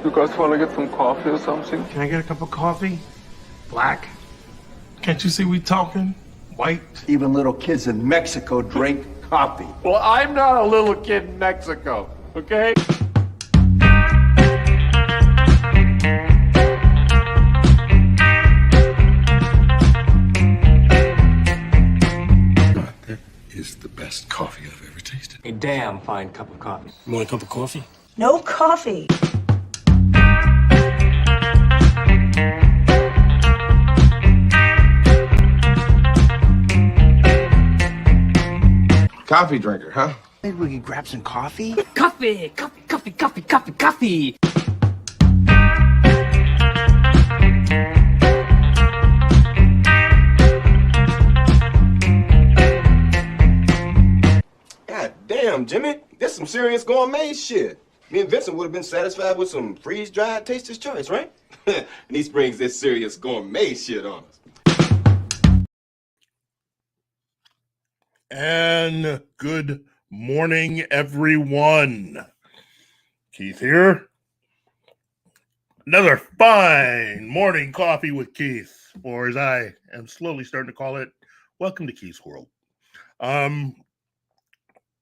You guys want to get some coffee or something? Can I get a cup of coffee? Black? Can't you see we talking? White? Even little kids in Mexico drink coffee. Well, I'm not a little kid in Mexico, okay? That is the best coffee I've ever tasted. A damn fine cup of coffee. You want a cup of coffee? No coffee. Coffee drinker, huh? Maybe we could grab some coffee? Coffee! Coffee, coffee, coffee, coffee, coffee! God damn, Jimmy. This some serious gourmet shit. Me and Vincent would have been satisfied with some freeze-dried Taster's Choice, right? And he springs this serious gourmet shit on us. And good morning, everyone. Keith here. Another fine morning coffee with Keith, or as I am slowly starting to call it, welcome to Keith's World.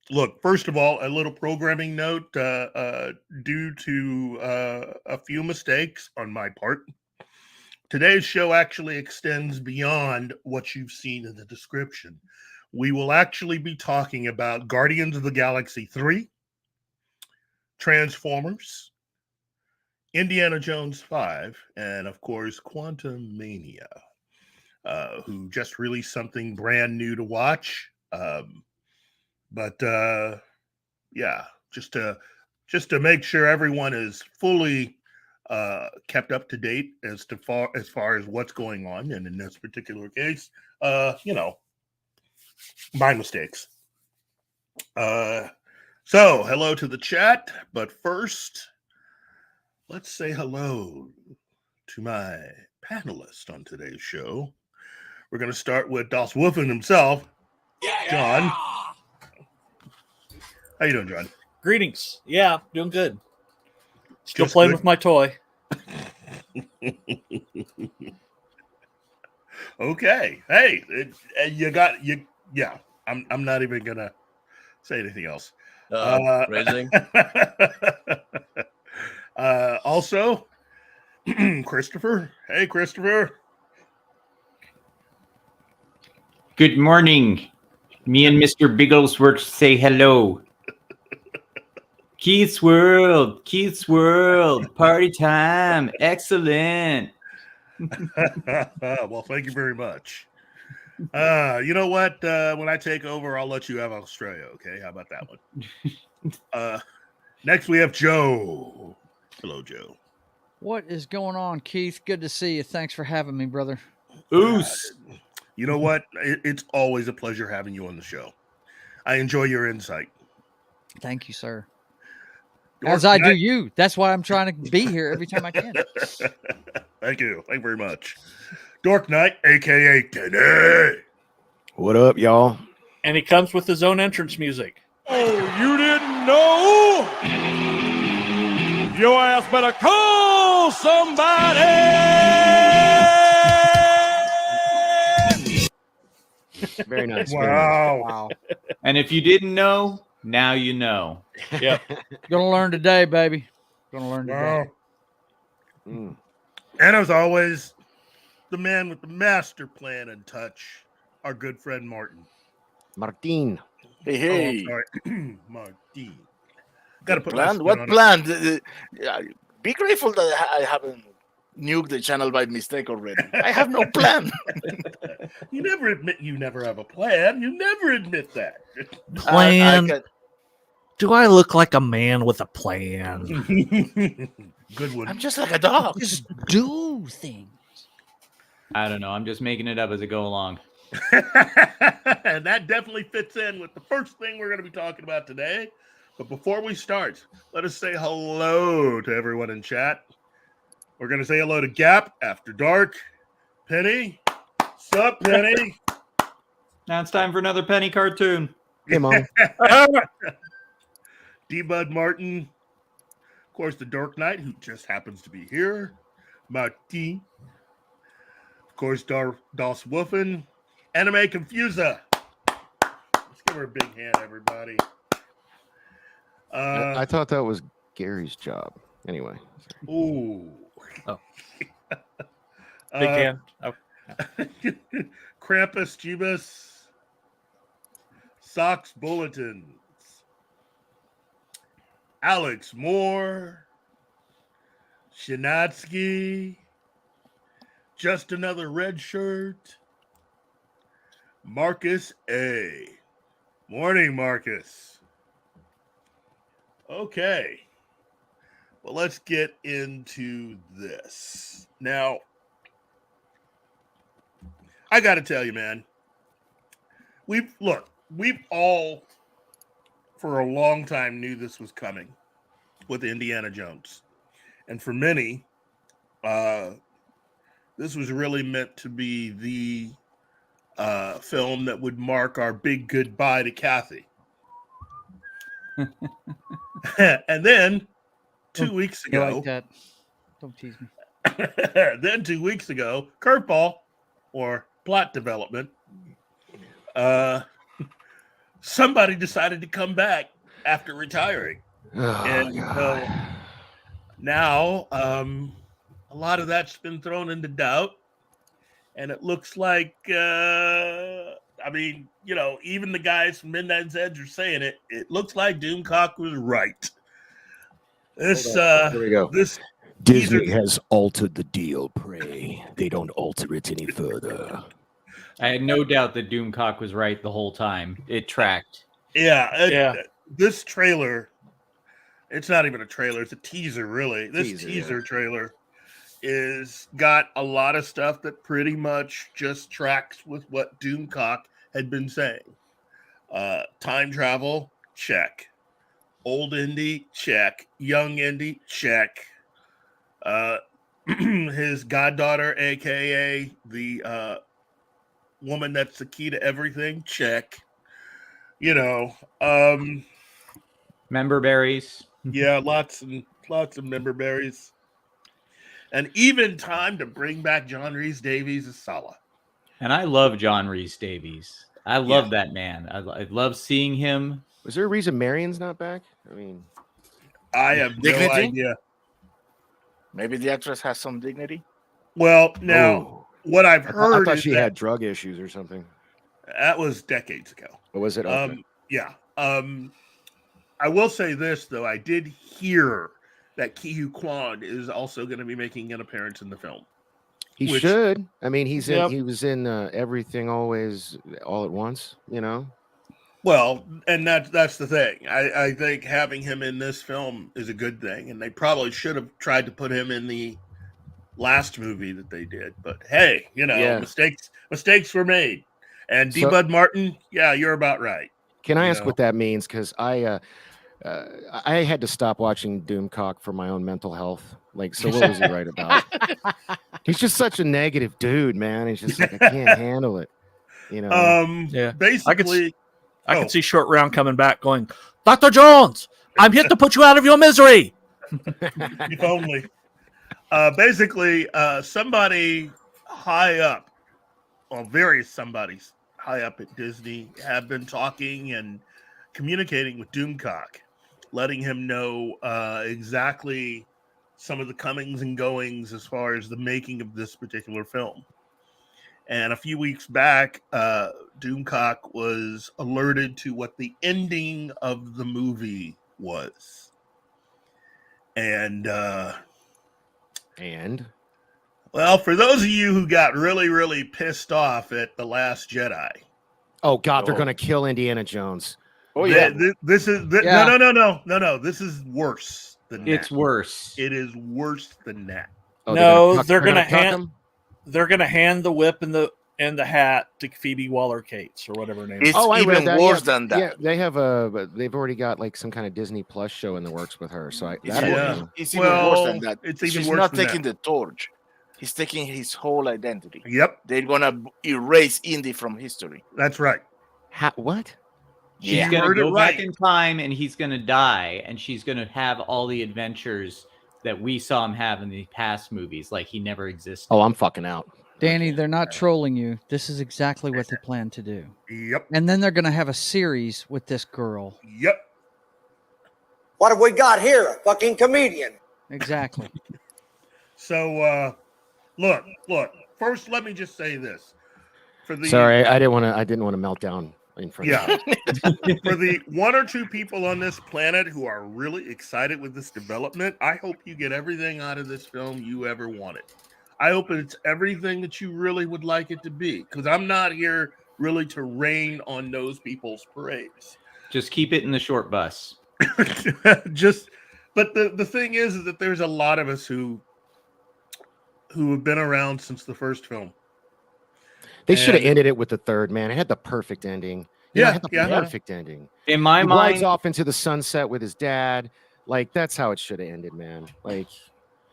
Look, first of all, a little programming note due to a few mistakes on my part. Today's show actually extends beyond what you've seen in the description. We will actually be talking about Guardians of the Galaxy 3, Transformers, Indiana Jones 5, and of course, Quantum Mania, who just released something brand new to watch. But just to make sure everyone is fully kept up to date as far as what's going on, and in this particular case, my mistakes. So hello to the chat, but first, let's say hello to my panelist on today's show. We're going to start with Das Wolfen himself, John. How you doing, John? Greetings. Yeah, doing good. Still Just playing good? with my toy. Okay. Hey, yeah. I'm not even gonna say anything else. Raising. Also, Christopher. Hey, Christopher. Good morning. Me and Mr. Bigglesworth say hello. Keith's World, party time, excellent. Well, thank you very much. You know what? When I take over, I'll let you have Australia. Okay, how about that one? Next, we have Joe. Hello, Joe. What is going on, Keith? Good to see you. Thanks for having me, brother. Oos. You know what? It's always a pleasure having you on the show. I enjoy your insight. Thank you, sir. As I do you. That's why I'm trying to be here every time I can. Thank you. Thank you very much. Dork Knight, a.k.a. Kenny. What up, y'all? And he comes with his own entrance music. Oh, you didn't know? Your ass better call somebody! Very nice. Wow. And if you didn't know, now you know. Yep. Gonna learn today, baby. Gonna learn today. Wow. And as always, the man with the master plan and touch, our good friend Martin. Martin. Hey. Oh, I'm sorry. Martin. Gotta put Plan? What plan? Be grateful that I haven't nuked the channel by mistake already. I have no plan. You never admit you never have a plan. You never admit that. Plan? Do I look like a man with a plan? Good one. I'm just like a dog. Just do things. I don't know. I'm just making it up as I go along. And that definitely fits in with the first thing we're going to be talking about today. But before we start, let us say hello to everyone in chat. We're going to say hello to Gap After Dark, Penny. Sup, Penny? Now it's time for another penny cartoon. Hey, Mom. D-Bud Martin, course, the Dark Knight, who just happens to be here. Martin. Of course, Das Wolfen. Anime Confusa. Let's give her a big hand, everybody. I thought that was Gary's job. Anyway. Ooh. Oh. Big hand. Oh. Krampus Jebus. Socks Bulletins. Alex Moore. Shinatsky. Just Another Red Shirt. Marcus A. Morning, Marcus. Okay. Well, let's get into this. Now, I got to tell you, man, we've all for a long time knew this was coming with Indiana Jones. And for many, this was really meant to be the film that would mark our big goodbye to Kathy. And then 2 weeks You ago, like that? Don't tease me. then 2 weeks ago, curveball or plot development, somebody decided to come back after retiring. And now a lot of that's been thrown into doubt. And it looks like, even the guys from Midnight's Edge are saying it. It looks like Doomcock was right. Here we go. This Disney has altered the deal, Prey. They don't alter it any further. I had no doubt that Doomcock was right the whole time. It tracked. This trailer, it's not even a trailer, it's a teaser, really. This teaser trailer is got a lot of stuff that pretty much just tracks with what Doomcock had been saying. Time travel, check. Old Indy, check. Young Indy, check. His goddaughter, aka the woman that's the key to everything, check. Member berries. Yeah, lots of member berries. And even time to bring back John Rhys Davies as Sala. And I love John Rhys Davies. I love that man. I love seeing him. Was there a reason Marion's not back? I mean, I have no idea. Maybe the actress has some dignity. Well, now what I've heard I thought is she that had drug issues or something. That was decades ago. Or was it? Okay. Yeah. I will say this though. I did hear that Ke-Huy Quan is also going to be making an appearance in the film. He should. I mean, he was in Everything Always All at Once, Well, and that's the thing. I think having him in this film is a good thing, and they probably should have tried to put him in the last movie that they did. But hey, mistakes were made. And D. Bud Martin, yeah, you're about right. Can I ask what that means? Because I had to stop watching Doomcock for my own mental health. So what was he right about? He's just such a negative dude, man. He's just like, I can't handle it. Basically, I could see Short Round coming back going, Dr. Jones, I'm here to put you out of your misery. If only. Basically, somebody high up, or various somebodies high up at Disney have been talking and communicating with Doomcock, letting him know exactly some of the comings and goings as far as the making of this particular film. And a few weeks back, Doomcock was alerted to what the ending of the movie was. And well, for those of you who got really, really pissed off at The Last Jedi. Oh, God, they're going to kill Indiana Jones. Oh, yeah. This is no. This is worse than that. It's worse. It is worse than that. Oh, No, they're gonna hand the whip and the hat to Phoebe Waller-Cates or whatever her name is. It's I read even that. worse than that. Yeah, they have they've already got some kind of Disney Plus show in the works with her. So It's even worse than that. She's not taking the torch. He's taking his whole identity. Yep. They're gonna erase Indy from history. That's right. What? She's Yeah. gonna heard it go back right. in time, and he's gonna die, and she's gonna have all the adventures that we saw him have in the past movies, like he never existed. Oh, I'm fucking out. Danny, they're not trolling you. This is exactly what they plan to do. Yep. And then they're going to have a series with this girl. Yep. What have we got here? A fucking comedian. Exactly. So, look. First, let me just say this. Sorry, I didn't want to melt down in front of you. For the 1 or 2 people on this planet who are really excited with this development, I hope you get everything out of this film you ever wanted. I hope it's everything that you really would like it to be, because I'm not here really to rain on those people's parades. Just keep it in the short bus. But the thing is that there's a lot of us who have been around since the first film. They should have ended it with the third, man. It had the perfect ending. It had the perfect ending. In my he mind, rides off into the sunset with his dad. Like, that's how it should have ended, man. Like,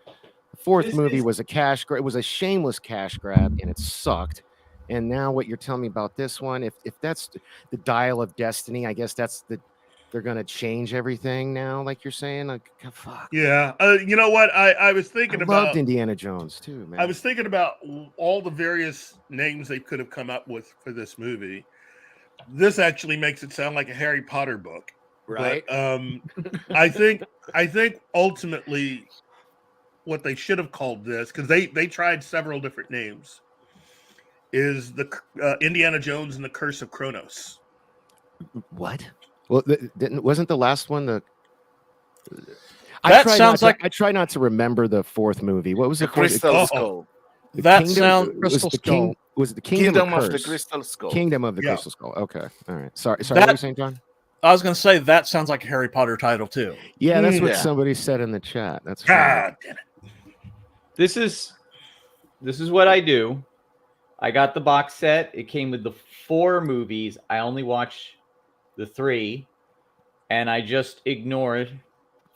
the fourth movie was a cash grab. It was a shameless cash grab, and it sucked. And now what you're telling me about this one, if that's the dial of destiny, I guess they're gonna change everything now, like you're saying. Like, fuck. Yeah. You know what? I was thinking I about loved Indiana Jones too, man. I was thinking about all the various names they could have come up with for this movie. This actually makes it sound like a Harry Potter book, right? But, I think ultimately what they should have called this, because they tried several different names, is the Indiana Jones and the Curse of Kronos. What? Well, wasn't the last one the? That sounds like I try not to remember the fourth movie. What was The it called? Crystal Skull. That sounds Crystal Skull. Was it the Kingdom of of the Curse? Crystal Skull. Kingdom of the Yeah. Crystal Skull. Okay, all right. Sorry. What were you saying, John? I was going to say that sounds like a Harry Potter title too. Yeah, that's what Yeah. somebody said in the chat. That's right. God damn it. this is what I do. I got the box set. It came with the 4 movies. I only watched the 3, and I just ignored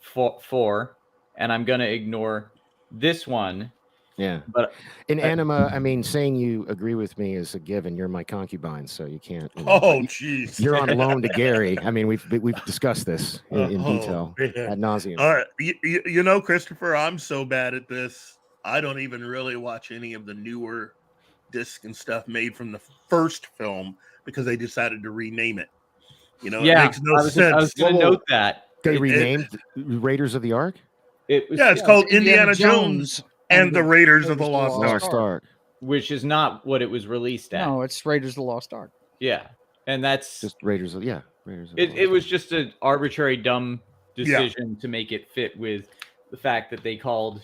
4, and I'm gonna ignore this one. Yeah. But In anima, I mean, saying you agree with me is a given. You're my concubine, so you can't. You know, Oh, jeez. you're on loan to Gary. I mean, we've discussed this in detail man. ad nauseum. All right. You know, Christopher, I'm so bad at this. I don't even really watch any of the newer discs and stuff made from the first film because they decided to rename it. You know, it makes no sense. I was going to note that. They renamed Raiders of the Ark? It was, Yeah, it's called Indiana Jones and the Raiders of the Lost Ark. which is not what it was released at. No, it's Raiders of the Lost Ark. Yeah, and that's Just Raiders of Raiders of the it. It Lost was just an arbitrary, dumb decision to make it fit with the fact that they called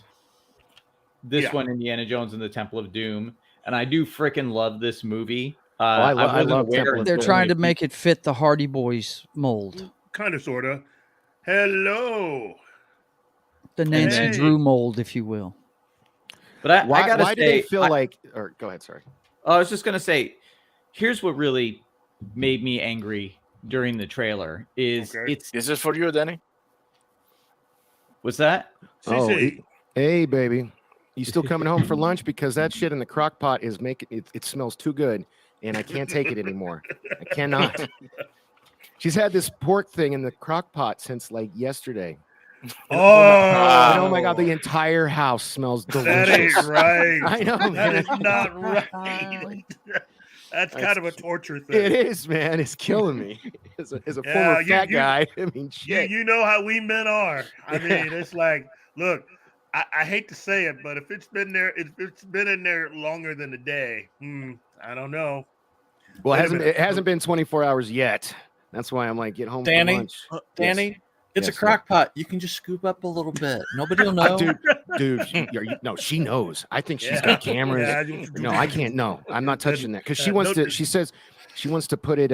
this one Indiana Jones and the Temple of Doom. And I do freaking love this movie. I love Temple of They're trying to make it fit the Hardy Boys mold, Kind of, sort of. Hello. the Nancy Hey. Drew mold, if you will. But I why gotta do say, they feel like? Or go ahead, sorry. I was just gonna say, here's what really made me angry during the trailer is Okay. This is for you, Danny. what's that? Oh, CC. hey, baby, you still coming home for lunch? Because that shit in the crock pot is making it smells too good, and I can't take it anymore. I cannot. She's had this pork thing in the crock pot since like yesterday. Oh my god, the entire house smells delicious. That ain't right. I know, That man. is not right. That's kind of a torture thing. It is, man. It's killing me. As a Yeah, former fat guy, I mean, shit. You know how we men are. I mean, it's like, look, I hate to say it, but if it's been there, if it's been in there longer than a day, I don't know. Well, Wait a minute. it hasn't been 24 hours yet. That's why I'm like, get home Danny, for lunch. Danny, it's Yes, a crock pot. You can just scoop up a little bit. Nobody will know. Dude, no, she knows. I think she's Yeah. got cameras. Yeah. No, I can't. No, I'm not touching that because she Yeah, wants no- to. She says she wants to put it.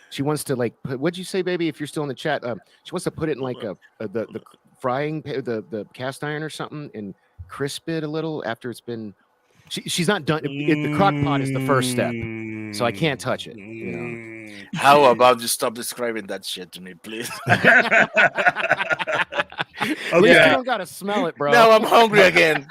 She wants to like. What'd you say, baby? If you're still in the chat, she wants to put it in like the frying the cast iron or something and crisp it a little after it's been. She's not done. The crock pot is the first step, so I can't touch it. You know. How about you stop describing that shit to me, please? At least you don't gotta smell it, bro. Now I'm hungry again.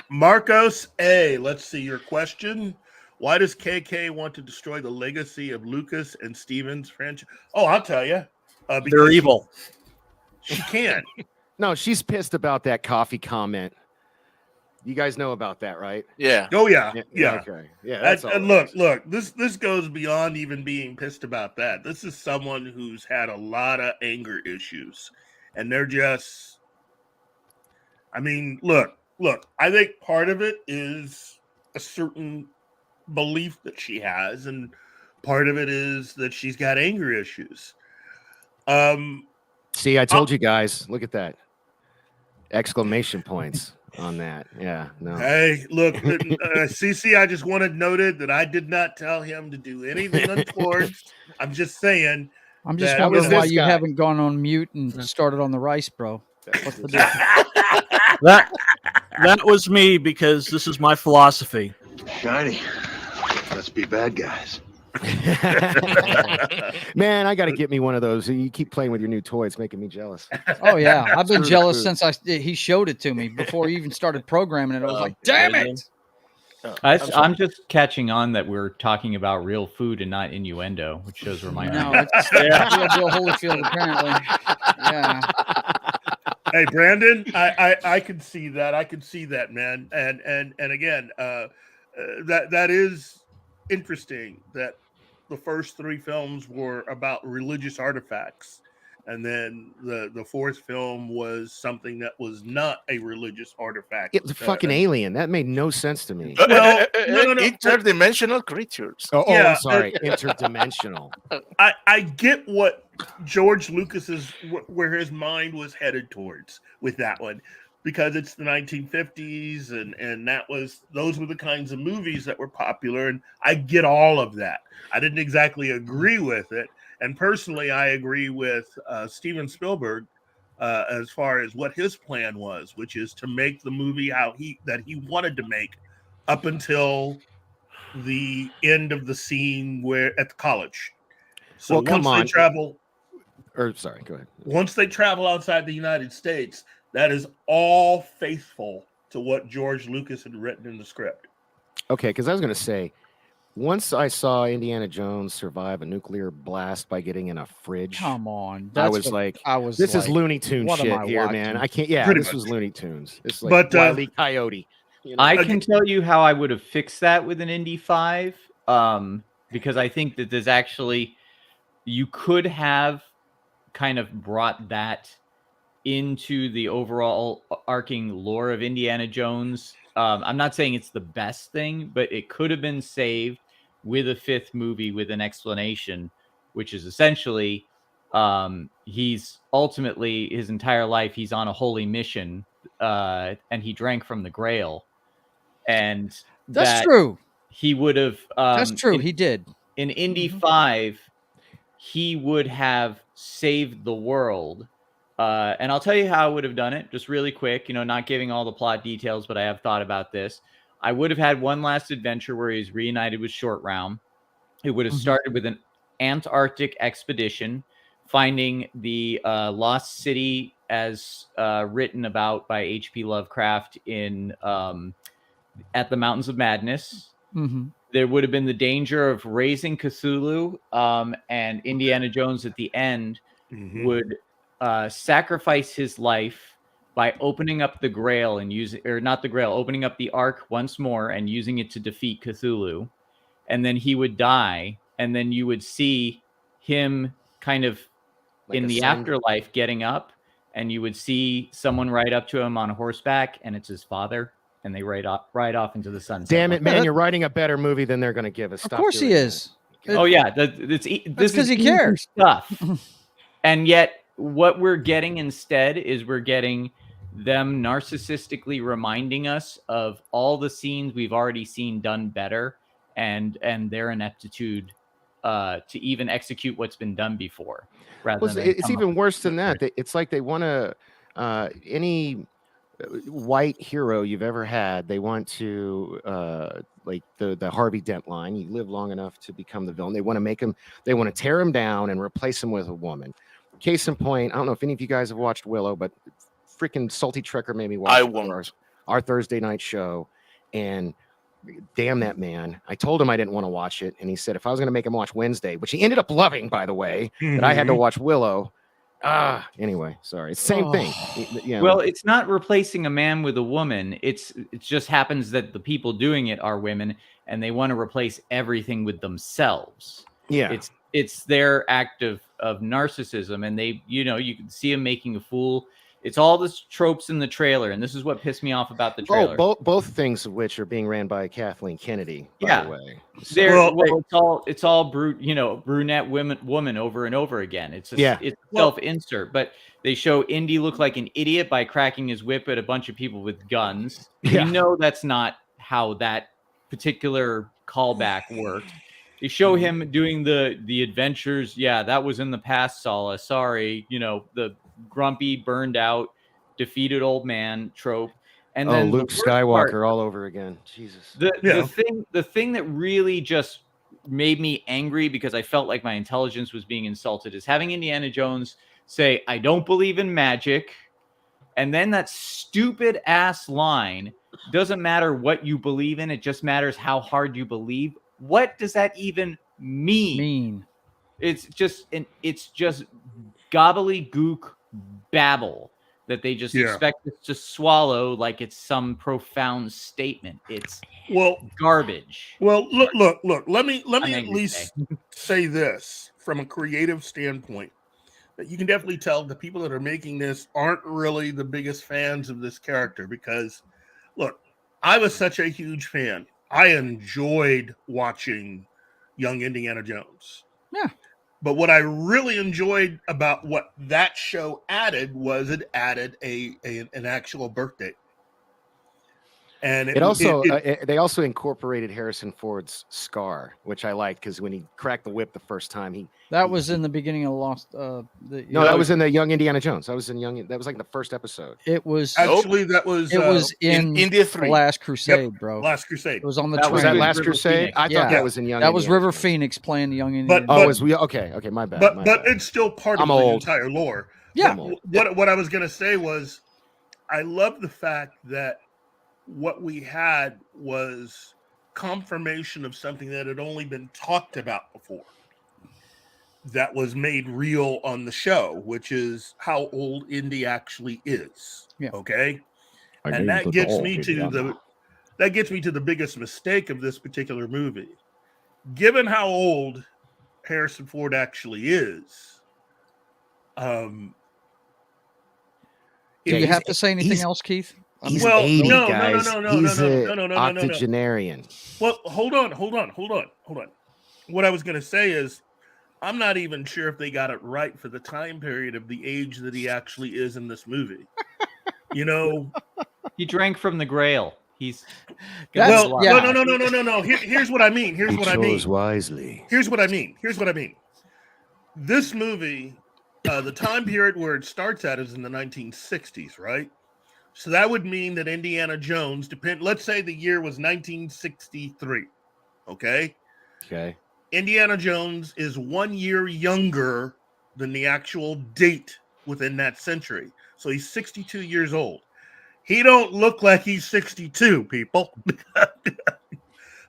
Marcos A, let's see your question. Why does KK want to destroy the legacy of Lucas and Stevens franchise? Oh, I'll tell you. They're evil. She can. No, she's pissed about that coffee comment. You guys know about that, right? Yeah. Oh yeah. Okay. Yeah. That's all. And look. This goes beyond even being pissed about that. This is someone who's had a lot of anger issues, and they're just. I mean, look. I think part of it is a certain belief that she has, and part of it is that she's got anger issues. See, I told you guys. Look at that! Exclamation points on that. Yeah. No. Hey, look, CC. I just wanted noted that I did not tell him to do anything untoward. I'm just saying. I'm just that- wondering why you guy? haven't gone on mute and started on the rice, bro. What's the deal? That was me because this is my philosophy. Shiny. Let's be bad guys. Man, I got to get me one of those. You keep playing with your new toy. It's making me jealous. Oh yeah, I've been True, jealous true. since he showed it to me before he even started programming it. I was like, damn it! I'm just catching on that we're talking about real food and not innuendo, which shows where my No, it's Bill Holyfield apparently. Yeah. Hey, Brandon, I can see that. I can see that, man. And again, that is interesting that the first three films were about religious artifacts, and then the fourth film was something that was not a religious artifact. It was a fucking alien. That made no sense to me. Well, no. Interdimensional creatures. Yeah. I'm sorry. Interdimensional. I get what George Lucas's where his mind was headed towards with that one, because it's the 1950s and those were the kinds of movies that were popular, and I get all of that. I didn't exactly agree with it, and personally I agree with Steven Spielberg as far as what his plan was, which is to make the movie that he wanted to make up until the end of the scene where at the college. So Well, come on. they travel, Sorry, go ahead. once they travel outside the United States, that is all faithful to what George Lucas had written in the script. Okay, because I was going to say, once I saw Indiana Jones survive a nuclear blast by getting in a fridge, Come on. I was this is Looney Tunes what am shit I here, watching? man. I can't. Yeah, Pretty this much. was Looney Tunes. It's like But, Wile E. Coyote. You know? I can tell you how I would have fixed that with an Indy 5, because I think that there's actually, you could have kind of brought that into the overall arcing lore of Indiana Jones. I'm not saying it's the best thing, but it could have been saved with a fifth movie with an explanation, which is essentially he's ultimately his entire life he's on a holy mission, and he drank from the Grail, and That's true. He would have. That's true. He did. In Indy 5, he would have saved the world. And I'll tell you how I would have done it, just really quick, not giving all the plot details, but I have thought about this. I would have had one last adventure where he's reunited with Short Round. It would have started with an Antarctic expedition, finding the lost city as written about by H.P. Lovecraft in At the Mountains of Madness. Mm-hmm. There would have been the danger of raising Cthulhu, and Indiana Jones at the end would sacrifice his life by opening up the Grail and opening up the Ark once more and using it to defeat Cthulhu. And then he would die, and then you would see him kind of in the afterlife getting up, and you would see someone ride up to him on horseback, and it's his father. And they ride off into the sunset. Damn it, man! You're writing a better movie than they're going to give us. Of course he is. Oh yeah, this is because he cares stuff. And yet, what we're getting instead is we're getting them narcissistically reminding us of all the scenes we've already seen done better, and their ineptitude to even execute what's been done before. It's even worse than that. It's like they want to any white hero you've ever had, they want to like the Harvey Dent line, you live long enough to become the villain. They want to tear him down and replace him with a woman. Case in point, I don't know if any of you guys have watched Willow, but freaking Salty Trekker made me watch our Thursday night show, and damn that man. I told him I didn't want to watch it, and he said if I was going to make him watch Wednesday, which he ended up loving, by the way, that I had to watch Willow. Anyway, sorry. It's the same thing. Yeah. Well, it's not replacing a man with a woman. It just happens that the people doing it are women, and they want to replace everything with themselves. Yeah. It's their act of narcissism, and they, you can see him making a fool. It's all the tropes in the trailer, and this is what pissed me off about the trailer. Both things of which are being ran by Kathleen Kennedy, by the way. It's all brunette woman over and over again. It's self-insert, but they show Indy look like an idiot by cracking his whip at a bunch of people with guns. Yeah. You know that's not how that particular callback worked. They show him doing the adventures. Yeah, that was in the past, Sala. Sorry, the grumpy, burned out, defeated old man trope. And then Luke Skywalker all over again. Jesus. The thing that really just made me angry, because I felt like my intelligence was being insulted, is having Indiana Jones say, "I don't believe in magic," and then that stupid ass line, "Doesn't matter what you believe in, it just matters how hard you believe." What does that even mean? It's just gobbledygook babble that they just expect us to swallow like it's some profound statement. It's garbage. Well, look. Let me at least say this from a creative standpoint, that you can definitely tell the people that are making this aren't really the biggest fans of this character, because look, I was such a huge fan. I enjoyed watching Young Indiana Jones. Yeah. But what I really enjoyed about what that show added was it added an actual birthday. And they also incorporated Harrison Ford's scar, which I liked, because when he cracked the whip the first time, that was in the beginning of Lost. That was in the Young Indiana Jones. That was like the first episode. It was actually that was in India 3. Last Crusade, bro. Last Crusade. It was on the Was that Last River Crusade? Phoenix. I thought that was in Young. That was Indiana River Jones. Phoenix playing the Young Indiana. Okay, my bad. But it's still part of the entire lore. Yeah. What I was gonna say was, I love the fact that what we had was confirmation of something that had only been talked about before, that was made real on the show, which is how old Indy actually is. Yeah. Okay. And that gets me to the biggest mistake of this particular movie. Given how old Harrison Ford actually is, do you have to say anything else, Keith? He's Well, 80, no, guys. He's no. octogenarian. Well, hold on. What I was going to say is, I'm not even sure if they got it right for the time period of the age that he actually is in this movie. He drank from the Grail. He's no. Here's what I mean. Here's what I mean. Wisely. Here's what I mean. This movie, the time period where it starts at is in the 1960s, right? So that would mean that Indiana Jones, let's say the year was 1963. Okay. Indiana Jones is 1 year younger than the actual date within that century. So he's 62 years old. He don't look like he's 62, people.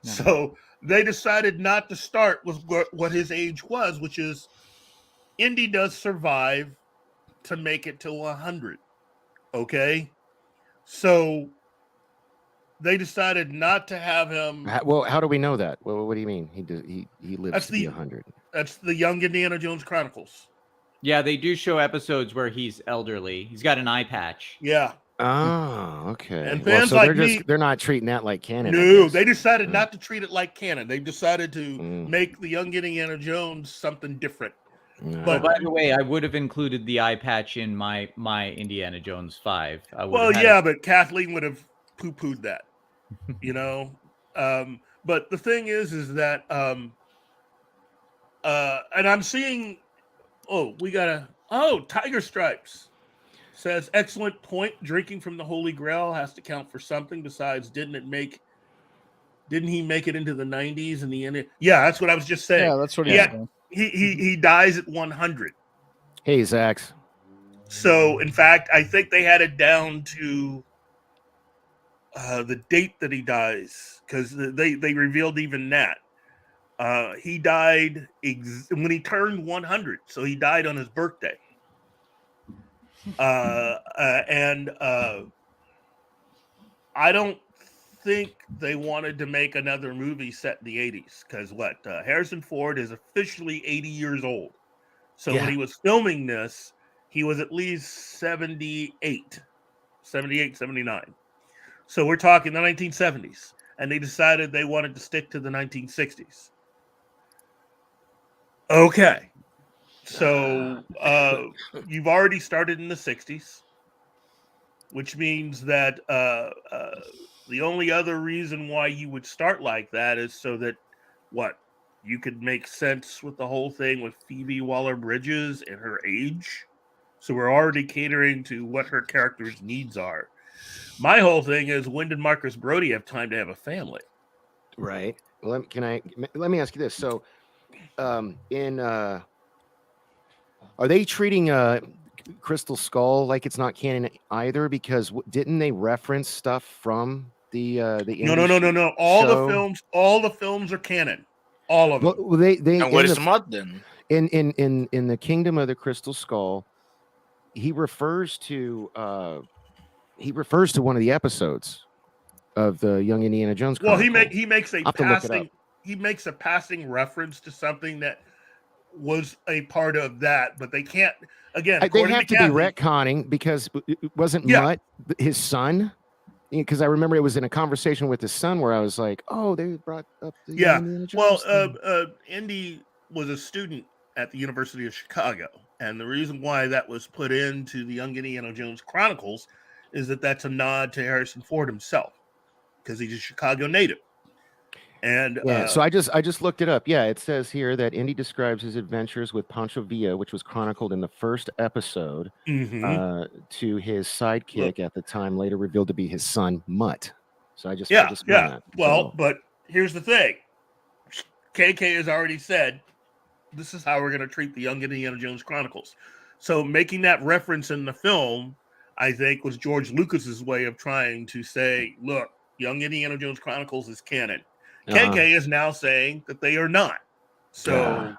So they decided not to start with what his age was, which is Indy does survive to make it to 100. Okay. So they decided not to have him. Well, how do we know that? Well, what do you mean? He lives to be 100. That's the Young Indiana Jones Chronicles. Yeah, they do show episodes where he's elderly. He's got an eye patch. Yeah. Oh, okay. And fans they're not treating that like canon. No, they decided not to treat it like canon. They decided to make the Young Indiana Jones something different. But by the way, I would have included the eye patch in my Indiana Jones 5. But Kathleen would have poo-pooed that, But the thing is that, and I'm seeing, Tiger Stripes says, excellent point. Drinking from the Holy Grail has to count for something. Besides, didn't he make it into the 90s and the end? Yeah, that's what I was just saying. Yeah, that's what he dies at 100. Hey, Zach. So, in fact, I think they had it down to the date that he dies, because they revealed even that. He died when he turned 100, so he died on his birthday. And I don't think they wanted to make another movie set in the 80s, because Harrison Ford is officially 80 years old. So when he was filming this, he was at least 78, 79. So we're talking the 1970s, and they decided they wanted to stick to the 1960s. Okay. So you've already started in the 60s, which means that the only other reason why you would start like that is so that you could make sense with the whole thing with Phoebe Waller-Bridges and her age. So we're already catering to what her character's needs are. My whole thing is, when did Marcus Brody have time to have a family? Right. Well, let me ask you this. So, are they treating Crystal Skull like it's not canon either? Because didn't they reference stuff from the No. All the films are canon. All of them. Well, they And what is Mutt then? In the Kingdom of the Crystal Skull, he refers to one of the episodes of the Young Indiana Jones Chronicle. Well, he makes a passing reference to something that was a part of that, but they can't. Again, they have to be retconning, because it wasn't Mutt his son. Because I remember it was in a conversation with his son where I was like, "Oh, they brought up the Young Indiana Jones thing." Indy was a student at the University of Chicago, and the reason why that was put into the Young Indiana Jones Chronicles is that that's a nod to Harrison Ford himself, because he's a Chicago native. And so I just looked it up. Yeah, it says here that Indy describes his adventures with Pancho Villa, which was chronicled in the first episode, to his sidekick at the time, later revealed to be his son Mutt. So I just that. Well, but here's the thing: KK has already said this is how we're going to treat the Young Indiana Jones Chronicles. So making that reference in the film, I think, was George Lucas's way of trying to say, "Look, Young Indiana Jones Chronicles is canon." KK is now saying that they are not. So,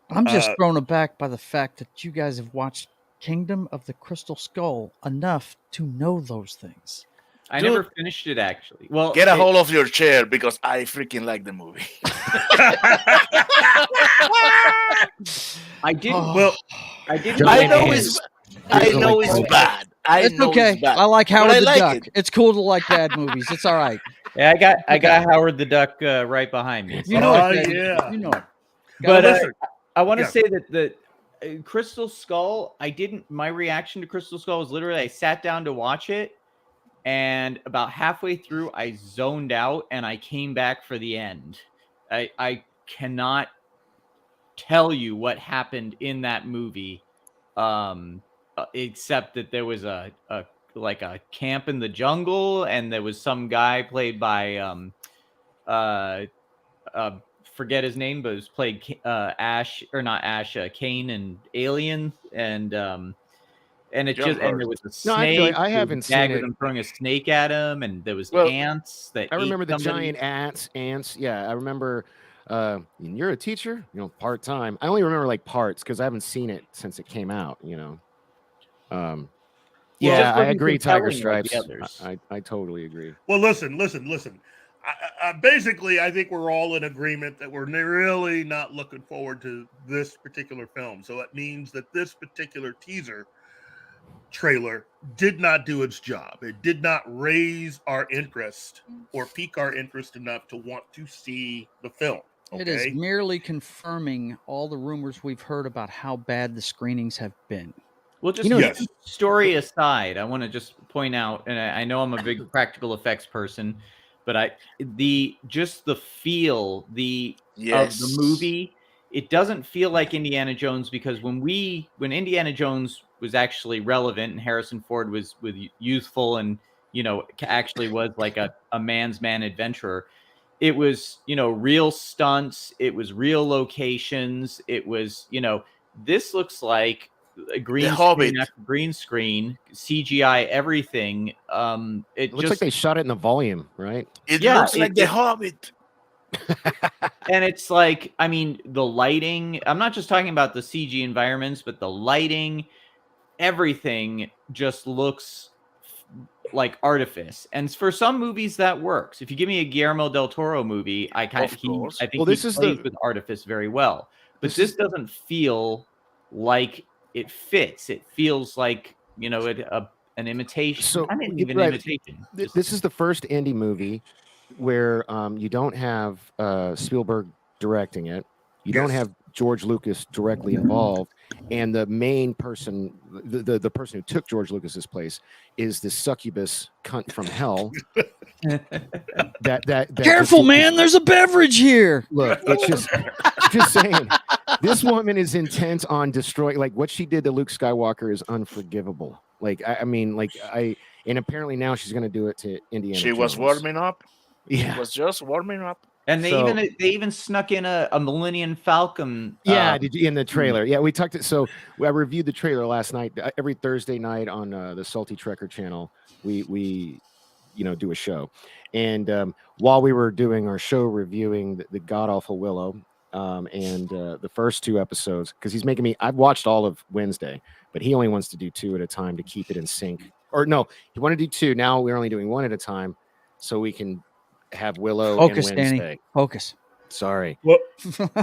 I'm just thrown aback by the fact that you guys have watched Kingdom of the Crystal Skull enough to know those things. I never finished it, actually. Well, get a hold of your chair, because I freaking like the movie. I didn't. I didn't. I know it's bad. It's okay. I like Howard the Duck. It's cool to like bad movies. It's all right. Yeah, I got Howard the Duck right behind me. So. You know it. You know it. But I want to say that the Crystal Skull, my reaction to Crystal Skull was literally I sat down to watch it, and about halfway through I zoned out and I came back for the end. I cannot tell you what happened in that movie, except that there was a camp in the jungle, and there was some guy played by forget his name, but it was played Kane and Alien, and it just and there was a snake. I haven't seen it. Throwing a snake at him, and there was ants that I remember the somebody. giant ants. Yeah, I remember. You're a teacher, part time. I only remember like parts because I haven't seen it since it came out. I agree. Tiger Stripes. I totally agree. Well, listen. Basically, I think we're all in agreement that we're really not looking forward to this particular film. So it means that this particular teaser trailer did not do its job. It did not raise our interest or pique our interest enough to want to see the film. Okay? It is merely confirming all the rumors we've heard about how bad the screenings have been. Well, just story aside, I want to just point out, and I know I'm a big practical effects person, but the feel of the movie, it doesn't feel like Indiana Jones, because when Indiana Jones was actually relevant and Harrison Ford was youthful and actually was like a man's man adventurer, it was real stunts, it was real locations, it was this looks like green Hobbit. screen after green screen, CGI, everything. It looks like they shot it in the volume, right? It looks like The Hobbit. And it's like, I mean, the lighting, I'm not just talking about the CG environments, but the lighting, everything just looks like artifice. And for some movies that works. If you give me a Guillermo del Toro movie, I think he plays with artifice very well. But this doesn't feel like it fits. It feels like, you know, an imitation. So I mean, even imitation. This is the first indie movie where you don't have Spielberg directing it. You don't have George Lucas directly involved, and the main person, the person who took George Lucas's place, is this succubus cunt from hell. that Careful, man! There's a beverage here. Look, it's just saying. This woman is intent on destroying. Like what she did to Luke Skywalker is unforgivable. Like I mean, and apparently now she's going to do it to Indiana. She was warming up. Yeah, she was just warming up. And they even snuck in a Millennium Falcon. Yeah, did you in the trailer? Yeah, we talked. So I reviewed the trailer last night. Every Thursday night on the Salty Trekker channel, we do a show. And while we were doing our show reviewing the god awful Willow, and the first 2 episodes, because he's making me. I've watched all of Wednesday, but he only wants to do 2 at a time to keep it in sync. Or no, he wanted to do 2. Now we're only doing 1 at a time, so we can have Willow Focus, and Wednesday. Danny. Focus. Sorry. Well,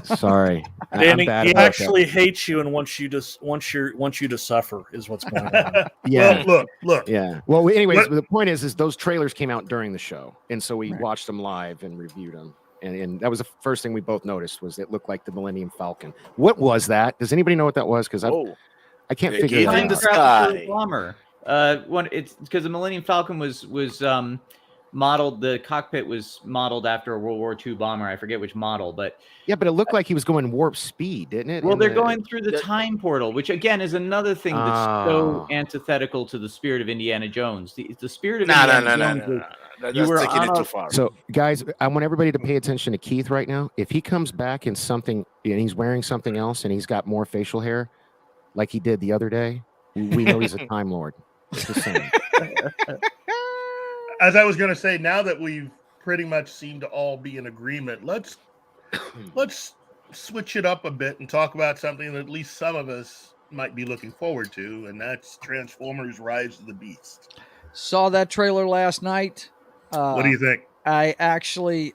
sorry. Danny, I'm he bad actually hates you and wants you to suffer is what's going on. Yeah. Well, look. Yeah. Well, anyways, the point is those trailers came out during the show, and so we watched them live and reviewed them. And that was the first thing we both noticed was it looked like the Millennium Falcon. What was that? Does anybody know what that was? Because I can't figure it out. The sky bomber. It's because the Millennium Falcon was modeled. The cockpit was modeled after a World War II bomber. I forget which model, but it looked like he was going warp speed, didn't it? Well, they're going through the time portal, which again is another thing that's so antithetical to the spirit of Indiana Jones. The spirit of Indiana Jones. You were taking it too far. So, guys, I want everybody to pay attention to Keith right now. If he comes back in something and he's wearing something else and he's got more facial hair, like he did the other day, we know he's a Time Lord. Just saying. As I was going to say, now that we've pretty much seemed to all be in agreement, let's switch it up a bit and talk about something that at least some of us might be looking forward to, and that's Transformers: Rise of the Beast. Saw that trailer last night. What do you think? I actually,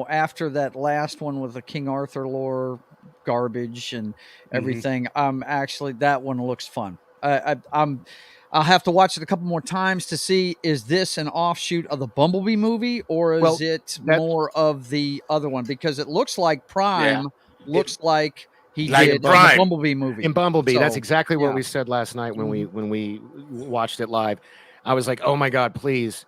after that last one with the King Arthur lore garbage and everything, that one looks fun. I'll have to watch it a couple more times to see, is this an offshoot of the Bumblebee movie or is it more of the other one? Because it looks like Prime looks like he did in the Bumblebee movie. In Bumblebee, that's exactly what we said last night when we watched it live. I was like, oh my God, please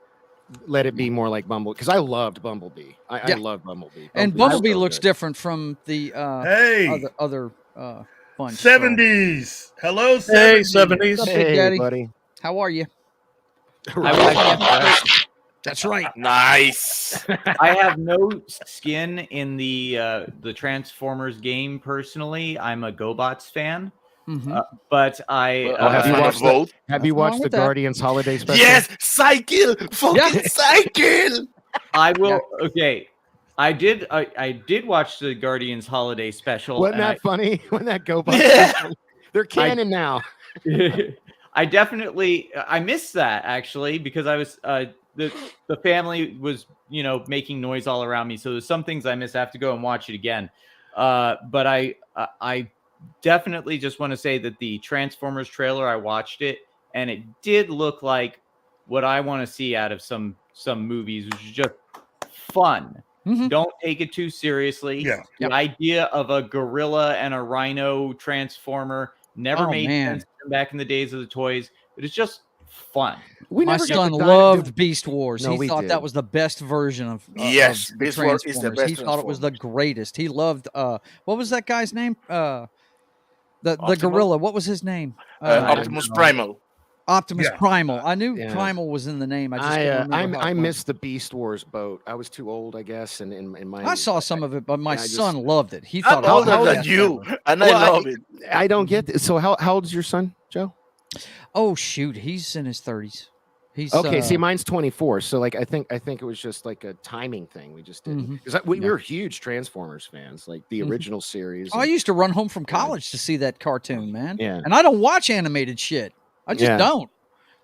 let it be more like Bumblebee. Because I loved Bumblebee. I love Bumblebee. And Bumblebee looks different from the other bunch. 70s. Hello, 70s. Hey, 70s. What's up, Hey, Big Daddy? buddy. How are you? That's right. Nice. I have no skin in the Transformers game personally. I'm a GoBots fan, but have you watched the Guardians Holiday Special? Yes, cycle, fucking cycle. I will. Okay, I did watch the Guardians Holiday Special. Wasn't that funny? Wasn't that GoBots? They're canon now. I missed that actually because I was the family was making noise all around me, so there's some things I missed. I have to go and watch it again. But I definitely just want to say that the Transformers trailer, I watched it and it did look like what I want to see out of some movies, which is just fun. Don't take it too seriously. The idea of a gorilla and a rhino transformer never made sense back in the days of the toys, but it's just fun. My son loved Beast Wars. He thought that was the best version of Beast Wars is the best. He thought it was the greatest. He loved what was that guy's name? The gorilla. What was his name? Optimus Primal. Optimus Yeah. Primal. I knew Yeah. Primal was in the name. I just couldn't remember how I it went. missed the Beast Wars boat. I was too old, I guess, and in my I saw some of it, but my I just- son loved it. He I'm thought it was the older than best you, ever. and Well, I love it. I don't get this. So how old's your son, Joe? Oh shoot, he's in his 30s. He's Okay, see, mine's 24. So like, I think it was just like a timing thing. We just didn't because we were huge Transformers fans, like the original series. I used to run home from college to see that cartoon, man. Yeah. And I don't watch animated shit. I just Yeah. don't.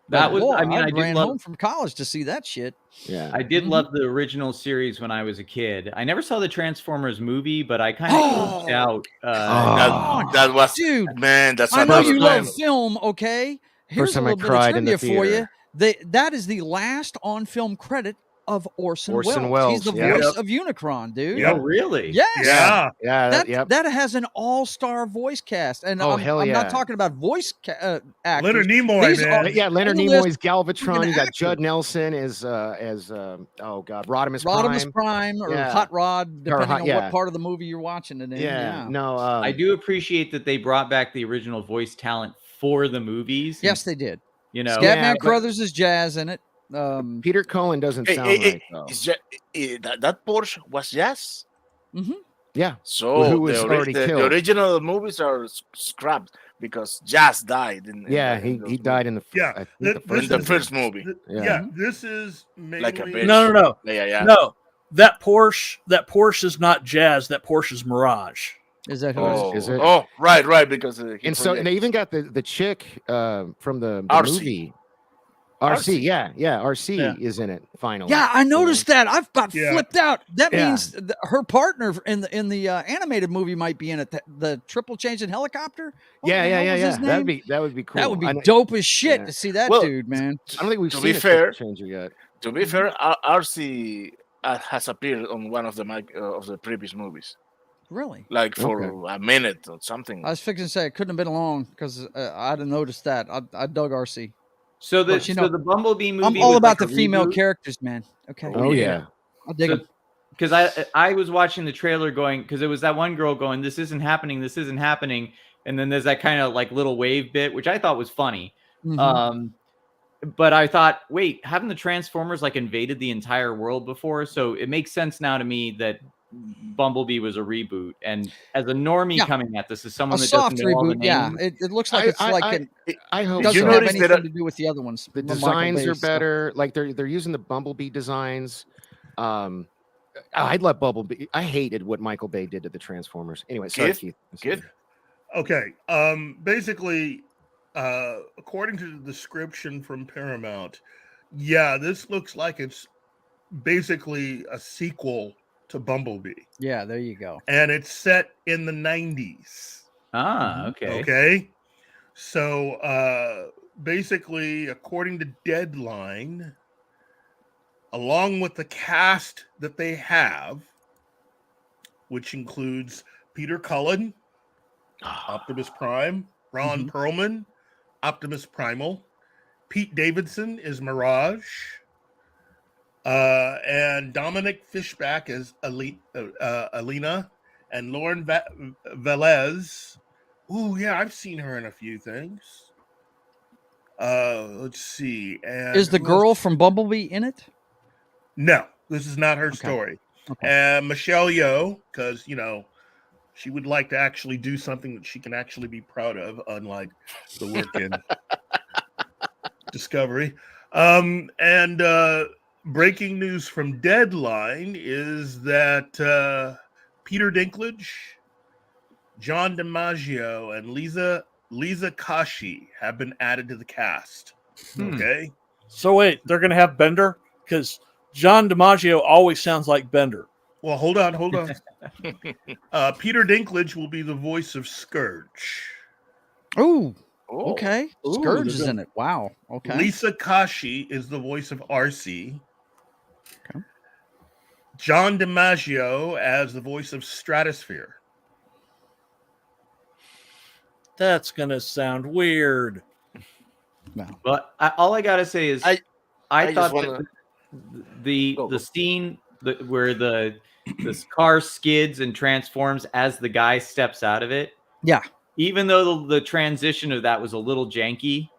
That But was- boy, I mean, I did ran love- home from college to see that shit. Yeah. I did love the original series when I was a kid. I never saw the Transformers movie, but I kind of geeked out. That was, Dude, man, that's I know another you time. love film, okay? Here's time a I little bit cried of in the trivia for you. theater. That is the last on-film credit of Orson Welles. He's Welles, the yeah. voice of Unicron, dude. Yep. Oh, really? Yes. Yeah. Yeah. That has an all-star voice cast, and Oh, I'm yeah. not talking about voice actors. Leonard Nimoy, These man. are- Yeah, Leonard on the list, Nimoy's Galvatron. You got actors. Judd Nelson as oh god, Rodimus Rodimus Prime. Prime or Yeah. Hot Rod, depending on yeah. what part of the movie you're watching it in. Yeah, no, I do appreciate that they brought back the original voice talent for the movies. Yes, they did. You know, Scatman but- Crothers is Jazz in it. Peter Cullen doesn't Hey, sound hey, right though. That Porsche was Jazz. Yeah, So who was already the killed. original movies are scrapped because Jazz died. Yeah, he died in the Yeah, I think the in the first movie. Yeah, this is mainly Like a bitch. No. Yeah. No, that Porsche is not Jazz. That Porsche is Mirage. Is that who Oh, Is it? oh, right, because he and so and they projects. even got the chick from the RC. movie. RC, yeah, RC Yeah. is in it finally. Yeah, I noticed that. I've got Yeah. flipped out. That Yeah. means her partner in the animated movie might be in it. The triple change in helicopter. What the hell was his That would name? be cool. That would be I know- dope as shit Yeah. to see that Well, dude, man. I don't think we've To seen be a fair- changer yet. To be fair, RC has appeared on one of the previous movies, Really? like for a minute or something. I was fixing to say it couldn't have been long because I'd have noticed that. I dug RC. So the But, you know, the Bumblebee movie. I'm all was about like the a female reboot? characters, man. Okay. Oh yeah. I dig them. Because I was watching the trailer going, because it was that one girl going, this isn't happening, and then there's that kind of like little wave bit, which I thought was funny. Mhm. But I thought, wait, haven't the Transformers like invaded the entire world before? So it makes sense now to me that Bumblebee was a reboot, and as a normie Yeah. coming at this, as A someone that soft doesn't know all the reboot, yeah. names, It looks like I- it's I- like I- it I hope Did you doesn't have notice anything that- to do with the other ones. the Michael designs are Bay's stuff. better. Like they're using the Bumblebee designs. I love Bumblebee. I hated what Michael Bay did to the Transformers. Anyway, sorry, Keith? Keith. Okay. Basically, according to the description from Paramount, yeah, this looks like it's basically a sequel to Bumblebee, Yeah, there you go. and it's set in the 90s. okay. Okay. So basically, according to Deadline, along with the cast that they have, which includes Peter Cullen, Optimus Prime, Ron Perlman, Optimus Primal, Pete Davidson is Mirage, and Dominic Fishback is Alina, and Lauren Velez. Ooh, yeah, I've seen her in a few things. Let's see. And Is the who girl else? from Bumblebee in it? No, this is not her story. And Michelle Yeoh, because she would like to actually do something that she can actually be proud of, unlike the work in Discovery. And breaking news from Deadline is that Peter Dinklage, John DiMaggio, and Lisa Kashi have been added to the cast. Okay. So wait, they're gonna have Bender because John DiMaggio always sounds like Bender. Well, hold on. Peter Dinklage will be the voice of Scourge. Ooh. Oh. Okay. Ooh, Scourge is there's a- in it. Wow. Okay. Lisa Kashi is the voice of RC. Okay. John DiMaggio as the voice of Stratosphere. That's gonna sound weird. No. But all I gotta say is, I I thought just that wanna- the scene where this car skids and transforms as the guy steps out of it. Yeah. Even though the transition of that was a little janky,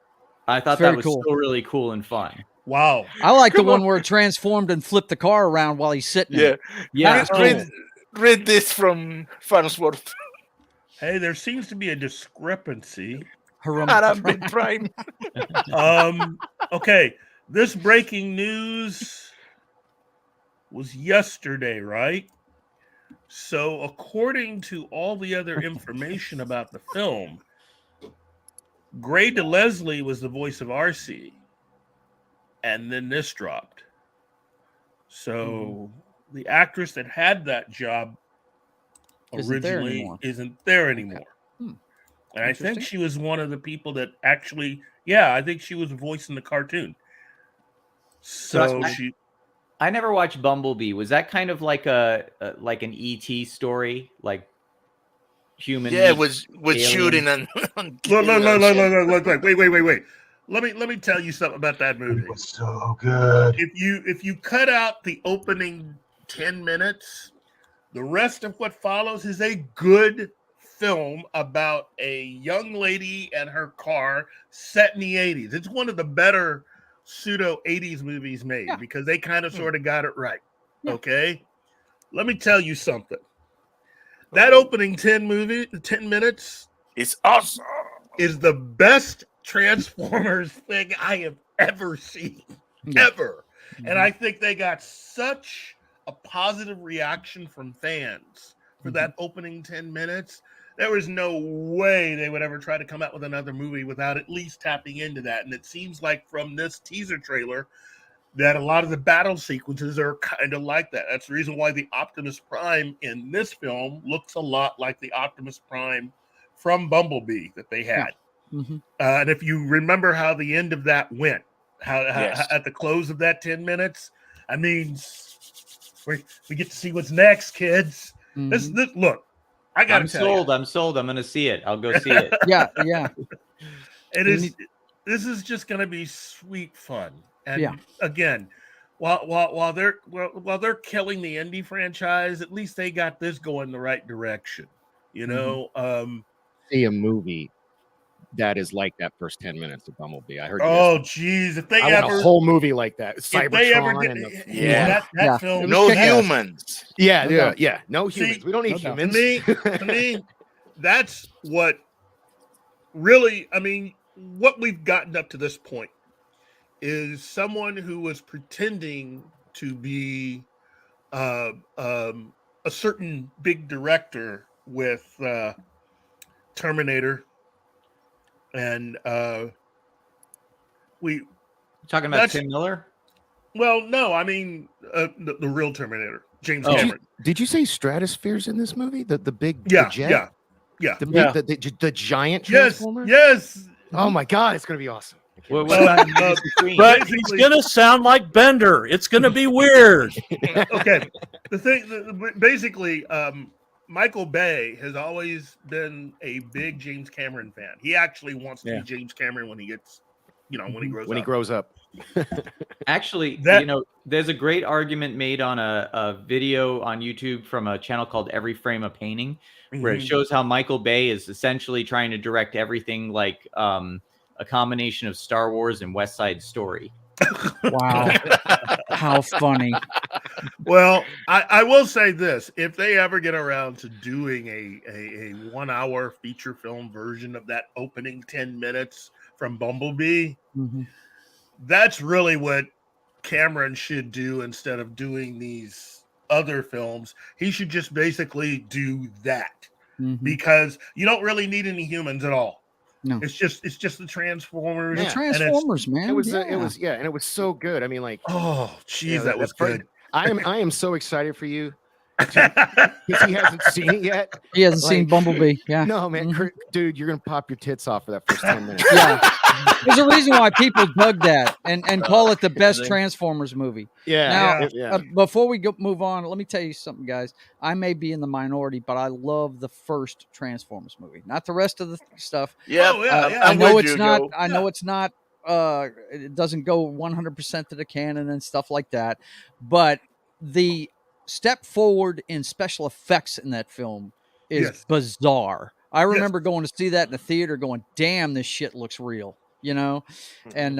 I thought Very that was cool. still really cool and fun. Wow. I like the one where it transformed and flipped the car around while he's sitting. Yeah. In it. Yeah. That's Read this from Farnsworth. Hey, there seems to be a discrepancy. Harambe Prime. Okay, this breaking news was yesterday, right? So, according to all the other information about the film, Gray DeLeslie was the voice of RC, and then this dropped. So, the actress that had that job originally isn't there anymore. Okay. And I think she was one of the people that actually, I think she was voicing the cartoon. So I never watched Bumblebee. Was that kind of like like an ET story, like human? Yeah, with shooting and look, wait. Let me tell you something about that movie. It was so good. If you cut out the opening 10 minutes, the rest of what follows is a good film about a young lady and her car set in the 80s. It's one of the better pseudo 80s movies made because they kind of sort of got it right. Okay? Let me tell you something. That opening 10 minutes is awesome. Is the best Transformers thing I have ever seen. Ever. And I think they got such a positive reaction from fans for that opening 10 minutes. There was no way they would ever try to come out with another movie without at least tapping into that. And it seems like from this teaser trailer that a lot of the battle sequences are kind of like that. That's the reason why the Optimus Prime in this film looks a lot like the Optimus Prime from Bumblebee that they had. And if you remember how the end of that went, how at the close of that 10 minutes, I mean, we get to see what's next, kids. This look. I got to tell you. I'm sold. I'm going to see it. I'll go see it. Yeah. This is just going to be sweet fun. And again, while they're killing the indie franchise, at least they got this going the right direction. You know, see a movie that is like that first 10 minutes of Bumblebee. I heard. Oh, geez, if they I ever want a whole movie like that, if they ever Cybertron did, that film, no humans. Yeah, no humans. We don't need no humans. To me, that's what really. I mean, what we've gotten up to this point is someone who was pretending to be a certain big director with Terminator. And we talking about Tim Miller. Well, no, I mean the real Terminator, James Cameron. Did you say Stratosphere's in this movie? The big the jet? Yeah. The giant Yes, Transformer? Yes. Oh my God, it's gonna be awesome. But he's gonna sound like Bender. It's gonna be weird. Okay. Basically, Michael Bay has always been a big James Cameron fan. He actually wants to be James Cameron when he gets, when he grows up. Actually, there's a great argument made on a video on YouTube from a channel called Every Frame a Painting, where it shows how Michael Bay is essentially trying to direct everything like a combination of Star Wars and West Side Story. Wow. How funny. Well, I will say this. If they ever get around to doing a 1 hour feature film version of that opening 10 minutes from Bumblebee, that's really what Cameron should do instead of doing these other films. He should just basically do that because you don't really need any humans at all. No, it's just the Transformers. The Transformers, man. It was and it was so good. I mean, like, oh, geez, that was good. I am so excited for you because he hasn't seen it yet. He hasn't seen Bumblebee. Yeah. No, man, dude, you're gonna pop your tits off for that first 10 minutes. Yeah. There's a reason why people dug that and call it the best Transformers movie. Yeah. Now, before we move on, let me tell you something, guys. I may be in the minority, but I love the first Transformers movie, not the rest of the stuff. Yeah, I know it's not. I know it's not. It doesn't go 100% to the canon and stuff like that, but the step forward in special effects in that film is bizarre. I remember going to see that in the theater going, damn, this shit looks real. you know. And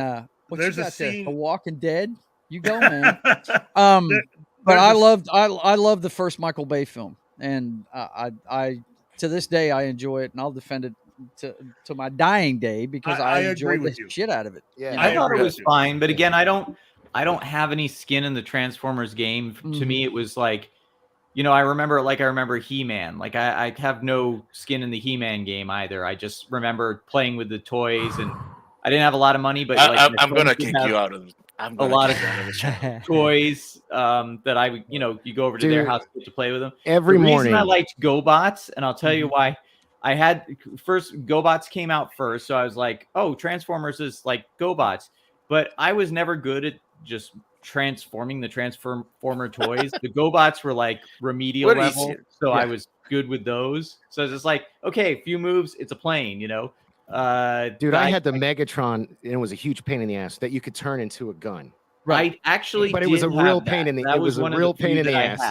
what There's you a got there? The scene- Walking Dead. You go, man. There- But there's I a- loved the first Michael Bay film, and I to this day I enjoy it, and I'll defend it to my dying day because I I agree enjoyed the with you. shit out of it. Yeah. you know? I thought it agree was with you. fine, but again, I don't have any skin in the Transformers game. To me, it was like, I remember He-Man. Like I have no skin in the He-Man game either. I just remember playing with the toys, and I didn't have a lot of money, but like, I'm my gonna friends would kick have you out of. I'm a gonna lot kick of you out of the channel. toys that I would, you go over to their Dude, house to play with them. every the reason morning. I liked GoBots, and I'll tell you why. I had first GoBots came out first, so I was like, oh, Transformers is like GoBots, but I was never good at just transforming the Transformer toys. The GoBots were like remedial What is level, it? so Yeah. I was good with those. So I was just like, okay, a few moves, it's a plane, Dude, I had the Megatron, and it was a huge pain in the ass that you could turn into a gun. I actually, But it was a did real have pain that. in the. That It was a one of real the few pain in the that I ass.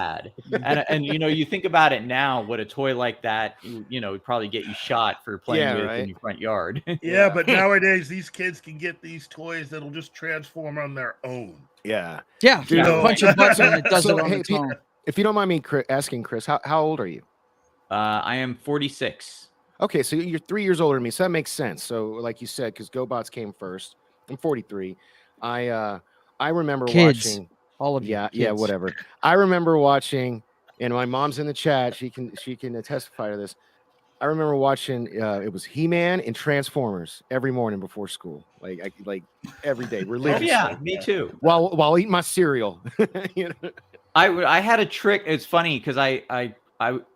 had. And you think about it now, what a toy like that, would probably get you shot for playing Yeah, with in right. your front yard. Yeah, but nowadays these kids can get these toys that'll just transform on their own. Yeah. Yeah, Dude, you punch a button and it does So, it on hey, its own. If you don't mind me asking, Chris, how old are you? I am 46. Okay, so you're 3 years older than me, so that makes sense. So, like you said, because GoBots came first. I'm 43. I remember Kids, watching. all of you. Yeah, kids. whatever. I remember watching, and my mom's in the chat. She can testify to this. I remember watching. It was He-Man and Transformers every morning before school, like every day, Oh religiously. yeah, me too. While eating my cereal. You know? I had a trick. It's funny because I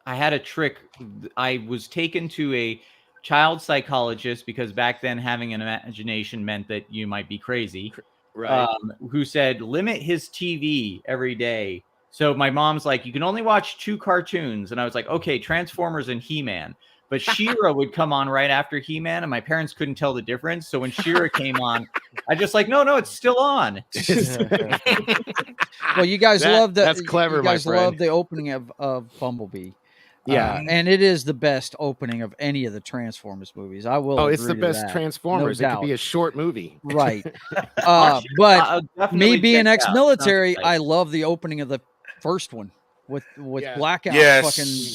had a trick. I was taken to a child psychologist because back then having an imagination meant that you might be crazy. Right. Who said limit his TV every day. So my mom's like, you can only watch 2 cartoons, and I was like, okay, Transformers and He-Man. But She-Ra would come on right after He-Man, and my parents couldn't tell the difference. So when She-Ra came on, I just like, no, it's still on. Well, you guys love the. That's clever, You guys my friend. love the opening of Bumblebee. Yeah. And it is the best opening of any of the Transformers movies. I will. Oh, it's the agree to best that. Transformers. No It could be doubt. a short movie. Right. I'll But definitely me being check it out. ex-military, Sounds I love the opening of the first one with Yeah. Blackout Yes.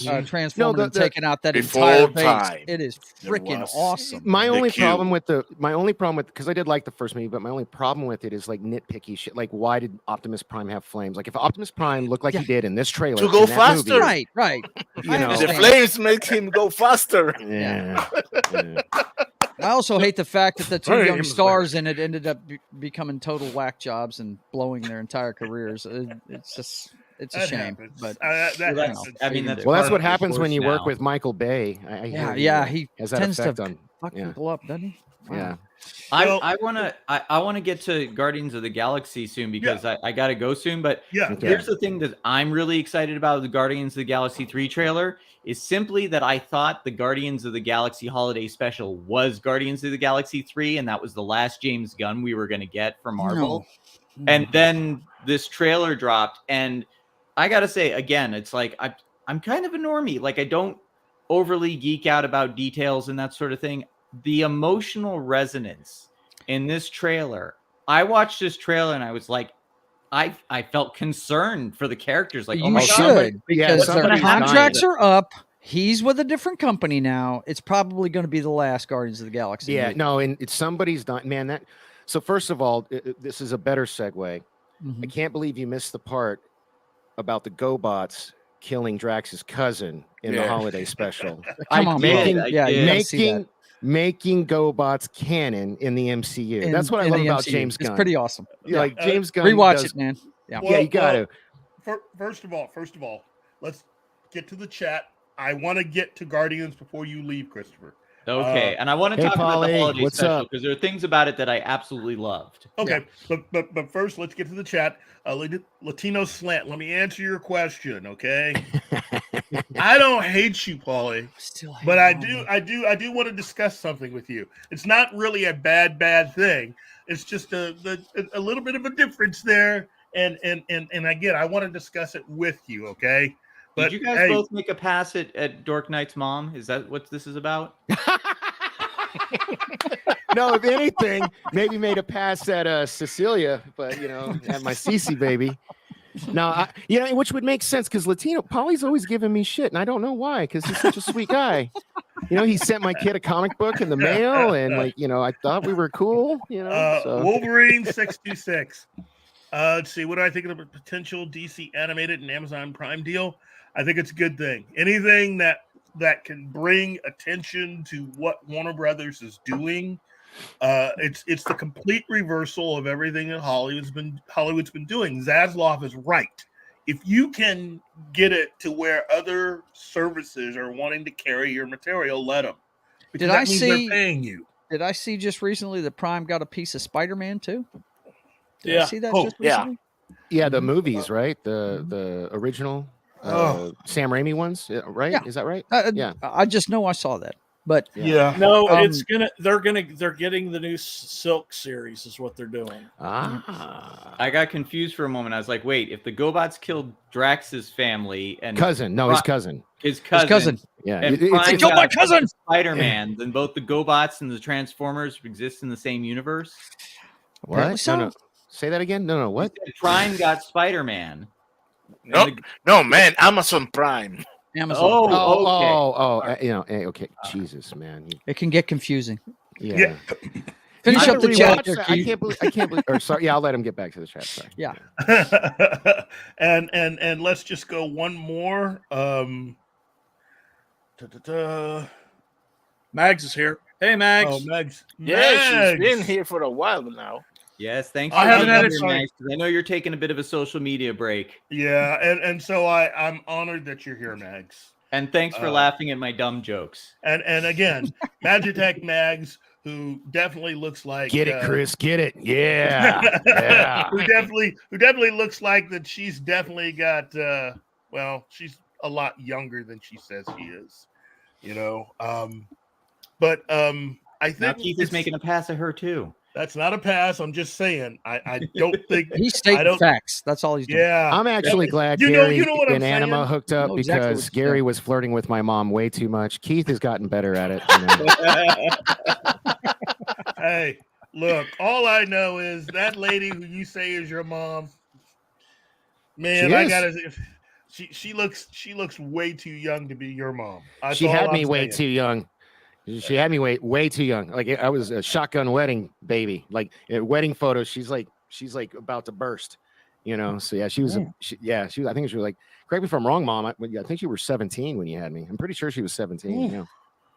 fucking transforming and the- taking out that Before entire base. time, It is there freaking was- awesome. My The only cube. problem with because I did like the first movie, but my only problem with it is like nitpicky shit. Like, why did Optimus Prime have flames? Like, if Optimus Prime looked like he did in this trailer, To go in that faster. movie, Right, right. You I know. The understand. flames make him go faster. Yeah. Yeah. I also hate the fact that the 2 young Flames, stars in it ended up becoming total whack jobs and blowing their entire careers. It's a That shame. happens. But That Well, that's- happens. I mean, that's Well, that's part what of the happens when course you work now. with Michael Bay. I hear yeah, he he has that tends effect to on. fuck Yeah. people up, doesn't he? Wow. Yeah. Well- I want to get to Guardians of the Galaxy soon because I got to go soon. But Yeah. Okay. here's the thing that I'm really excited about the Guardians of the Galaxy 3 trailer is simply that I thought the Guardians of the Galaxy holiday special was Guardians of the Galaxy 3, and that was the last James Gunn we were going to get from Marvel. No. And then this trailer dropped, and I gotta say again, it's like I'm kind of a normie. Like I don't overly geek out about details and that sort of thing. The emotional resonance in this trailer. I watched this trailer and I was like, I felt concerned for the characters. Like, oh You my god, should Yeah, because their somebody's dying. contracts are up. He's with a different company now. It's probably going to be the last Guardians of the Galaxy. Yeah, movie. no, and it's somebody's not, man. So first of all, this is a better segue. Mhm. I can't believe you missed the part about the GoBots killing Drax's cousin in the Yeah. holiday special. Come on, making- bro. Yeah, you gotta see that. making GoBots canon in the MCU. In- That's what I in love the about MCU. James Gunn. It's pretty awesome. Yeah, like James Gunn. Rewatch does- it, man. Yeah. Yeah, you got to. First of all, let's get to the chat. I want to get to Guardians before you leave, Christopher. Okay, and I want to Hey, talk about Polly, the holiday what's special up? because there are things about it that I absolutely loved. Okay, but first, let's get to the chat. Latino Slant, let me answer your question, okay? I don't hate you, Paulie, but I do want to discuss something with you. It's not really a bad thing. It's just a little bit of a difference there, and again, I want to discuss it with you, okay? But Did you guys hey, both make a pass at Dork Knight's mom? Is that what this is about? No, if anything, maybe made a pass at Cecilia, but at my Cece baby. No, which would make sense because Polly's always giving me shit, and I don't know why, because he's such a sweet guy. He sent my kid a comic book in the mail, and I thought we were cool. So. Wolverine 626. Let's see. What do I think of the potential DC animated and Amazon Prime deal? I think it's a good thing. Anything that can bring attention to what Warner Brothers is doing. It's the complete reversal of everything that Hollywood's been doing. Zaslav is right. If you can get it to where other services are wanting to carry your material, let them. Did I see? They're paying you. Did I see just recently that Prime got a piece of Spider-Man too? Did Yeah. I see that just yeah. recently? Yeah, the movies, right? The original Sam Raimi ones, right? Yeah. Is that right? Yeah. I just know I saw that. But Yeah. No, they're getting the new Silk series is what they're doing. I got confused for a moment. I was like, wait, if the GoBots killed Drax's family and cousin, no, his cousin. His cousin. Yeah. And They killed my cousin. Spider-Man, then both the GoBots and the Transformers exist in the same universe. What? So? No. Say that again. No. What? Prime got Spider-Man. No, man. Amazon Prime. Amazon. Okay. Jesus, man. It can get confusing. Yeah. Finish up the chat. I can't believe. Or sorry. Yeah, I'll let him get back to the chat. Sorry. Yeah. and let's just go one more. Mags is here. Hey, Mags. Oh, Mags. Yeah, she's been here for a while now. Yes, thanks. I haven't had it. Mags, I know you're taking a bit of a social media break. Yeah, and so I'm honored that you're here, Mags. And thanks for laughing at my dumb jokes. And again, Magitech Mags, who definitely looks like Get it, Chris. Get it. Yeah. Yeah. who definitely looks like that. She's definitely got. She's a lot younger than she says she is. But I think now Keith is making a pass at her too. That's not a pass. I'm just saying. I don't think he's stating facts. That's all he's doing. Yeah, I'm actually glad Gary and Anima hooked up because Gary was flirting with my mom way too much. Keith has gotten better at it. Hey, look. All I know is that lady who you say is your mom. Man, I gotta. She looks way too young to be your mom. She had me way too young. She had me way too young. Like I was a shotgun wedding baby. Like wedding photos, she's like about to burst. So yeah, she was. I think she was like. Correct me if I'm wrong, Mom. I think you were 17 when you had me. I'm pretty sure she was 17.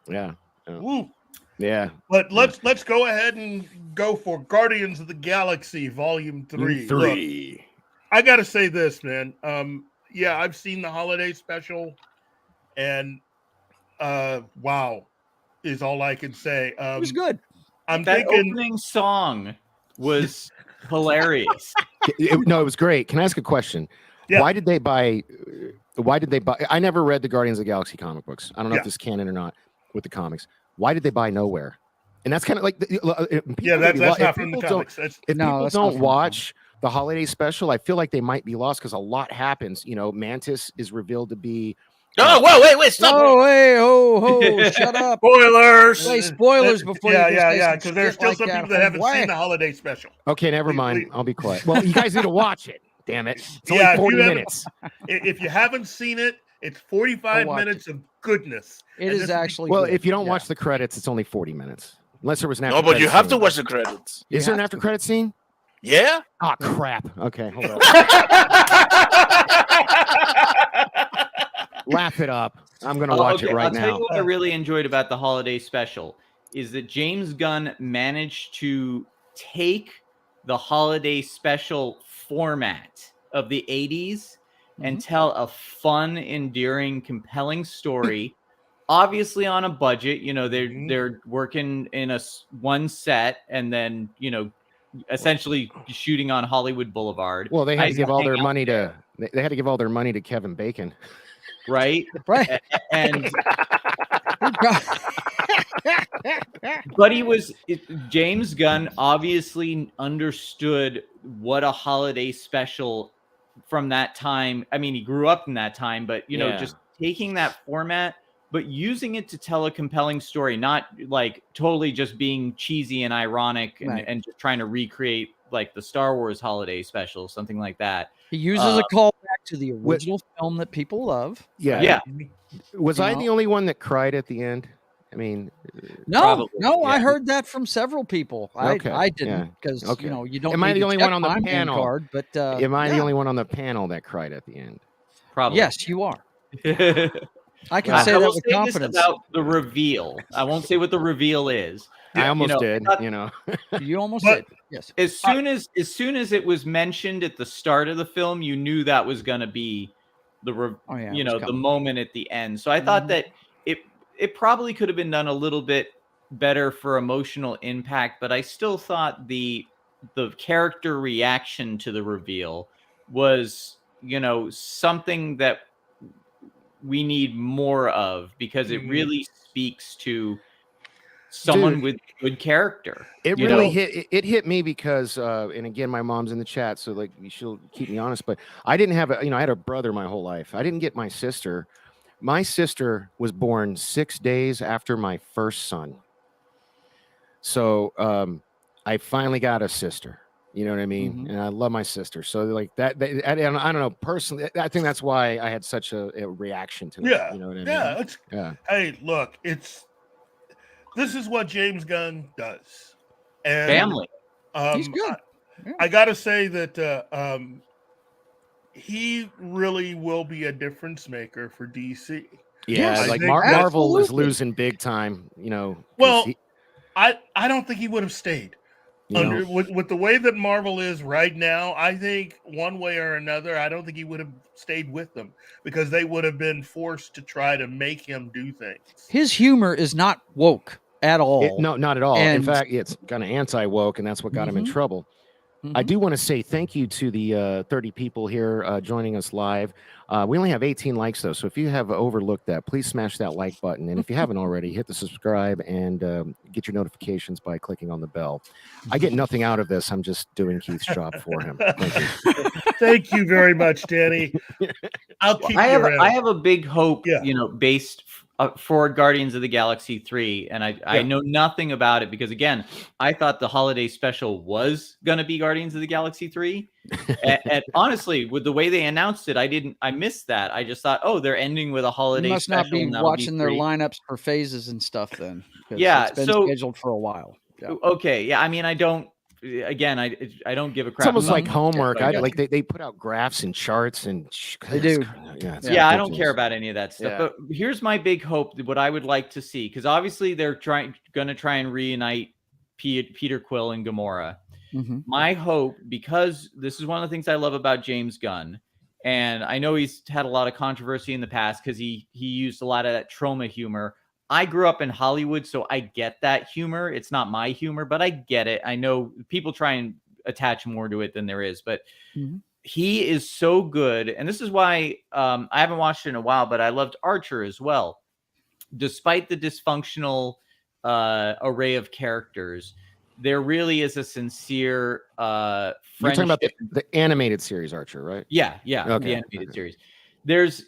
Yeah. Yeah. But let's go ahead and go for Guardians of the Galaxy Volume 3. Look, I gotta say this, man. I've seen the holiday special, and wow. Is all I can say. It was good. That opening song was hilarious. It was great. Can I ask a question? Yeah. Why did they buy? I never read the Guardians of the Galaxy comic books. I don't know if this is canon or not with the comics. Why did they buy Nowhere? And that's kind of like that's not from the comics. If people don't watch the holiday special, I feel like they might be lost because a lot happens. Mantis is revealed to be. No, wait, stop. Oh, hey, shut up. Spoilers. Say spoilers before you because there's still some people that haven't seen the holiday special. Okay, never mind. I'll be quiet. Well, you guys need to watch it. Damn it. It's only 40 minutes. If you haven't seen it, it's 45 minutes of goodness. It is actually well, good. If you don't watch the credits, it's only 40 minutes. Unless there was an after. No, but you have to watch the credits. Is there an after credit scene? Yeah. Oh crap. Okay, hold on. Laugh it up. I'm going to watch it right now. I'll tell you what I really enjoyed about the holiday special is that James Gunn managed to take the holiday special format of the 80s and tell a fun, endearing, compelling story. Obviously on a budget, they're working in one set and then, essentially shooting on Hollywood Boulevard. Well, they had to give all their money to they had to give all their money to Kevin Bacon. Right. And but James Gunn obviously understood what a holiday special from that time. I mean, he grew up in that time, but just taking that format, but using it to tell a compelling story, not like totally just being cheesy and ironic and just trying to recreate like the Star Wars holiday special, something like that. He uses a callback to the original film that people love. Yeah. Yeah. Was I the only one that cried at the end? I mean, No, I heard that from several people. Okay, I didn't because you know you don't. Am I need the to only check one on the my main panel? card, but am I the yeah. only one on the panel that cried at the end? Probably. Yes, you are. I can I say will that with say confidence. this about the reveal. I won't say what the reveal is. I almost did. You almost did. Yes. As soon as it was mentioned at the start of the film, you knew that was going to be the the moment at the end. So I thought that it probably could have been done a little bit better for emotional impact, but I still thought the character reaction to the reveal was, something that we need more of, because it really speaks to someone with good character. It really hit me because and again, my mom's in the chat, so like she'll keep me honest, but I didn't have I had a brother my whole life. I didn't get my sister. My sister was born 6 days after my first son. So I finally got a sister. You know what I mean? And I love my sister. So like that I don't know, personally, I think that's why I had such a reaction to it. Yeah. You know what I mean? Yeah. Hey, look, this is what James Gunn does. And family. He's good. I gotta say that he really will be a difference maker for DC. Yeah, like Marvel is losing big time, Well, I don't think he would have stayed. With the way that Marvel is right now, I think one way or another, I don't think he would have stayed with them, because they would have been forced to try to make him do things. His humor is not woke at all. No, not at all. In fact, it's kind of anti-woke, and that's what got him in trouble. I do want to say thank you to the 30 people here joining us live. We only have 18 likes, though, so if you have overlooked that, please smash that like button. And if you haven't already, hit the subscribe and get your notifications by clicking on the bell. I get nothing out of this. I'm just doing Keith's job for him. Thank you. Thank you very much, Danny. I'll keep I I have a big hope, based for Guardians of the Galaxy 3, and I know nothing about it because, again, I thought the holiday special was going to be Guardians of the Galaxy 3. and honestly, with the way they announced it, I missed that. I just thought, they're ending with a holiday You must special. not be watching their lineups for phases and stuff then. Yeah, it's been scheduled for a while. Yeah. Okay, yeah, I mean, I don't give a crap. It's almost like homework. They put out graphs and charts, and they do. Yeah, I don't care about any of that stuff. Yeah. But here's my big hope, what I would like to see, because obviously they're going to try and reunite Peter Quill and Gamora. My hope, because this is one of the things I love about James Gunn, and I know he's had a lot of controversy in the past because he used a lot of that trauma humor. I grew up in Hollywood, so I get that humor. It's not my humor, but I get it. I know people try and attach more to it than there is, but he is so good. And this is why I haven't watched it in a while, but I loved Archer as well. Despite the dysfunctional array of characters, there really is a sincere friendship. You're talking about the animated series Archer, right? Yeah, the animated series. There's,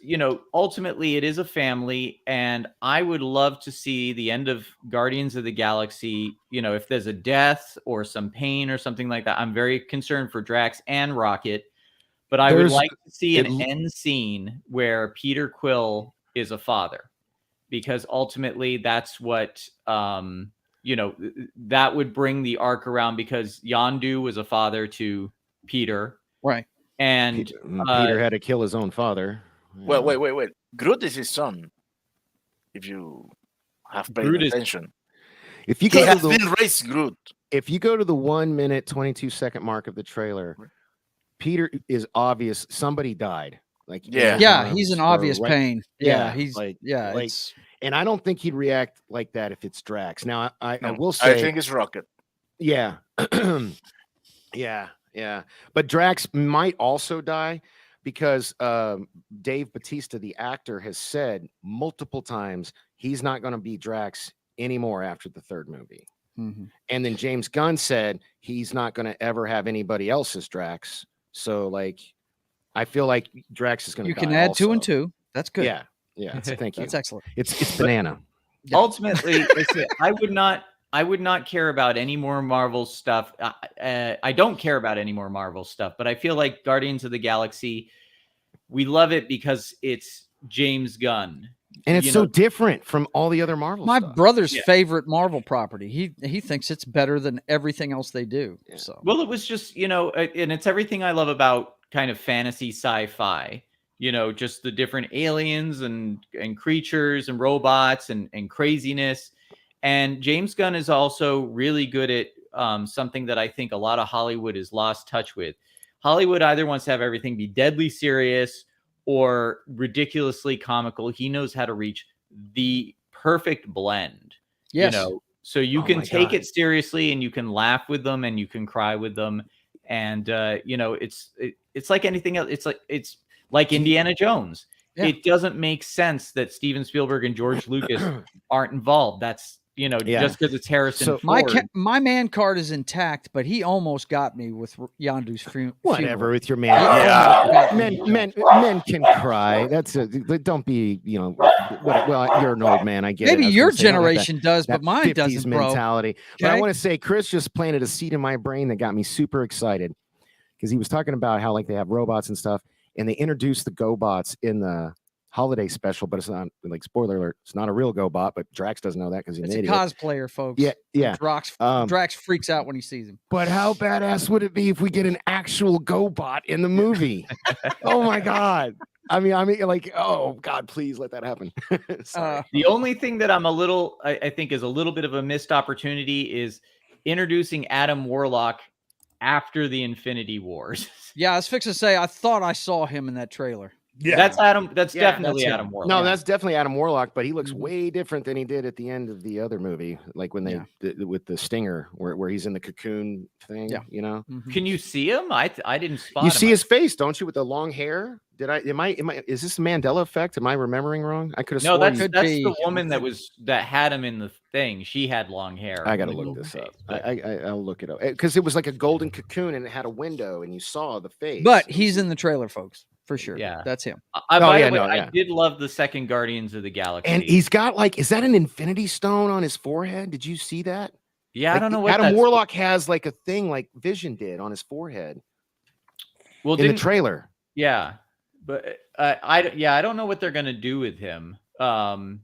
ultimately it is a family, and I would love to see the end of Guardians of the Galaxy. If there's a death or some pain or something like that, I'm very concerned for Drax and Rocket, but I would like to see an end scene where Peter Quill is a father, because ultimately that's what, that would bring the arc around, because Yondu was a father to Peter. Right. And Peter had to kill his own father. Well, wait. Groot is his son. If you have paid attention, if you go has been raised Groot. If you go to the 1 minute 22-second mark of the trailer, Peter is obvious. Somebody died. He's in obvious pain. Yeah, he's and I don't think he'd react like that if it's Drax. Now, I will say, I think it's Rocket. Yeah, yeah. But Drax might also die, because Dave Bautista, the actor, has said multiple times he's not going to be Drax anymore after the third movie. And then James Gunn said he's not going to ever have anybody else as Drax. So, I feel like Drax is going to die. You can add also. 2 and 2. That's good. Yeah. Yeah, thank you. That's excellent. It's banana. Ultimately, listen, I would not care about any more Marvel stuff. I don't care about any more Marvel stuff, but I feel like Guardians of the Galaxy, we love it because it's James Gunn. And it's so different from all the other Marvel My stuff. brother's favorite Marvel property. He thinks it's better than everything else they do. So Well, it was just, and it's everything I love about kind of fantasy sci-fi. Just the different aliens and creatures and robots and craziness. And James Gunn is also really good at something that I think a lot of Hollywood has lost touch with. Hollywood either wants to have everything be deadly serious or ridiculously comical. He knows how to reach the perfect blend. Yes. So you can take it seriously and you can laugh with them and you can cry with them. And it's like anything else. It's like Indiana Jones. Yeah. It doesn't make sense that Steven Spielberg and George Lucas aren't involved. That's just because it's Harrison Ford. My man card is intact, but he almost got me with Yondu's funeral. Whatever with your man. Yeah. Men can cry. Don't be, well, you're an old man. I get it. Maybe your generation does, but mine doesn't, bro. Mentality. Okay? But I want to say, Chris just planted a seed in my brain that got me super excited because he was talking about how they have robots and stuff, and they introduced the GoBots in the holiday special, but it's not spoiler alert. It's not a real GoBot, but Drax doesn't know that because he's an idiot. It's a cosplayer, folks. Yeah. Drax freaks out when he sees him. But how badass would it be if we get an actual GoBot in the movie? Oh my god! I mean, oh god, please let that happen. The only thing that I think is a little bit of a missed opportunity is introducing Adam Warlock after the Infinity Wars. Yeah, I was fixing to say I thought I saw him in that trailer. Yeah, that's Adam. That's definitely Adam Warlock. No, that's definitely Adam Warlock, but he looks way different than he did at the end of the other movie, like when they with the stinger, where he's in the cocoon thing. Yeah, Mm-hmm. Can you see him? I didn't spot. You him. see his face, don't you, with the long hair? Am I? Is this Mandela effect? Am I remembering wrong? I could have. No, sworn that's the woman that had him in the thing. She had long hair. I gotta look this up. I'll look it up because it was like a golden cocoon and it had a window and you saw the face. But he's in the trailer, folks. For sure. Yeah. That's him. I did love the second Guardians of the Galaxy. And he's got is that an Infinity Stone on his forehead? Did you see that? Yeah, I don't know what Adam Warlock has a thing like Vision did on his forehead. Well, in the trailer. Yeah. But I don't know what they're going to do with him. There's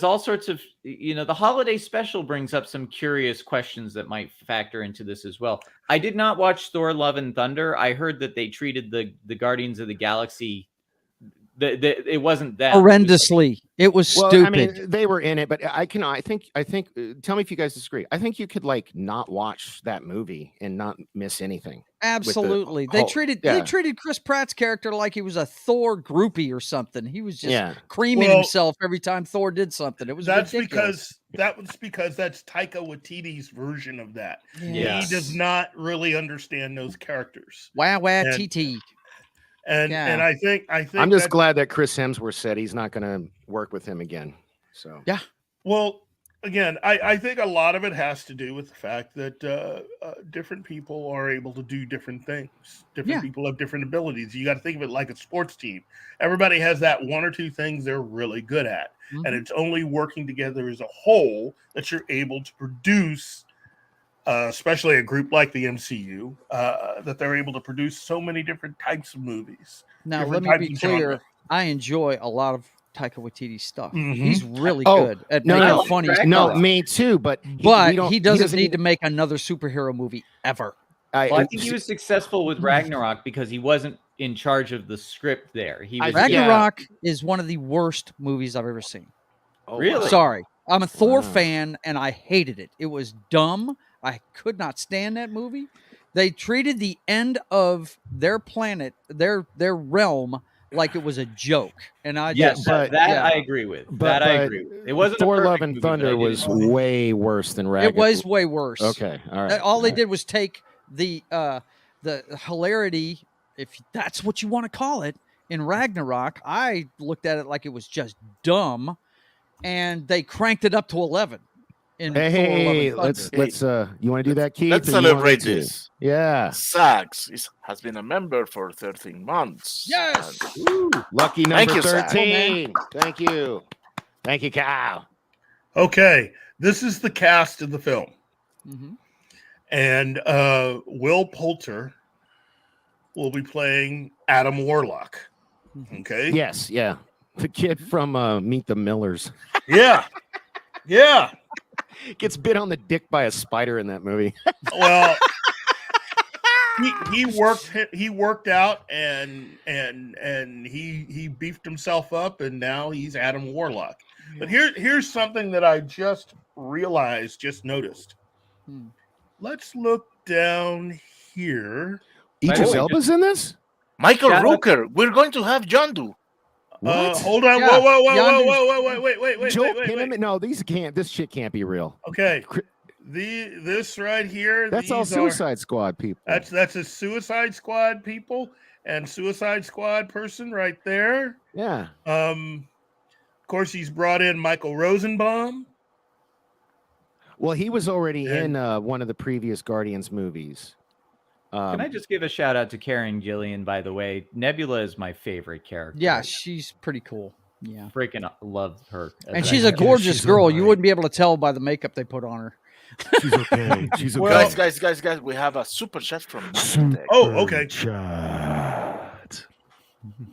all sorts of, the holiday special brings up some curious questions that might factor into this as well. I did not watch Thor: Love and Thunder. I heard that they treated the Guardians of the Galaxy, it wasn't that horrendously. It was stupid. I mean, they were in it, but I think. Tell me if you guys disagree. I think you could not watch that movie and not miss anything. Absolutely, they treated Chris Pratt's character like he was a Thor groupie or something. He was just creaming himself every time Thor did something. It was ridiculous. because that's Taika Waititi's version of that. Yes. He does not really understand those characters. Wow, TT. And I think I'm just glad that Chris Hemsworth said he's not going to work with him again. So yeah. Well, again, I think a lot of it has to do with the fact that different people are able to do different things. Different people have different abilities. You got to think of it like a sports team. Everybody has that one or two things they're really good at, and it's only working together as a whole that you're able to produce. Especially a group like the MCU, that they're able to produce so many different types of movies. Now, let me be clear. I enjoy a lot of Taika Waititi's stuff. He's really good at making funny stuff. No, me too. But he doesn't need to make another superhero movie ever. I think he was successful with Ragnarok because he wasn't in charge of the script there. Ragnarok is one of the worst movies I've ever seen. Oh, really? Sorry. I'm a Thor fan, and I hated it. It was dumb. I could not stand that movie. They treated the end of their planet, their realm, like it was a joke. And I I agree with. I agree with. It wasn't Thor: Love and Thunder was way worse than Ragnarok. It was way worse. Okay, all right. All they did was take the hilarity, if that's what you want to call it, in Ragnarok. I looked at it like it was just dumb, and they cranked it up to 11. in Thor: Love Hey, and let's Thunder. you want to do that, Keith? Let's or you want me celebrate to? this. Yeah. Sax has been a member for 13 months. Yes. Woo. Lucky Thank number you, Zach. 13. Thank you. Thank you, Kyle. Okay, this is the cast of the film. Mhm. And Will Poulter will be playing Adam Warlock. Okay. Yes, yeah. The kid from Meet the Millers. Yeah. Yeah. Gets bit on the dick by a spider in that movie. Well, he worked out and he beefed himself up, and now he's Adam Warlock. But here's something that I just noticed. Let's look down here. Idris Elba's in this? Michael Rooker. We're going to have John do. What? Hold on. Yeah, Whoa. Wait. Joel Kinnaman? No, this shit can't be real. Okay. This right here. That's all Suicide Squad people. That's a Suicide Squad people and Suicide Squad person right there. Yeah. Of course, he's brought in Michael Rosenbaum. Well, he was already in one of the previous Guardians movies. Can I just give a shout out to Karen Gillian, by the way? Nebula is my favorite character. Yeah, she's pretty cool. Yeah. Freaking love her. And she's a gorgeous girl. You wouldn't be able to tell by the makeup they put on her. She's okay. She's okay. Well, guys, we have a super chat from Matt. Oh, okay. Chat.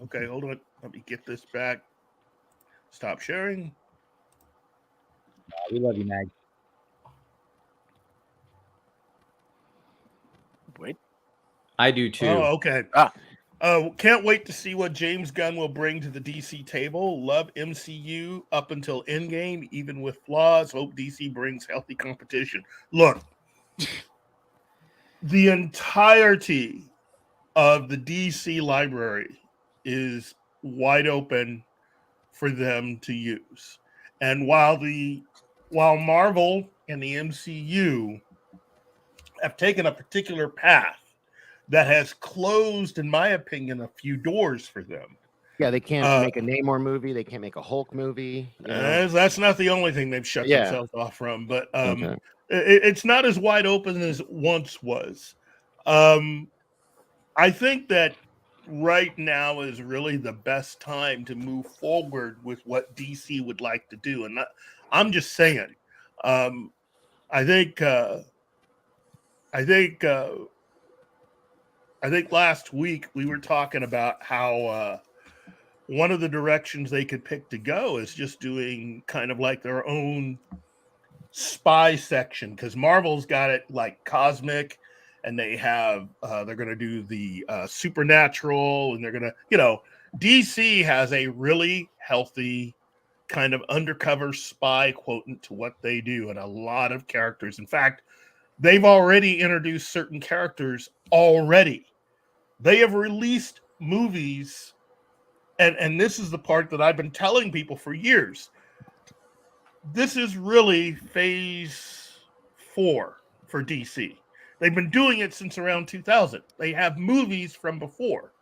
Okay, hold on. Let me get this back. Stop sharing. We love you, Mag. Wait. I do too. Oh, okay. Can't wait to see what James Gunn will bring to the DC table. Love MCU up until Endgame, even with flaws. Hope DC brings healthy competition. Look, the entirety of the DC library is wide open for them to use. And while Marvel and the MCU have taken a particular path that has closed, in my opinion, a few doors for them. Yeah, they can't make a Namor movie. They can't make a Hulk movie. That's not the only thing they've shut themselves off from, but it's not as wide open as it once was. I think that right now is really the best time to move forward with what DC would like to do. And I'm just saying, I think last week we were talking about how one of the directions they could pick to go is just doing kind of like their own spy section, because Marvel's got it like cosmic, and they have they're going to do the supernatural, and they're going to, DC has a really healthy kind of undercover spy quotient to what they do, and a lot of characters. In fact, they've already introduced certain characters already. They have released movies, and this is the part that I've been telling people for years. This is really phase 4 for DC. They've been doing it since around 2000. They have movies from before.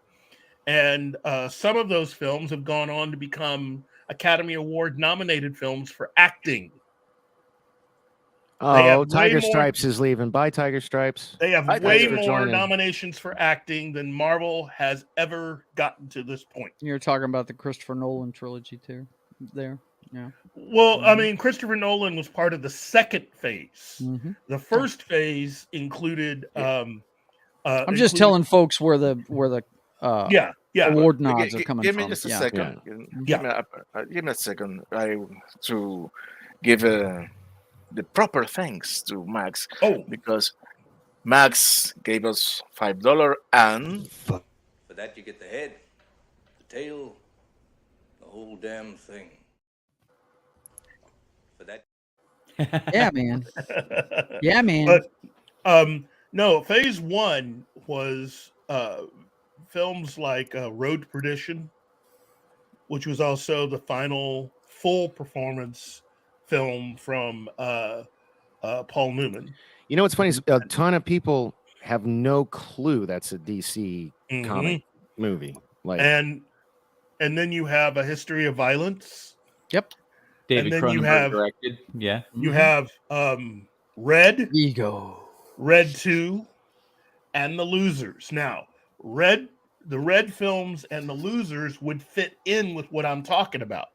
And some of those films have gone on to become Academy Award nominated films for acting. Oh, Tiger Stripes is leaving. Bye, Tiger Stripes. They have way more nominations for acting than Marvel has ever gotten to this point. You're talking about the Christopher Nolan trilogy too. There, yeah. Well, I mean, Christopher Nolan was part of the second phase. Mm-hmm. The first phase included. I'm just telling folks where the award nods are coming from. Give me just a second. Give me a second. To give the proper thanks to Max. Because Max gave us $5 and for that you get the head, the tail, the whole damn thing. For that. Yeah, man. Yeah, man. But no, phase 1 was films like Road to Perdition, which was also the final full performance film from Paul Newman. You know what's funny is a ton of people have no clue that's a DC comic movie. Like, and then you have A History of Violence. Yep. David and then you Cronenberg have directed. Yeah. you have Red, Ego, Red 2, and The Losers. Now, the Red films and The Losers would fit in with what I'm talking about.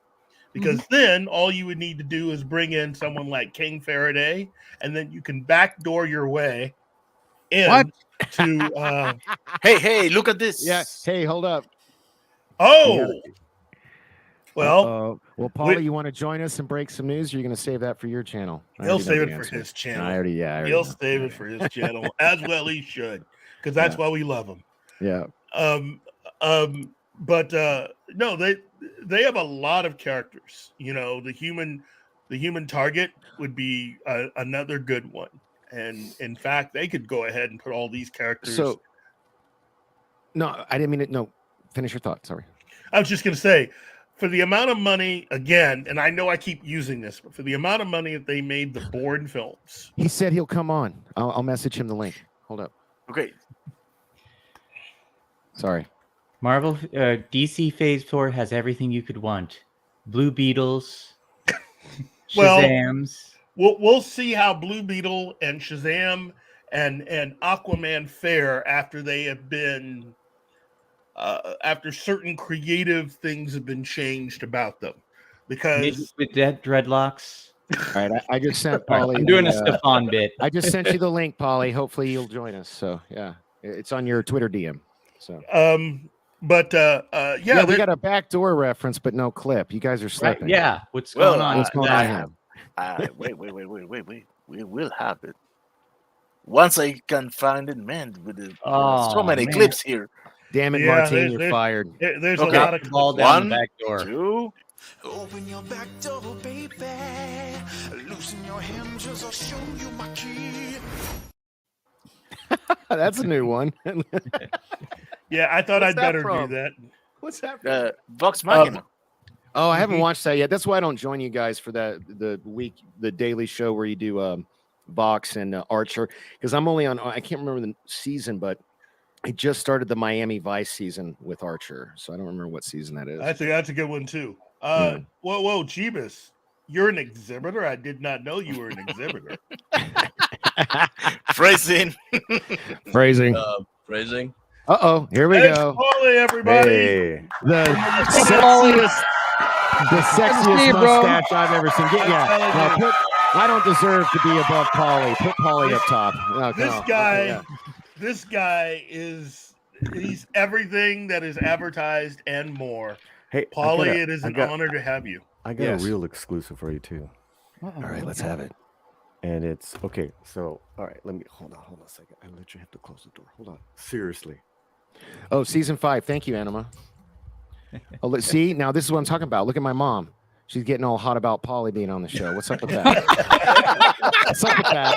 Because then all you would need to do is bring in someone like King Faraday, and then you can backdoor your way in to Hey, look at this. Yeah. Hey, hold up. well, well, Paulie, you want to join us and break some news? Or you're going to save that for your channel? He'll save it for his channel. I already He'll know. save it for his channel as well. He should, because that's why we love him. Yeah. But no, they have a lot of characters. You know, the human target would be another good one, and in fact, they could go ahead and put all these characters. So, no, I didn't mean it. No, finish your thought. Sorry. I was just going to say, for the amount of money, again, and I know I keep using this, but for the amount of money that they made the Bourne films, he said he'll come on. I'll message him the link. Hold up. Okay. Sorry. Marvel DC Phase 4 has everything you could want. Blue Beetles, Shazams. We'll see how Blue Beetle and Shazam and Aquaman fare after they have been after certain creative things have been changed about them. Because with dead dreadlocks. All right, I just sent Paulie. I'm doing a Stefan bit. I just sent you the link, Paulie. Hopefully you'll join us. So yeah, it's on your Twitter DM. So yeah, we got a backdoor reference, but no clip. You guys are slipping. Right, yeah, what's going on? What's going on here? Wait. We will have it. Once I can find it, man, with so many clips here. Damn it, Martin, you're fired. There's a lot of ball down the back door. 2. Open your back door, baby. Loosen your hinges, I'll show you my key. That's a new one. Yeah, I thought What's I'd that better from? do that. What's that? Vox Machina. Oh, I haven't watched that yet. That's why I don't join you guys for the daily show where you do Vox and Archer, because I'm only on. I can't remember the season, but I just started the Miami Vice season with Archer, so I don't remember what season that is. I think that's a good one too. Whoa, Jeebus, you're an exhibitor. I did not know you were an exhibitor. Phrasing. Phrasing. Phrasing. Uh-oh, here we go. Paulie, everybody. Hey. The sexiest mustache I've ever seen. I don't deserve to be above Paulie. Put Paulie up top. Oh, This guy he's everything that is advertised and more. Hey, Paulie, it is an honor to have you. I got a real exclusive for you too. All right, let's have it. And it's okay. So, all right, let me hold on a second. I literally have to close the door. Hold on. Seriously. Oh, season 5. Thank you, Anima. Oh, let's see. Now this is what I'm talking about. Look at my mom. She's getting all hot about Paulie being on the show. What's up with that? What's up with that?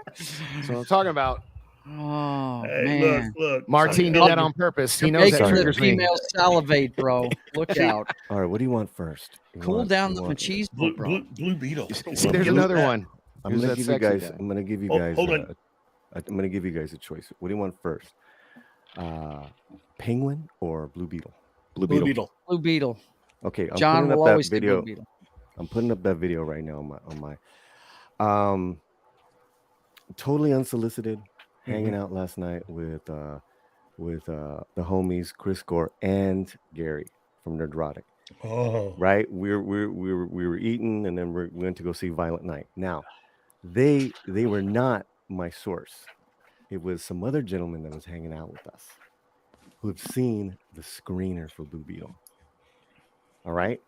That's what I'm talking about. Oh, Hey, man. look. Martin did that on purpose. He knows that Making the triggers me. female salivate, bro. Look out. All right, what do you want first? Cool down the machismo, bro. Blue Beetle. See, there's another one. I'm Who's gonna that give you sexy guys. guy? I'm gonna give you Oh, guys. hold on. I'm gonna give you guys a choice. What do you want first? Penguin or Blue Beetle? Blue Beetle. Blue Beetle. Okay, I'm John putting will up that always say video. Blue Beetle. I'm putting up that video right now on my totally unsolicited, hanging out last night with the homies Chris Gore and Gary from Nerdrotic. Oh, Right, we were eating, and then we went to go see Violent Night. Now, they were not my source. It was some other gentleman that was hanging out with us who have seen the screener for Blue Beetle. All right.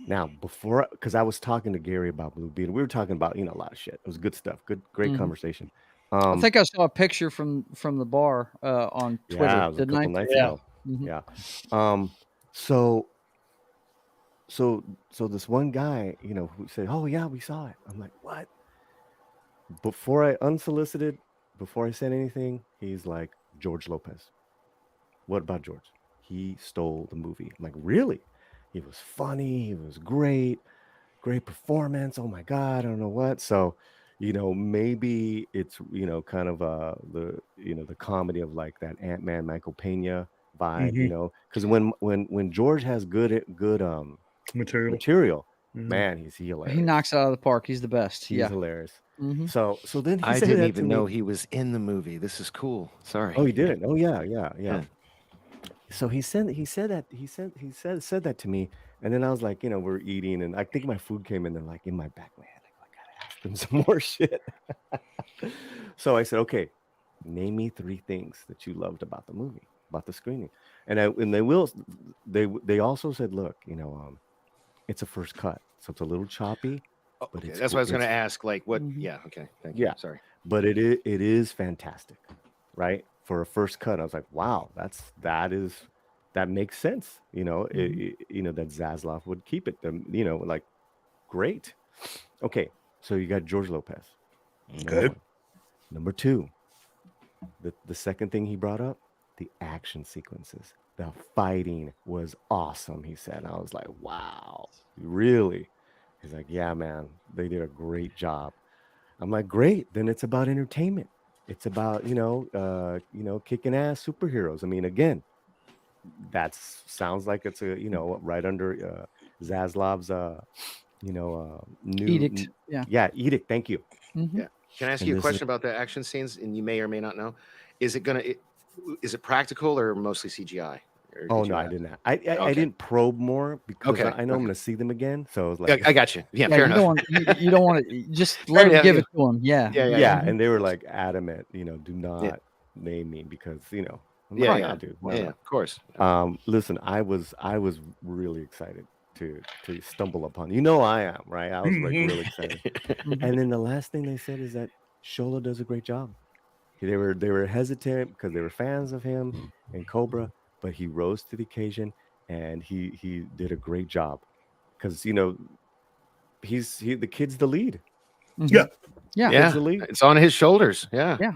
Now, because I was talking to Gary about Blue Beetle, we were talking about a lot of shit. It was good stuff, great conversation. I think I saw a picture from the bar on Twitter. Yeah, it was a couple nights ago. Mm-hmm. Yeah. So this one guy, who said, "Oh yeah, we saw it." I'm like, "What?" Before I said anything, he's like, "George Lopez." What about George? He stole the movie. I'm like, really? He was funny. He was great performance. Oh my God, I don't know what. So, maybe it's kind of the comedy of like that Ant-Man Michael Pena vibe. Because when George has good material, Man, he's hilarious. He knocks it out of the park. He's the best. He's hilarious. Mhm. So then he I said didn't that even to me. know he was in the movie. This is cool. Sorry. Oh, he did it. Oh, yeah. So he said that that to me, and then I was like, we're eating, and I think my food came in, and like in my back of my head, like, I gotta ask him some more shit. So I said, okay, name me 3 things that you loved about the movie, about the screening, and they also said, look, it's a first cut, so it's a little choppy, but Okay, it's that's what I was going to it's ask. Like, what? Mhm. Yeah. Okay. Thank you. yeah, Sorry. but it is fantastic, right? For a first cut, I was like, wow, that makes sense. That Zaslav would keep it. Like, great. Okay, so you got George Lopez. Number Okay. 1. Number 2, the second thing he brought up, the action sequences. The fighting was awesome, he said. I was like, wow, really? He's like, yeah, man, they did a great job. I'm like, great. Then it's about entertainment. It's about, kicking ass superheroes. I mean, again, that sounds like it's right under Zaslav's, new Edict. Yeah. edict. Thank you. Mhm. Yeah. Can I ask And you a this question about the action scenes? And you may or may not know. Is it practical or mostly CGI? Or Oh did no, you I ask? didn't. I Okay. didn't probe more because Okay. I know I'm Okay. going to see them again. So I was Yeah, like, I got you. Yeah, Yeah, fair you enough. don't want you don't want to just let him enough, give yeah. it to him. Yeah. Yeah, yeah, yeah, Mhm. and they were like adamant, do Yeah. not name me because I'm like, Yeah, oh yeah. no, dude, Yeah, no. of course. Listen, I was really excited to stumble upon. I am, right? I was like really excited. Mhm. And then the last thing they said is that Shola does a great job. They were hesitant because they were fans of him and Cobra, but he rose to the occasion and he did a great job because the kid's the lead. Mhm. Yeah. Yeah. Yeah. Kid's the lead. It's on his shoulders. Yeah. Yeah.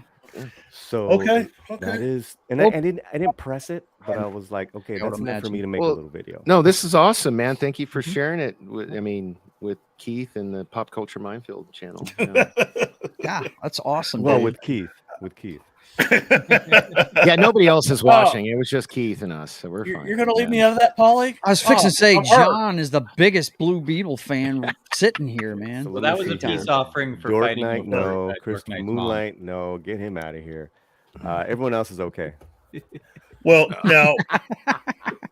So Okay. that is, and Well- I didn't press it, but I was like, okay, I would that's enough for me imagine. to make a Well, little video. No, this is awesome, man. Thank you for Mhm. sharing it. With Keith and the Pop Culture Minefield channel. Yeah, Yeah, that's awesome. Well, dude. with Keith. Yeah, nobody else is watching. It was just Keith and us, so we're fine. You're going to leave Yeah. me out of that, Polly? I was fixing to say I'm hurt. John is the biggest Blue Beetle fan sitting here, man. So Well, let that me was a see here. peace offering for Dork fighting Knight, over no. Dork Crystal Knight's mom. Moonlight, no. Get him out of here. Everyone else is okay. Well,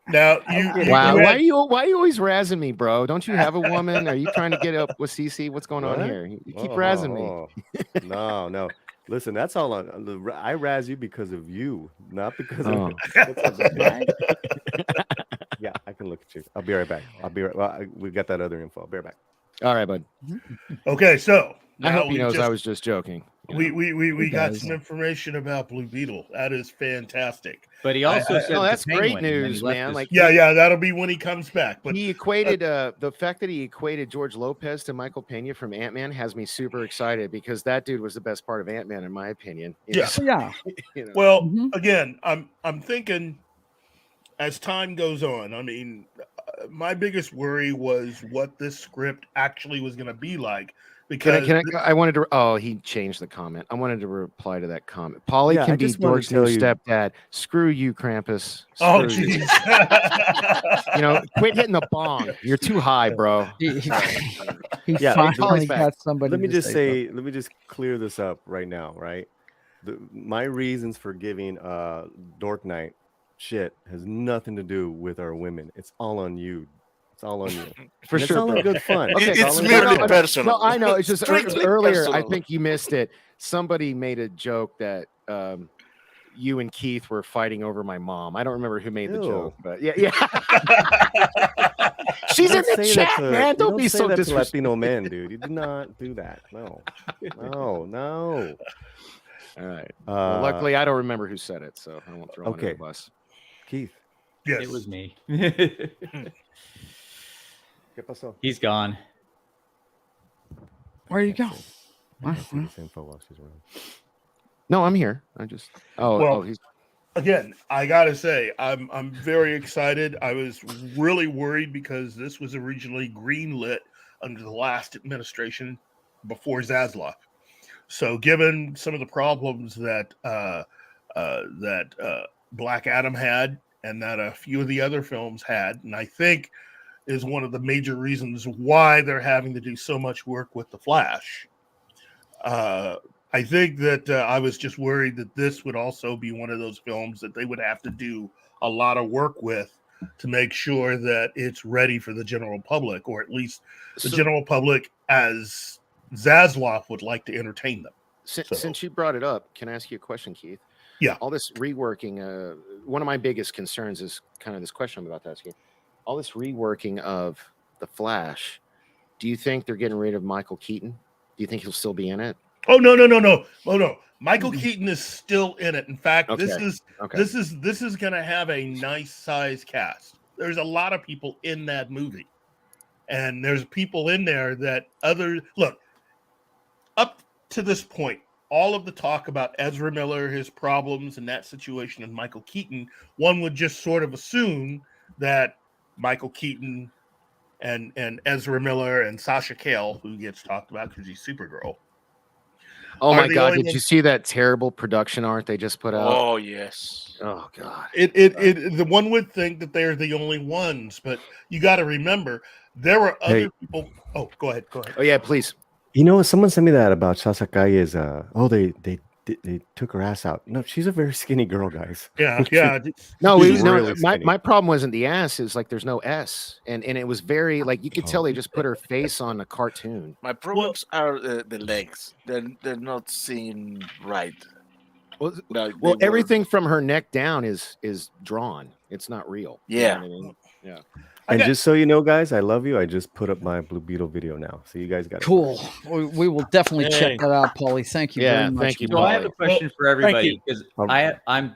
now you Wow, you why had- are you always razzing me, bro? Don't you have a woman? Are you trying to get up with CC? What's going on What? here? You keep razzing me. No. Listen, that's all. I razz you because of you, not because Oh. of. Yeah, I can look at you. I'll be right back. We got that other info. I'll be right back. All right, bud. Okay, so I now hope he knows I was just joking. We got does. some information about Blue Beetle. That is fantastic. But he also said Oh, that's the great Penguin, and then he news, left man. his- Like, Yeah, that'll be when he comes back. But he equated the fact that he equated George Lopez to Michael Pena from Ant-Man has me super excited because that dude was the best part of Ant-Man in my opinion. You Yeah. know? Yeah. You know. well, Mhm. again, I'm thinking as time goes on. I mean, my biggest worry was what this script actually was going to be like. Because I wanted to. Oh, he changed the comment. I wanted to reply to that comment. Polly Yeah, I can be just wanted George's to new tell you- stepdad. Screw you, Krampus. oh, Screw you. jeez. Quit hitting the bong. You're too high, bro. He Yeah, finally Polly's back. got somebody. Let me to just say say, let me just clear this up right now, right? My reasons for giving Dork Knight shit has nothing to do with our women. It's all on you. It's all on you. For And sure, it's all bro. in good fun. Okay. It's all in merely good fun. personal. No, I know. It's just Strictly earlier. I personal. think you missed it. Somebody made a joke that you and Keith were fighting over my mom. I don't remember who made the Ew. joke, but yeah. She's in Don't the say chat, that to- man. you Don't be say so that to disrespectful. Latino men, dude. You do not do that. No. All right. Well, luckily, I don't remember who said it, so I won't throw him under okay. the bus. Keith. Yes. It was me. ¿Qué pasó? He's gone. Where you go? I can't see this info while she's around. No, I'm here. I just. Well, he's. Again, I gotta say, I'm very excited. I was really worried because this was originally greenlit under the last administration before Zaslav. So, given some of the problems that Black Adam had and that a few of the other films had, and I think is one of the major reasons why they're having to do so much work with the Flash. I think that I was just worried that this would also be one of those films that they would have to do a lot of work with to make sure that it's ready for the general public, or at least the general public as Zaslav would like to entertain them. Since you brought it up, can I ask you a question, Keith? Yeah. All this reworking, one of my biggest concerns is kind of this question I'm about to ask you. All this reworking of the Flash, do you think they're getting rid of Michael Keaton? Do you think he'll still be in it? Oh no. Michael Keaton is still in it. In fact, this is going to have a nice size cast. There's a lot of people in that movie, and there's people in there that look up to this point. All of the talk about Ezra Miller, his problems, and that situation, and Michael Keaton, one would just sort of assume that Michael Keaton and Ezra Miller and Sasha Cale, who gets talked about because he's Supergirl. Oh my God! Did you see that terrible production art they just put out? Oh yes. Oh God! The one would think that they're the only ones, but you got to remember there were other people. Oh, go ahead. Oh yeah, please. You know, someone sent me that about Sasakaya's. They took her ass out. No, she's a very skinny girl, guys. Yeah. No, really my problem wasn't the ass. Is like there's no S, and it was very like you could tell they just put her face on a cartoon. My problems are the legs. They're not seen right. Well, everything from her neck down is drawn. It's not real. Yeah. You know what I mean? Yeah. And just so you know, guys, I love you. I just put up my Blue Beetle video now, so you guys got it. Cool. We will definitely check that out, Paulie. Thank you very much. Thank you. So I have a question for everybody because I'm,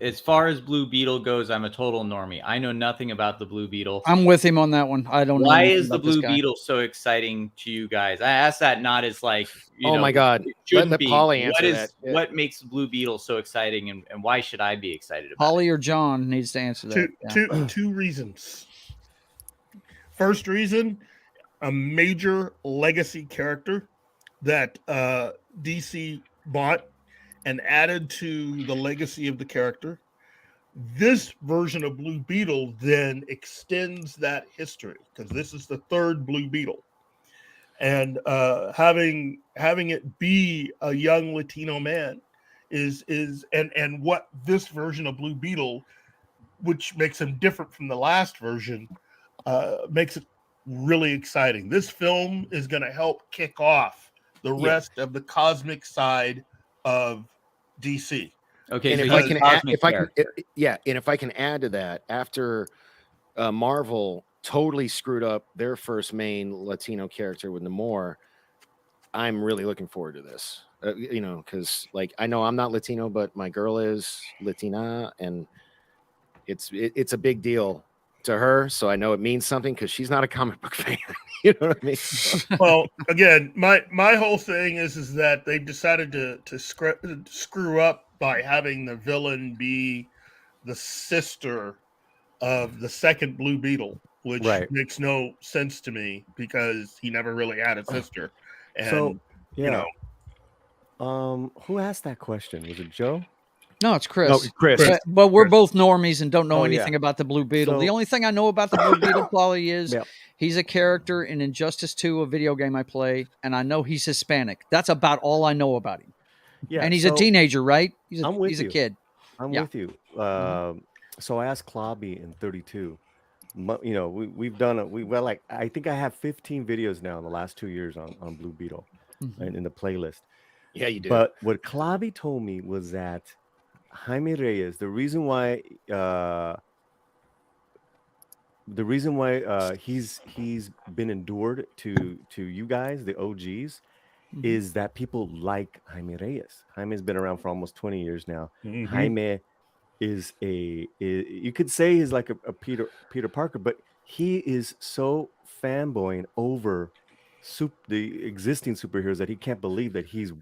as far as Blue Beetle goes, I'm a total normie. I know nothing about the Blue Beetle. I'm with him on that one. I don't know. Why is the Blue Beetle so exciting to you guys? I asked that not as like, oh my God, let Paulie answer that. What makes the Blue Beetle so exciting, and why should I be excited about Paulie or John needs to answer that. Two reasons. First reason, a major legacy character that DC bought and added to the legacy of the character. This version of Blue Beetle then extends that history because this is the third Blue Beetle. And having it be a young Latino man is what this version of Blue Beetle, which makes him different from the last version, makes it really exciting. This film is going to help kick off the rest of the cosmic side of DC. Okay, and so if I can add to that, after Marvel totally screwed up their first main Latino character with Namor, I'm really looking forward to this. Because like I know I'm not Latino, but my girl is Latina, and it's a big deal to her, so I know it means something because she's not a comic book fan. You know what I mean? Well, again, my whole thing is that they've decided to screw up by having the villain be the sister of the second Blue Beetle, which makes no sense to me because he never really had a sister. And who asked that question? Was it Joe? No, it's Chris. No, Chris. But we're both normies and don't know anything about the Blue Beetle. So, the only thing I know about the Blue Beetle, Paulie, is he's a character in Injustice 2, a video game I play, and I know he's Hispanic. That's about all I know about him. Yeah, and he's a teenager, right? He's a kid. I'm with you. So I asked Klobby in 32. We've done I think I have 15 videos now in the last 2 years on Blue Beetle and in the playlist. Yeah, you do. But what Klobby told me was that Jaime Reyes, the reason why he's been endured to you guys, the OGs, is that people like Jaime Reyes. Jaime's been around for almost 20 years now. Jaime is you could say he's like a Peter Parker, but he is so fanboying over the existing superheroes that he can't believe that he's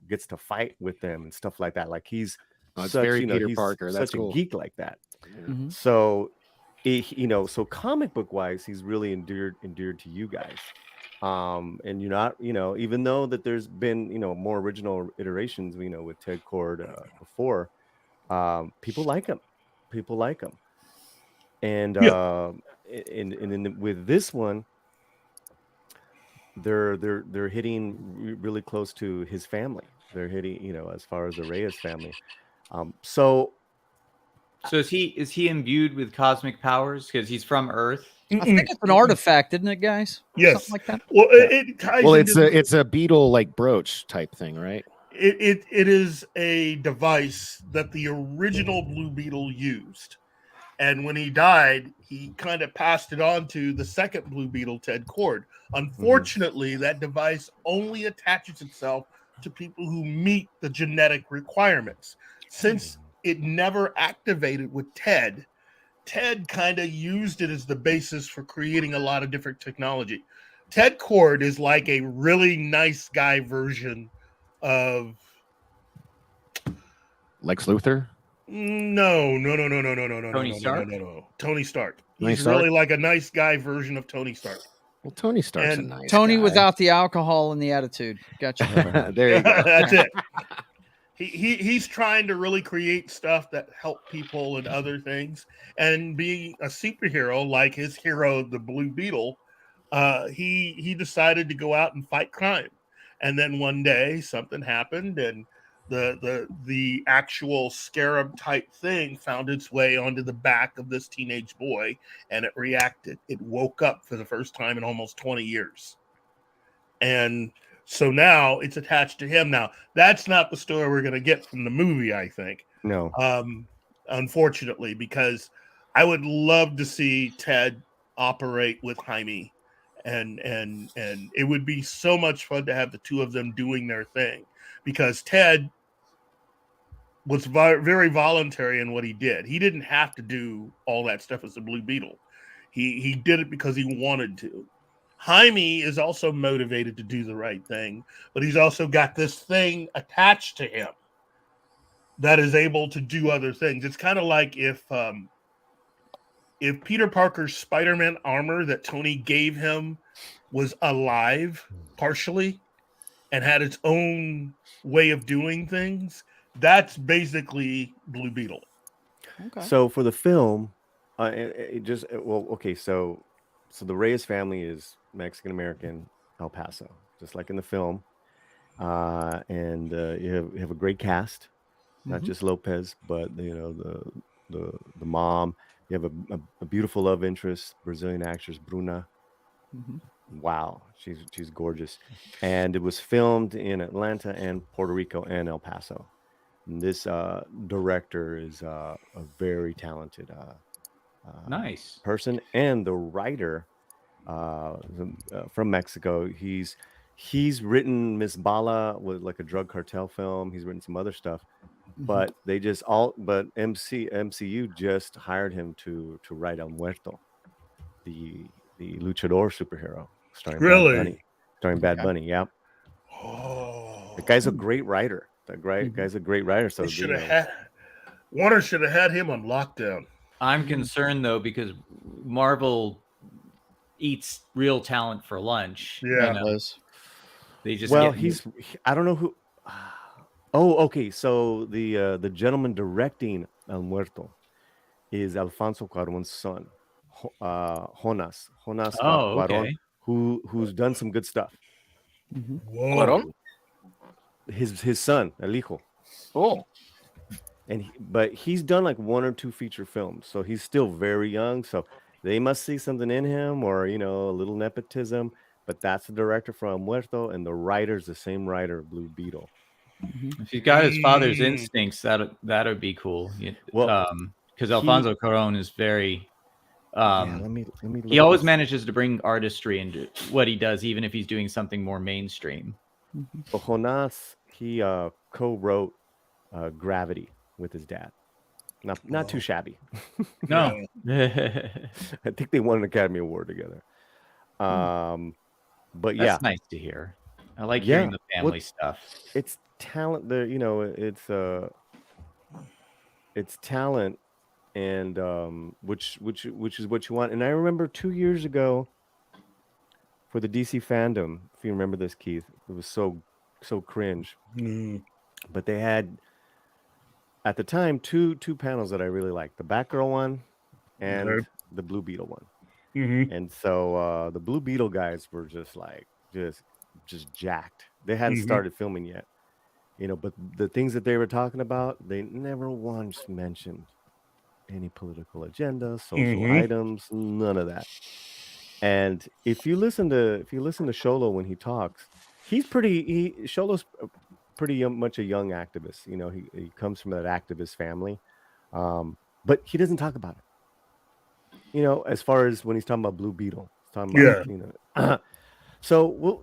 gets to fight with them and stuff like that. Like he's it's very Peter he's Parker. That's such cool. a geek like that. So so comic book wise, he's really endeared to you guys. And you're not, even though that there's been, more original iterations, with Ted Kord before, people like him. And with this one, they're hitting really close to his family. They're hitting, as far as the Reyes family. So is he imbued with cosmic powers because he's from Earth? I think it's an artifact, isn't it, guys? Yes. Something like that. Well, it ties Well, into it's a beetle like brooch type thing, right? It is a device that the original Blue Beetle used. And when he died, he kind of passed it on to the second Blue Beetle, Ted Cord. Unfortunately, that device only attaches itself to people who meet the genetic requirements. Since it never activated with Ted kind of used it as the basis for creating a lot of different technology. Ted Cord is like a really nice guy version of Lex Luthor. No. Tony Stark? No. Tony Stark. Tony He's Stark? really like a nice guy version of Tony Stark. Well, Tony Stark's a And nice Tony guy. without the alcohol and the attitude. Gotcha. There you go. That's it. He's trying to really create stuff that help people and other things, and being a superhero like his hero, the Blue Beetle. He decided to go out and fight crime, and then one day something happened, and the actual scarab type thing found its way onto the back of this teenage boy, and it reacted. It woke up for the first time in almost 20 years, and so now it's attached to him. Now, that's not the story we're going to get from the movie, I think. No. Unfortunately, because I would love to see Ted operate with Jaime, and it would be so much fun to have the two of them doing their thing, because Ted was very voluntary in what he did. He didn't have to do all that stuff as the Blue Beetle. He did it because he wanted to. Jaime is also motivated to do the right thing, but he's also got this thing attached to him that is able to do other things. It's kind of like if Peter Parker's Spider-Man armor that Tony gave him was alive partially and had its own way of doing things, that's basically Blue Beetle. Okay. So for the film, so the Reyes family is Mexican American, El Paso, just like in the film, and you have a great cast, not just Lopez, but the mom. You have a beautiful love interest, Brazilian actress Bruna. Wow, she's gorgeous, and it was filmed in Atlanta and Puerto Rico and El Paso. And this director is a very talented nice person, and the writer from Mexico. He's written Miss Bala with like a drug cartel film. He's written some other stuff, but MCU just hired him to write El Muerto, the luchador superhero starring Bad Bunny. Yeah. Oh, the guy's a great writer. Guy's a great writer. So Warner should have had him on lockdown. I'm concerned though, because Marvel eats real talent for lunch. Yeah, they just I don't know who. Oh, okay. So the gentleman directing El Muerto is Alfonso Cuarón's son, Jonas Cuarón, okay. who's done some good stuff. Cuarón? His son, El Hijo. Oh. But he's done like one or two feature films, so he's still very young. So they must see something in him, or a little nepotism. But that's the director for El Muerto, and the writer's the same writer of Blue Beetle. If he's got his father's instincts, that'd be cool. Because Alfonso Cuarón is very. Let me he always manages to bring artistry into what he does, even if he's doing something more mainstream. But Jonas, he co-wrote Gravity with his dad. Not too shabby. No. I think they won an Academy Award together. But yeah, that's nice to hear. I like hearing the family stuff. It's talent. It's talent, and which is what you want. And I remember 2 years ago for the DC fandom, if you remember this, Keith, it was so cringe. But they had at the time two panels that I really liked: the Batgirl one and the Blue Beetle one. And so the Blue Beetle guys were just like just jacked. They hadn't started filming yet, but the things that they were talking about, they never once mentioned any political agenda, social items, none of that. And if you listen to Sholo when he talks, Sholo's pretty much a young activist. He comes from that activist family, but he doesn't talk about it. As far as when he's talking about Blue Beetle, he's talking about So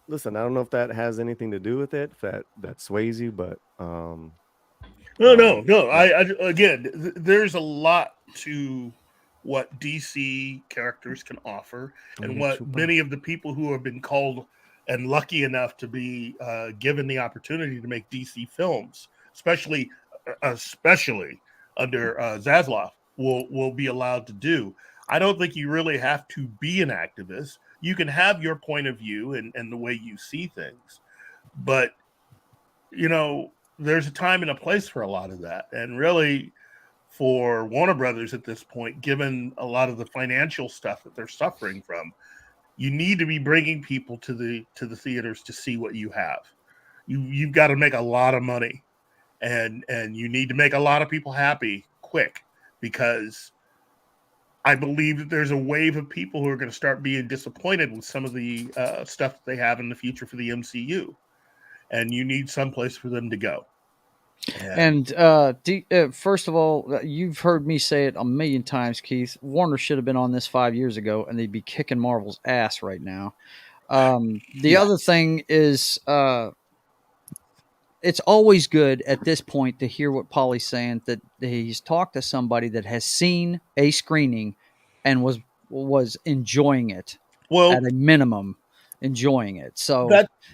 listen, I don't know if that has anything to do with it, if that sways you, but No. I again, there's a lot to what DC characters can offer, and what many of the people who have been called and lucky enough to be given the opportunity to make DC films, especially under Zaslav, will be allowed to do. I don't think you really have to be an activist. You can have your point of view and the way you see things, but there's a time and a place for a lot of that. And really, for Warner Brothers at this point, given a lot of the financial stuff that they're suffering from, you need to be bringing people to the theaters to see what you have. You've got to make a lot of money, and you need to make a lot of people happy quick, because I believe that there's a wave of people who are going to start being disappointed with some of the stuff that they have in the future for the MCU. And you need someplace for them to go. And first of all, you've heard me say it a million times, Keith. Warner should have been on this 5 years ago, and they'd be kicking Marvel's ass right now. The other thing is, it's always good at this point to hear what Polly's saying, that he's talked to somebody that has seen a screening and was enjoying it. Well, at a minimum, enjoying it. So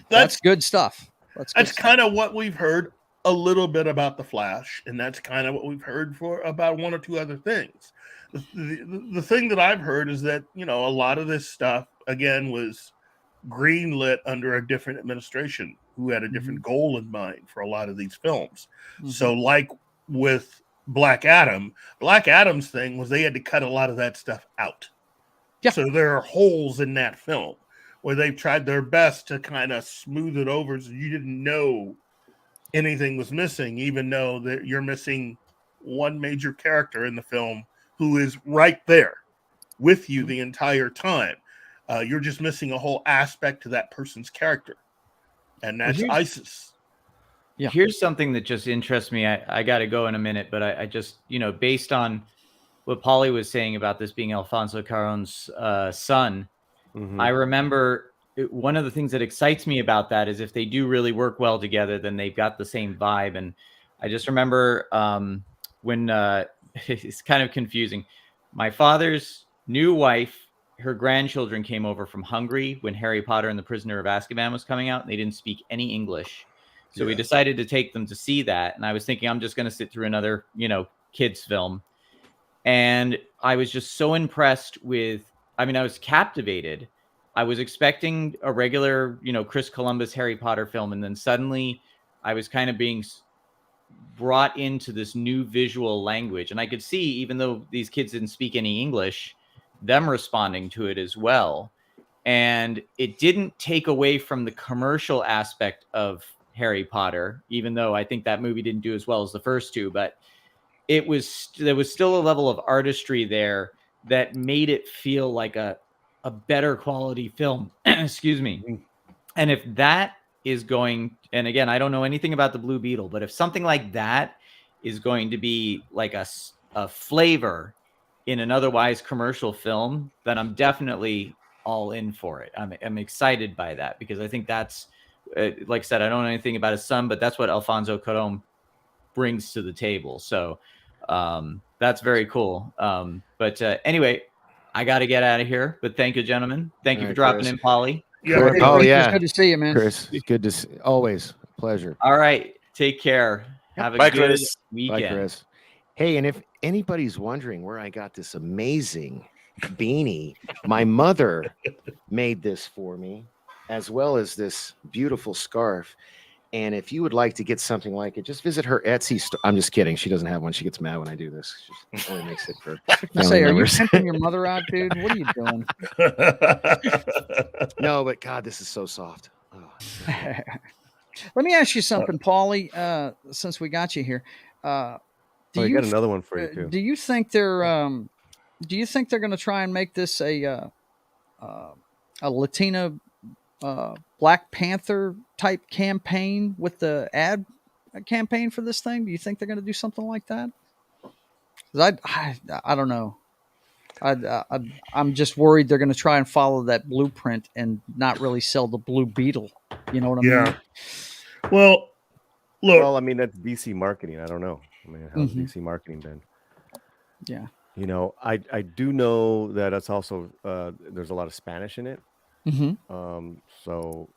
that's good stuff. That's kind of what we've heard a little bit about The Flash, and that's kind of what we've heard about one or two other things. The thing that I've heard is that, a lot of this stuff, again, was greenlit under a different administration who had a different goal in mind for a lot of these films. So like with Black Adam's thing was they had to cut a lot of that stuff out. Yeah. So there are holes in that film where they've tried their best to kind of smooth it over so you didn't know anything was missing, even though that you're missing one major character in the film who is right there with you the entire time. You're just missing a whole aspect to that person's character, and that's ISIS. Yeah. Here's something that just interests me. I got to go in a minute, but I just, based on what Polly was saying about this being Alfonso Cuarón's son, I remember one of the things that excites me about that is if they do really work well together, then they've got the same vibe. And I just remember when it's kind of confusing. My father's new wife, her grandchildren came over from Hungary when Harry Potter and the Prisoner of Azkaban was coming out, and they didn't speak any English. So we decided to take them to see that. And I was thinking, I'm just going to sit through another, kids film. And I was just so impressed with, I was captivated. I was expecting a regular, Chris Columbus Harry Potter film. And then suddenly I was kind of being brought into this new visual language. And I could see, even though these kids didn't speak any English, them responding to it as well. And it didn't take away from the commercial aspect of Harry Potter, even though I think that movie didn't do as well as the first two, but there was still a level of artistry there that made it feel like a better quality film. Excuse me. And if that is going, and again, I don't know anything about the Blue Beetle, but if something like that is going to be like a flavor in an otherwise commercial film, then I'm definitely all in for it. I'm excited by that, because I think that's, like I said, I don't know anything about his son, but that's what Alfonso Cuarón brings to the table. So that's very cool. But anyway, I got to get out of here. But thank you, gentlemen. Thank you for dropping in, Polly. Yeah. It's good to see you, man. Chris, it's good to see. Always a pleasure. All right. Take care. Have a good weekend. Bye, Chris. Hey, and if anybody's wondering where I got this amazing beanie, my mother made this for me, as well as this beautiful scarf. And if you would like to get something like it, just visit her Etsy store. I'm just kidding. She doesn't have one. She gets mad when I do this. She just only makes it for family Are you members. pimping your mother out, dude? What are you doing? No, but God, this is so soft. Oh. Let me ask you something, Paulie. Since we got you here, I got another one for you too. Do you think they're going to try and make this a Latina Black Panther type campaign with the ad campaign for this thing? Do you think they're going to do something like that? 'Cause I don't know. I'm just worried they're going to try and follow that blueprint and not really sell the Blue Beetle. You know what I mean? Well, look. Well, I mean, that's DC marketing. I don't know. I mean, how's DC marketing been? Yeah. You know, I do know that it's also there's a lot of Spanish in it. So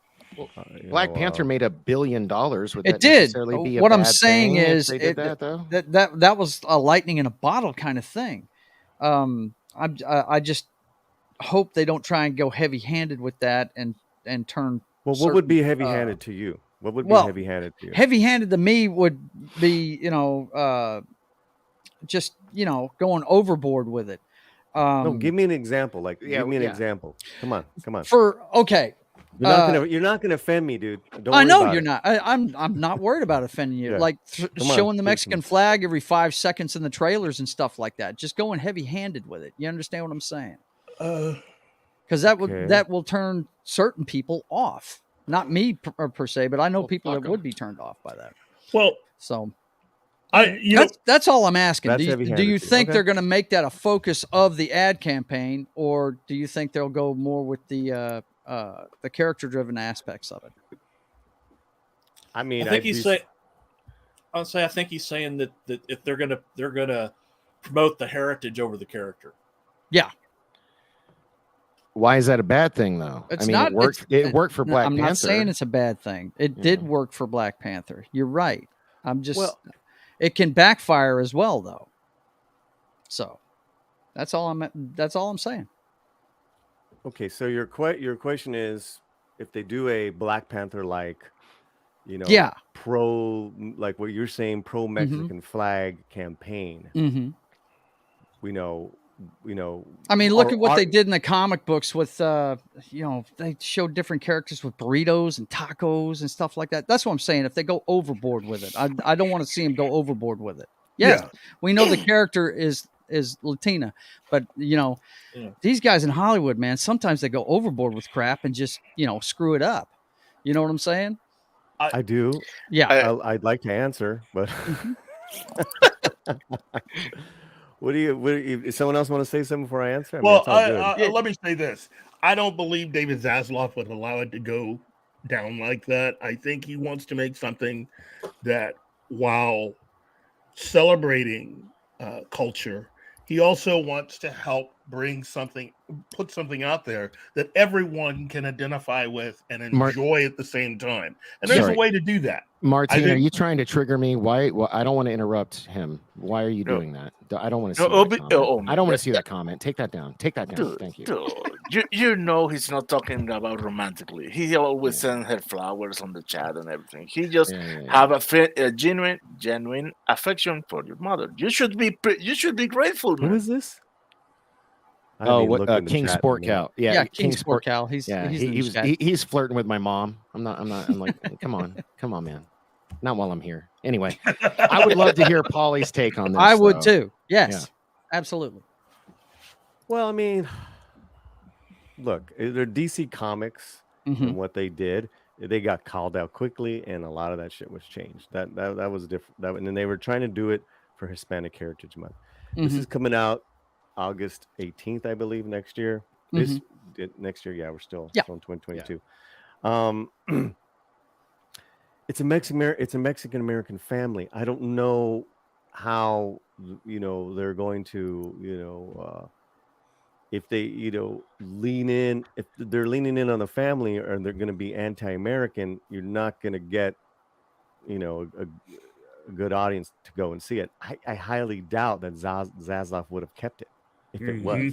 Black Panther made $1 billion. Would it that did. necessarily be a What I'm bad saying thing is if they did that though? That was a lightning in a bottle kind of thing. I just hope they don't try and go heavy handed with that and turn. Well, what would be heavy handed to you? What would be heavy handed to you? Heavy handed to me would be just going overboard with it. No, give me an example. Give me an example. Come on. You're not gonna offend me, dude. Don't I worry know about you're it. not. I'm not worried about offending you. Yeah. Like Come on, showing the give Mexican some- flag every 5 seconds in the trailers and stuff like that. Just going heavy handed with it. You understand what I'm saying? Because that will turn certain people off. Not me per se, but I know people that would be turned off by that. Well, so that's all I'm asking. That's Do you heavy-handed, think okay. they're going to make that a focus of the ad campaign, or do you think they'll go more with the character driven aspects of it? I mean, I think he's saying. I think he's saying that if they're gonna promote the heritage over the character. Yeah. Why is that a bad thing, though? It's I mean, not. It worked for Black I'm Panther. not saying it's a bad thing. It did work for Black Panther. You're right. I'm just. It can backfire as well, though. So, that's all I'm saying. Okay, so your question is, if they do a Black Panther pro, like what you're saying, pro Mexican flag campaign. I mean, look at what they did in the comic books with, they showed different characters with burritos and tacos and stuff like that. That's what I'm saying. If they go overboard with it, I don't want to see them go overboard with it. Yes, we know the character is Latina, but these guys in Hollywood, man, sometimes they go overboard with crap and just screw it up. You know what I'm saying? I do. Yeah, I'd like to answer, but. What do you? Someone else want to say something before I answer? I mean, Well, it's all good. let me say this. I don't believe David Zaslav would allow it to go down like that. I think he wants to make something that, while celebrating culture, he also wants to help put something out there that everyone can identify with and enjoy at the same time. And there's a way to do that. Martin, are you trying to trigger me? Why? Well, I don't want to interrupt him. Why are you doing that? I don't want to see that comment. I don't want to see that comment. Take that down. Take that down. Dude, Thank you. Dude, you know he's not talking about romantically. He always sends her flowers on the chat and everything. He just have a genuine affection for your mother. You should be grateful. Man. What is this? King Sport Cow. Yeah, King Sport Cow. He's flirting with my mom. I'm like, come on, man. Not while I'm here. Anyway, I would love to hear Paulie's take on this. I would too. Yes, absolutely. Well, I mean, look, they're DC Comics, and what they did, they got called out quickly, and a lot of that shit was changed. That was different. And then they were trying to do it for Hispanic Heritage Month. This is coming out August 18th, I believe, next year. Next year, we're still in 2022. It's a Mexican American family. I don't know how they're going to if they lean in. If they're leaning in on the family, or they're going to be anti-American, you're not going to get a good audience to go and see it. I highly doubt that Zaslav would have kept it if it was.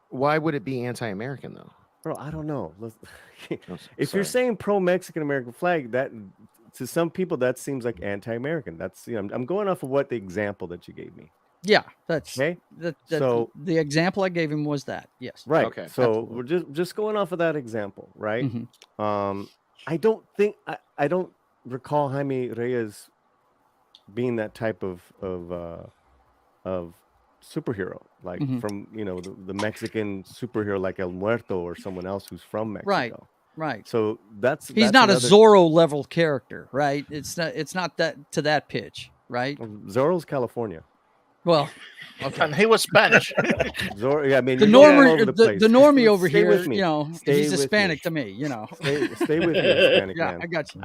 Why would it be anti-American though? Bro, I don't know. Oh, If you're sorry. saying pro-Mexican American flag, that to some people that seems like anti-American. That's I'm going off of what the example that you gave me. Yeah, that's Okay. that. So The example I gave him was that. Yes. right. Okay. So Absolutely. we're just going off of that example, right? Mhm. I don't think I don't recall Jaime Reyes being that type of superhero, like Mhm. from the Mexican superhero like El Muerto or someone else who's from Right. Mexico. Right. So that's He's not another. a Zorro level character, right? It's not that to that pitch, right? Zorro's California. Well, okay. And he was Spanish. Zorro, yeah, I mean, The you're going all normie, over the place. the normie Just over stay here, with me. Stay he's with me. Hispanic to me, Stay with me, Hispanic Yeah, man. I got you.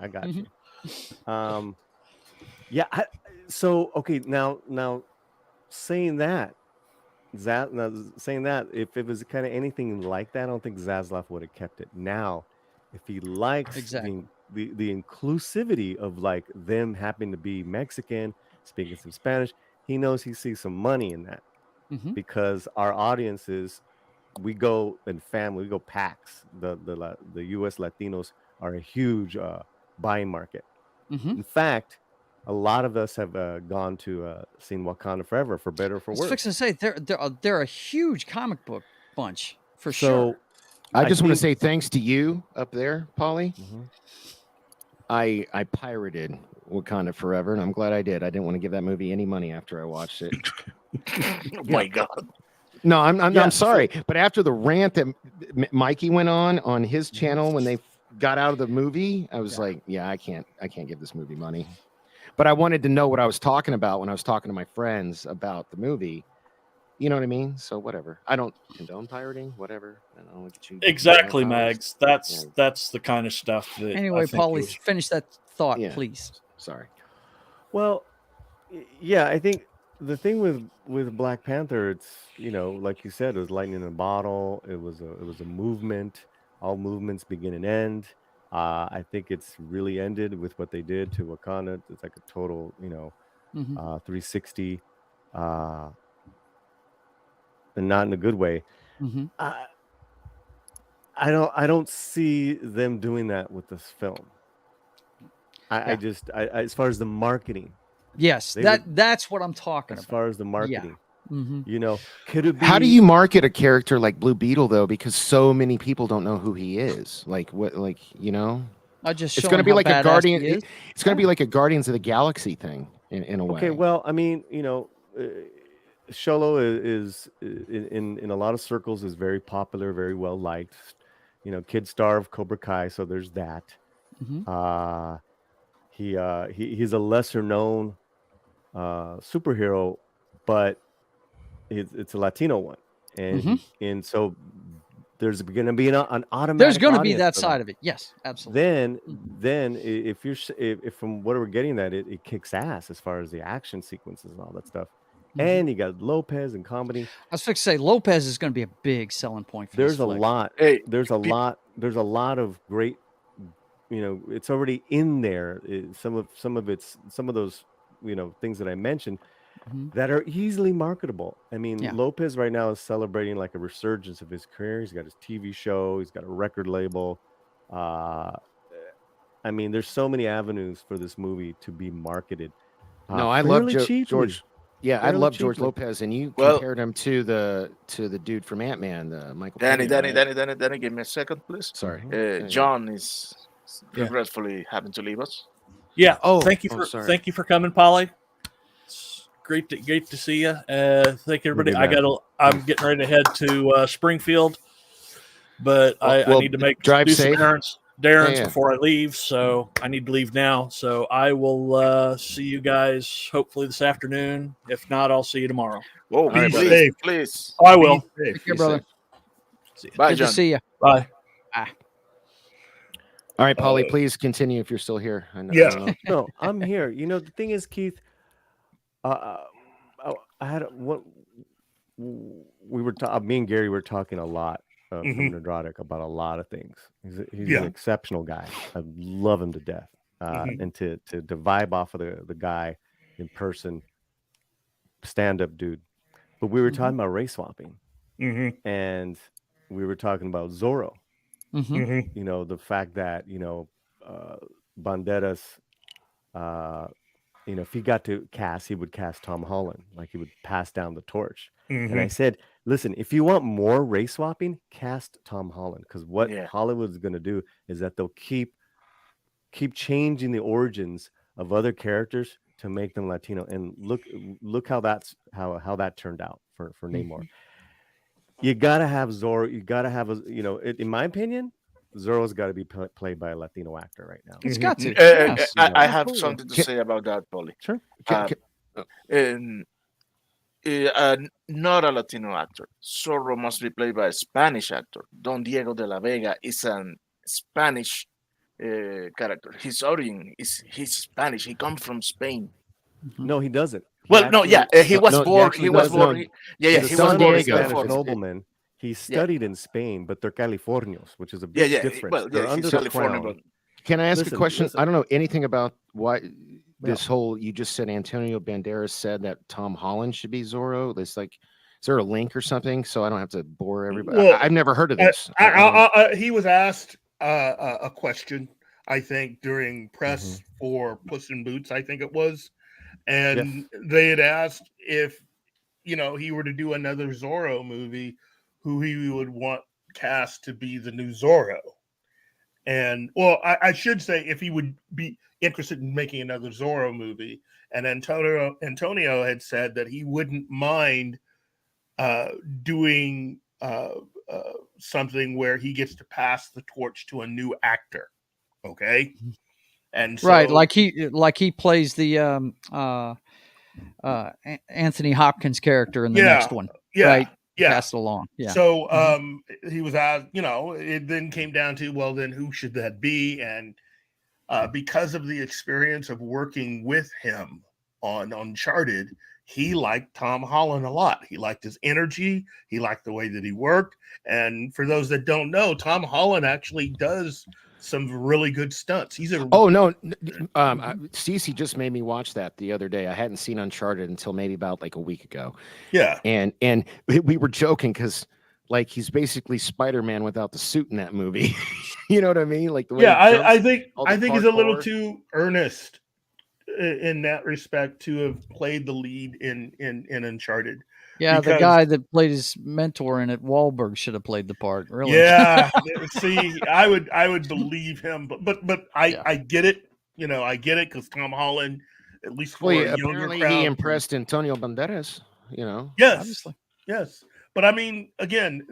I got you. Yeah. So okay, now saying that, if it was kind of anything like that, I don't think Zaslav would have kept it. Now, if he likes Exactly. the inclusivity of like them happening to be Mexican, speaking some Spanish, he knows he sees some money in that Mhm. because our audiences, we go in family, we go packs. The U.S. Latinos are a huge buying market. Mhm. In fact, a lot of us have gone to seen Wakanda Forever, for better or for I was worse. fixing to say they're a huge comic book bunch for So sure. I just want to think- say thanks to you up there, Polly. Mhm. I pirated Wakanda Forever, and I'm glad I did. I didn't want to give that movie any money after I watched it. Oh my God. No, I'm Yeah, I'm sorry, but after the rant that Mikey went on his channel when they got out of the movie, I was like, yeah, I can't give this movie money. But I wanted to know what I was talking about when I was talking to my friends about the movie. You know what I mean? So whatever. I don't condone pirating. Whatever. I don't look at you. Exactly, Powers. Mags. That's the kind of stuff that. Anyway, I think Paulie, was- finish that thought, Yeah. please. Sorry. Well, yeah, I think the thing with Black Panther, it's like you said, it was lightning in a bottle. It was a movement. All movements begin and end. I think it's really ended with what they did to Wakanda. It's like a total, Mhm. 360, and not in a good way. Mhm. I don't see them doing that with this film. I just as far as the marketing. Yes, that's what I'm talking As about. far as the marketing, Mhm. could it be? How do you market a character like Blue Beetle though? Because so many people don't know who he is. Like what? Like I just it's show going to him be how like a badass Guardian. he is. It's going to be like a Guardians of the Galaxy thing in a way. Okay, well, I mean, Sholo is in a lot of circles is very popular, very well liked. Kid star of Cobra Kai, so there's that. Mhm. He's a lesser known superhero, but it's a Latino one, and so there's going to be an automatic. There's going to be audience that for side of it. Yes, absolutely. Then if if from what we're getting that it kicks ass as far as the action sequences and all that stuff, and you got Lopez and comedy. I was fixing to say Lopez is going to be a big selling point for There's this a flick. lot. Hey, There's a lot of great. It's already in there. Some of those things that I mentioned that are easily marketable. I mean, Yeah. Lopez right now is celebrating like a resurgence of his career. He's got his TV show. He's got a record label. I mean, there's so many avenues for this movie to be marketed. No, I love cheaply. George. Yeah, I Fairly love George cheaply. Lopez, and you Well- compared him to the dude from Ant-Man, the Michael. Danny, Pena, right? Danny, give me a second, please. Sorry. John is regretfully having to leave us. Yeah. Oh, thank you for coming, Polly. It's great to see you. Thank you, everybody. I'm getting ready to head to Springfield, but I need to do safe. some errands Yeah. before I leave, so I need to leave now. So I will see you guys hopefully this afternoon. If not, I'll see you tomorrow. Whoa, Be please, safe. please. I will. Be safe. Take care, brother. Bye, Good John. to see you. Bye. All right, Polly, please continue if you're still here. I know, Yeah. I don't know. No, I'm here. The thing is, Keith, I had what we were me and Gary were talking a lot from Nadrotic about a lot of things. He's an exceptional guy. I love him to death. And to vibe off of the guy in person, stand up dude. But we were talking about race swapping, and we were talking about Zorro. Mm-hmm. You know, the fact that Banderas, if he got to cast, he would cast Tom Holland, like he would pass down the torch. And I said, listen, if you want more race swapping, cast Tom Holland, because what Hollywood's going to do is that they'll keep changing the origins of other characters to make them Latino. And look how that turned out for Namor. You gotta have Zorro. You gotta have in my opinion, Zorro's got to be played by a Latino actor right now. It's got to. Yes. I have something to say about that, Polly. Sure. Not a Latino actor. Zorro must be played by a Spanish actor. Don Diego de la Vega is a Spanish character. His origin he's Spanish. He comes from Spain. No, he doesn't. He was born. He was born. He was born in Spanish nobleman. He studied in Spain, but they're Californios, which is a big difference. Well, they're under the crown. Can I ask a question? I don't know anything about why this whole. You just said Antonio Banderas said that Tom Holland should be Zorro. It's like, is there a link or something? So I don't have to bore everybody. Well, I've never heard of this. He was asked a question, I think, during press for Puss in Boots, I think it was. And they had asked if, he were to do another Zorro movie, who he would want cast to be the new Zorro. And, well, I should say if he would be interested in making another Zorro movie. And Antonio had said that he wouldn't mind doing something where he gets to pass the torch to a new actor. Okay. And so, right, like he plays the Anthony Hopkins character in the next one. Yeah. Right. Yeah. Pass it along. Yeah. So he was asked, it then came down to, well, then who should that be? And because of the experience of working with him on Uncharted, he liked Tom Holland a lot. He liked his energy. He liked the way that he worked. And for those that don't know, Tom Holland actually does some really good stunts. He's a Cece just made me watch that the other day. I hadn't seen Uncharted until maybe about like a week ago. Yeah, and we were joking because like he's basically Spider-Man without the suit in that movie. You know what I mean? Like the way I think he's a little too earnest in that respect to have played the lead in Uncharted. Yeah, the guy that played his mentor in it, Wahlberg, should have played the part. Really? Yeah. See, I would believe him, but I get it. I get it because Tom Holland, at least for a younger crowd, he impressed Antonio Banderas. Yes, obviously. Yes, but I mean, again,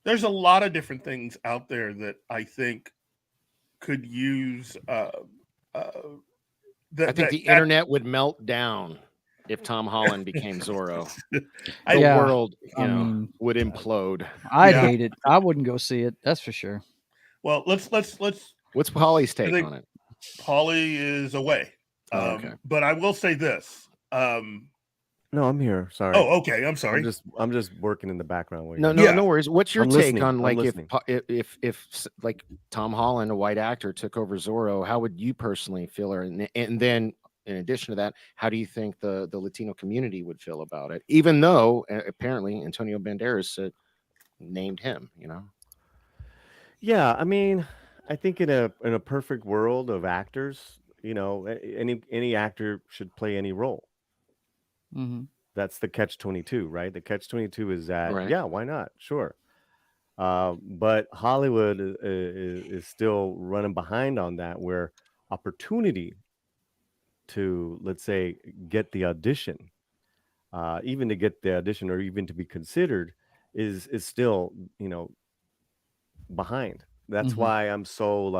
there's a lot of different things out there that I think could use. I think the internet would melt down if Tom Holland became Zorro. The world, would implode. I'd hate it. I wouldn't go see it. That's for sure. Well, let's. What's Polly's take on it? Polly is away. Okay. But I will say this. No, I'm here. Sorry. Oh, okay. I'm sorry. I'm just working in the background. No worries. What's your take on like if like Tom Holland, a white actor, took over Zorro? How would you personally feel? And then in addition to that, how do you think the Latino community would feel about it? Even though apparently Antonio Banderas named him, Yeah, I mean, I think in a perfect world of actors, any actor should play any role. Mm-hmm. That's the catch-22, right? The catch-22 is that, why not? Sure. But Hollywood is still running behind on that, where opportunity to, let's say, get the audition, even to get the audition or even to be considered is still, behind. That's why I'm so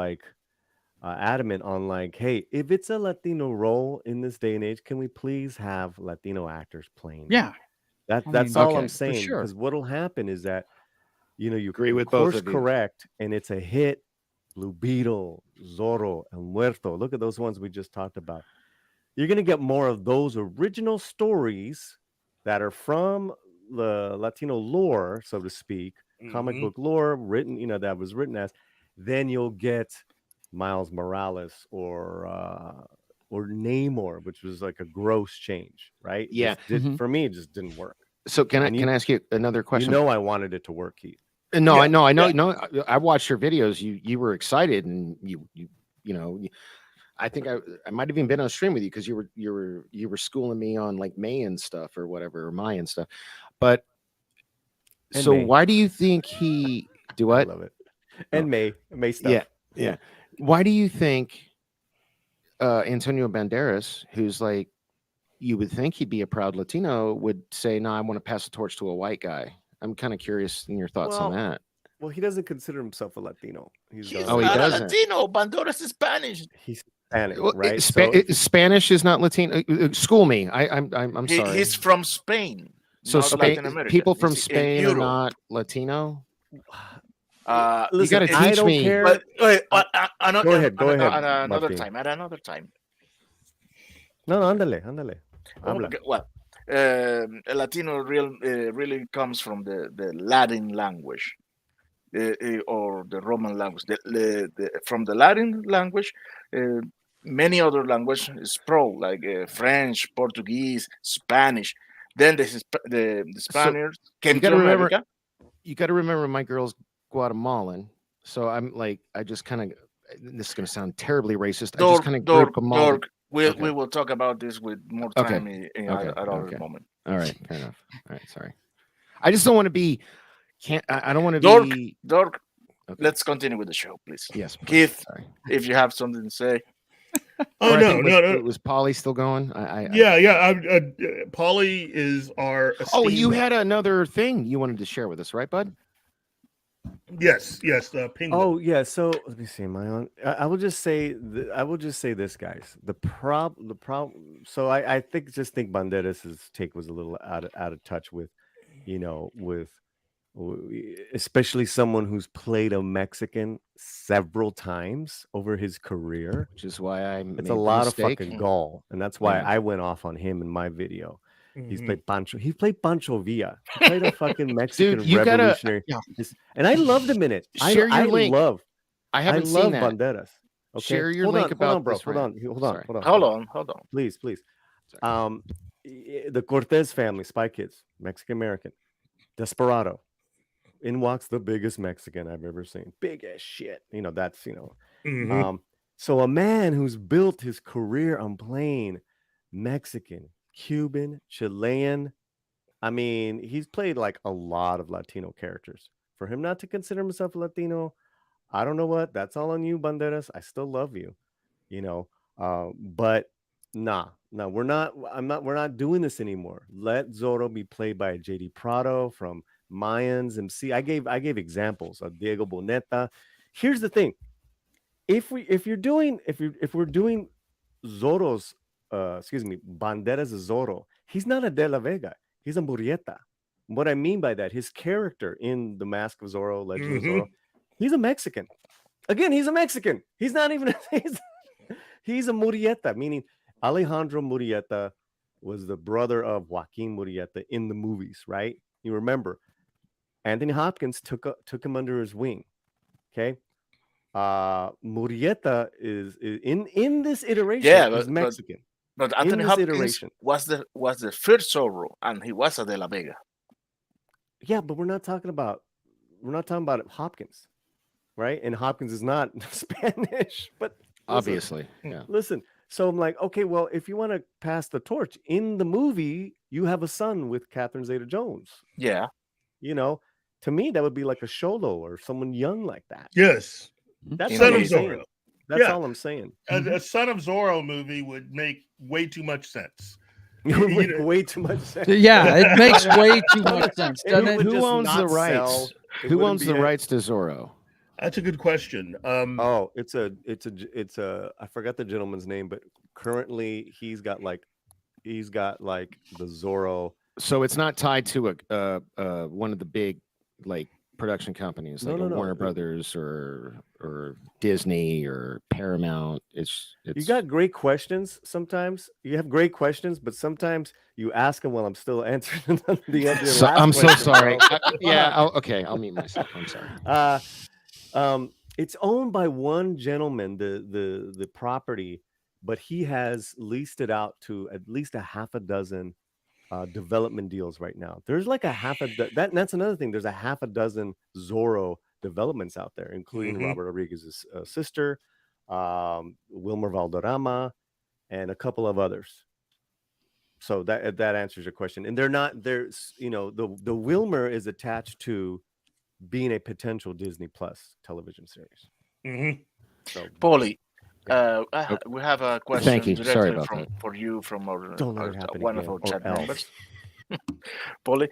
adamant on hey, if it's a Latino role in this day and age, can we please have Latino actors playing? Yeah, that's all I'm saying. Because what'll happen is that you agree with course both of you. correct, and it's a hit. Blue Beetle, Zorro, El Muerto. Look at those ones we just talked about. You're gonna get more of those original stories that are from the Latino lore, so to speak, comic book lore written, that was written as. Then you'll get Miles Morales or Namor, which was like a gross change, right? Yeah. For me, it just didn't work. So can I ask you another question? I wanted it to work, Keith. No, Yeah, I know. yeah. No, I watched your videos. You were excited, and you know. I think I might have even been on stream with you because you were schooling me on like Mayan stuff or whatever, or Mayan stuff. But And so May. why do you think he do I what? love it. And May stuff. Yeah, yeah. Why do you think Antonio Banderas, who's like, you would think he'd be a proud Latino, would say, "No, I want to pass the torch to a white guy"? I'm kind of curious in your thoughts on that. Well, he doesn't consider himself a Latino. He's he not doesn't. a Latino. Banderas is Spanish. He's Spanish, Well, right? Spanish is not Latino. School me. I'm sorry. He's from Spain. So not Latin America. people from He's in Spain are Europe. not Latino. Listen, you got to I teach don't me. care. But wait, Go ahead. At another Martin. time. At another time. No, ándale. Habla. Well, Latino really comes from the Latin language, or the Roman language. From the Latin language, many other languages pro like French, Portuguese, Spanish. Then the Spaniards came to America. You got to remember, my girl's Guatemalan, so I'm like, I just kind of. This is going to sound terribly racist. I just kind of group them all. Dork. We will talk about this with more time at other moment. All right, fair enough. All right, sorry. I just don't want to be. I don't want to be Dork. Okay. Let's continue with the show, please. Yes, Keith. Sorry. If you have something to say. No. Was Polly still going? Polly is our. Oh, you had another thing you wanted to share with us, right, bud? Yes. Penguin. Oh yeah. So let me see. Am I on? I will just say. I will just say this, guys. The problem. So I think Banderas' take was a little out of touch with, with especially someone who's played a Mexican several times over his career, which is why it's a lot of fucking gall, and that's why I went off on him in my video. He's played Pancho. He played Pancho Villa. He played a fucking Mexican revolutionary. And I loved him in it. Share your link. I haven't seen that. Banderas. Okay? Share your link about bro. this. Hold on. Hold on. Please. The Cortez family, Spy Kids, Mexican American, Desperado. In walks the biggest Mexican I've ever seen. Big as shit. That's so a man who's built his career on playing Mexican, Cuban, Chilean. I mean, he's played like a lot of Latino characters. For him not to consider himself a Latino, I don't know what. That's all on you, Banderas. I still love you, but we're not. We're not doing this anymore. Let Zorro be played by J.D. Prado from Mayans MC. I gave examples of Diego Boneta. Here's the thing: if we're doing Zorro's Banderas Zorro, he's not a De La Vega, he's a Murrieta. What I mean by that, his character in The Mask of Zorro, Legend of Zorro, he's a Mexican. Again, he's a Mexican. He's not even he's a Murrieta, meaning Alejandro Murrieta was the brother of Joaquin Murrieta in the movies, right? You remember Anthony Hopkins took him under his wing. Okay. Murrieta is in this iteration is Mexican. But Anthony Hopkins was the first Zorro, and he was a De La Vega. Yeah, but we're not talking about Hopkins, right? And Hopkins is not Spanish, but obviously, yeah. Listen, so I'm like, okay, well, if you want to pass the torch in the movie, you have a son with Catherine Zeta-Jones. Yeah, to me that would be like a Xolo or someone young like that. Yes, that's Son of Zorro. That's all I'm saying. A Son of Zorro movie would make way too much sense. Way too much sense. Yeah, it makes way too much sense, doesn't it? Who owns the rights? Who owns the rights to Zorro? That's a good question. It's a I forgot the gentleman's name, but currently he's got like the Zorro. So it's not tied to a one of the big like production companies like Warner Brothers or Disney or Paramount. It's you got great questions. Sometimes you have great questions, but sometimes you ask them while I'm still answering the other. I'm so sorry. I'll mute myself. I'm sorry. It's owned by one gentleman, the property, but he has leased it out to at least a half a dozen development deals right now. There's like a that's another thing. There's a half a dozen Zorro developments out there, including Robert Rodriguez's sister, Wilmer Valderrama, and a couple of others. So that answers your question. And there's the Wilmer is attached to being a potential Disney Plus television series. So Paulie, we have a question. Thank you. Sorry about from, that. for you from our, Don't let it happen one again, of our or chat else. members. Paulie,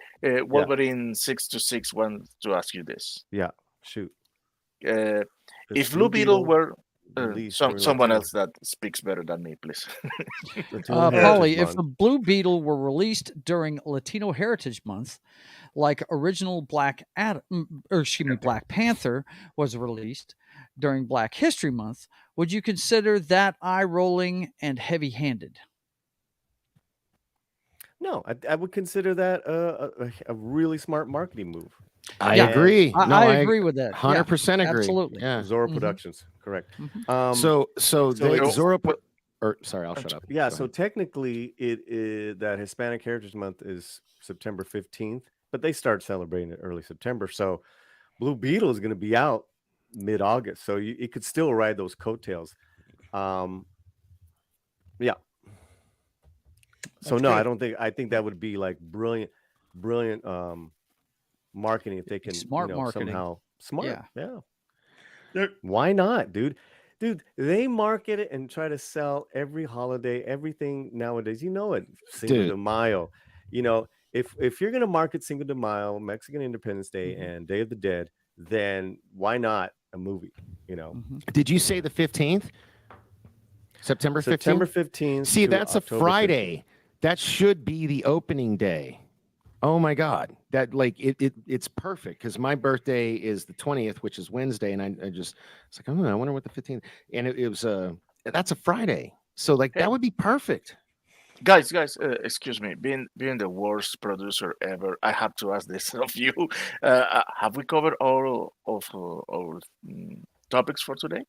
Wolverine 626 wants to ask you this. Yeah, shoot. If Blue Beetle were someone Latino. else that speaks better than me, please. Paulie, if the Blue Beetle were released during Latino Heritage Month, like original Black Panther was released during Black History Month, would you consider that eye-rolling and heavy-handed? No, I would consider that a really smart marketing move. I agree. I agree with that. 100% agree. Absolutely. Yeah. Zorro Productions, correct. So Zorro. Sorry, I'll shut up. Yeah. So technically, that Hispanic Heritage Month is September 15th, but they start celebrating it early September. So Blue Beetle is going to be out mid-August, so it could still ride those coattails. Yeah. So no, I don't think. I think that would be like brilliant marketing if they can marketing somehow smart. Yeah. Why not, dude? Dude, they market it and try to sell every holiday, everything nowadays. You know it. Cinco de Mayo. If you're gonna market Cinco de Mayo, Mexican Independence Day, and Day of the Dead, then why not a movie? Did you say the 15th? September 15th? September 15th. See, that's October a Friday. 15th. That should be the opening day. Oh my God. That it's perfect because my birthday is the 20th, which is Wednesday. And I was like, I wonder what the 15th. And it was that's a Friday. So that would be perfect. Guys, excuse me. Being the worst producer ever, I have to ask this of you. Have we covered all of our topics for today?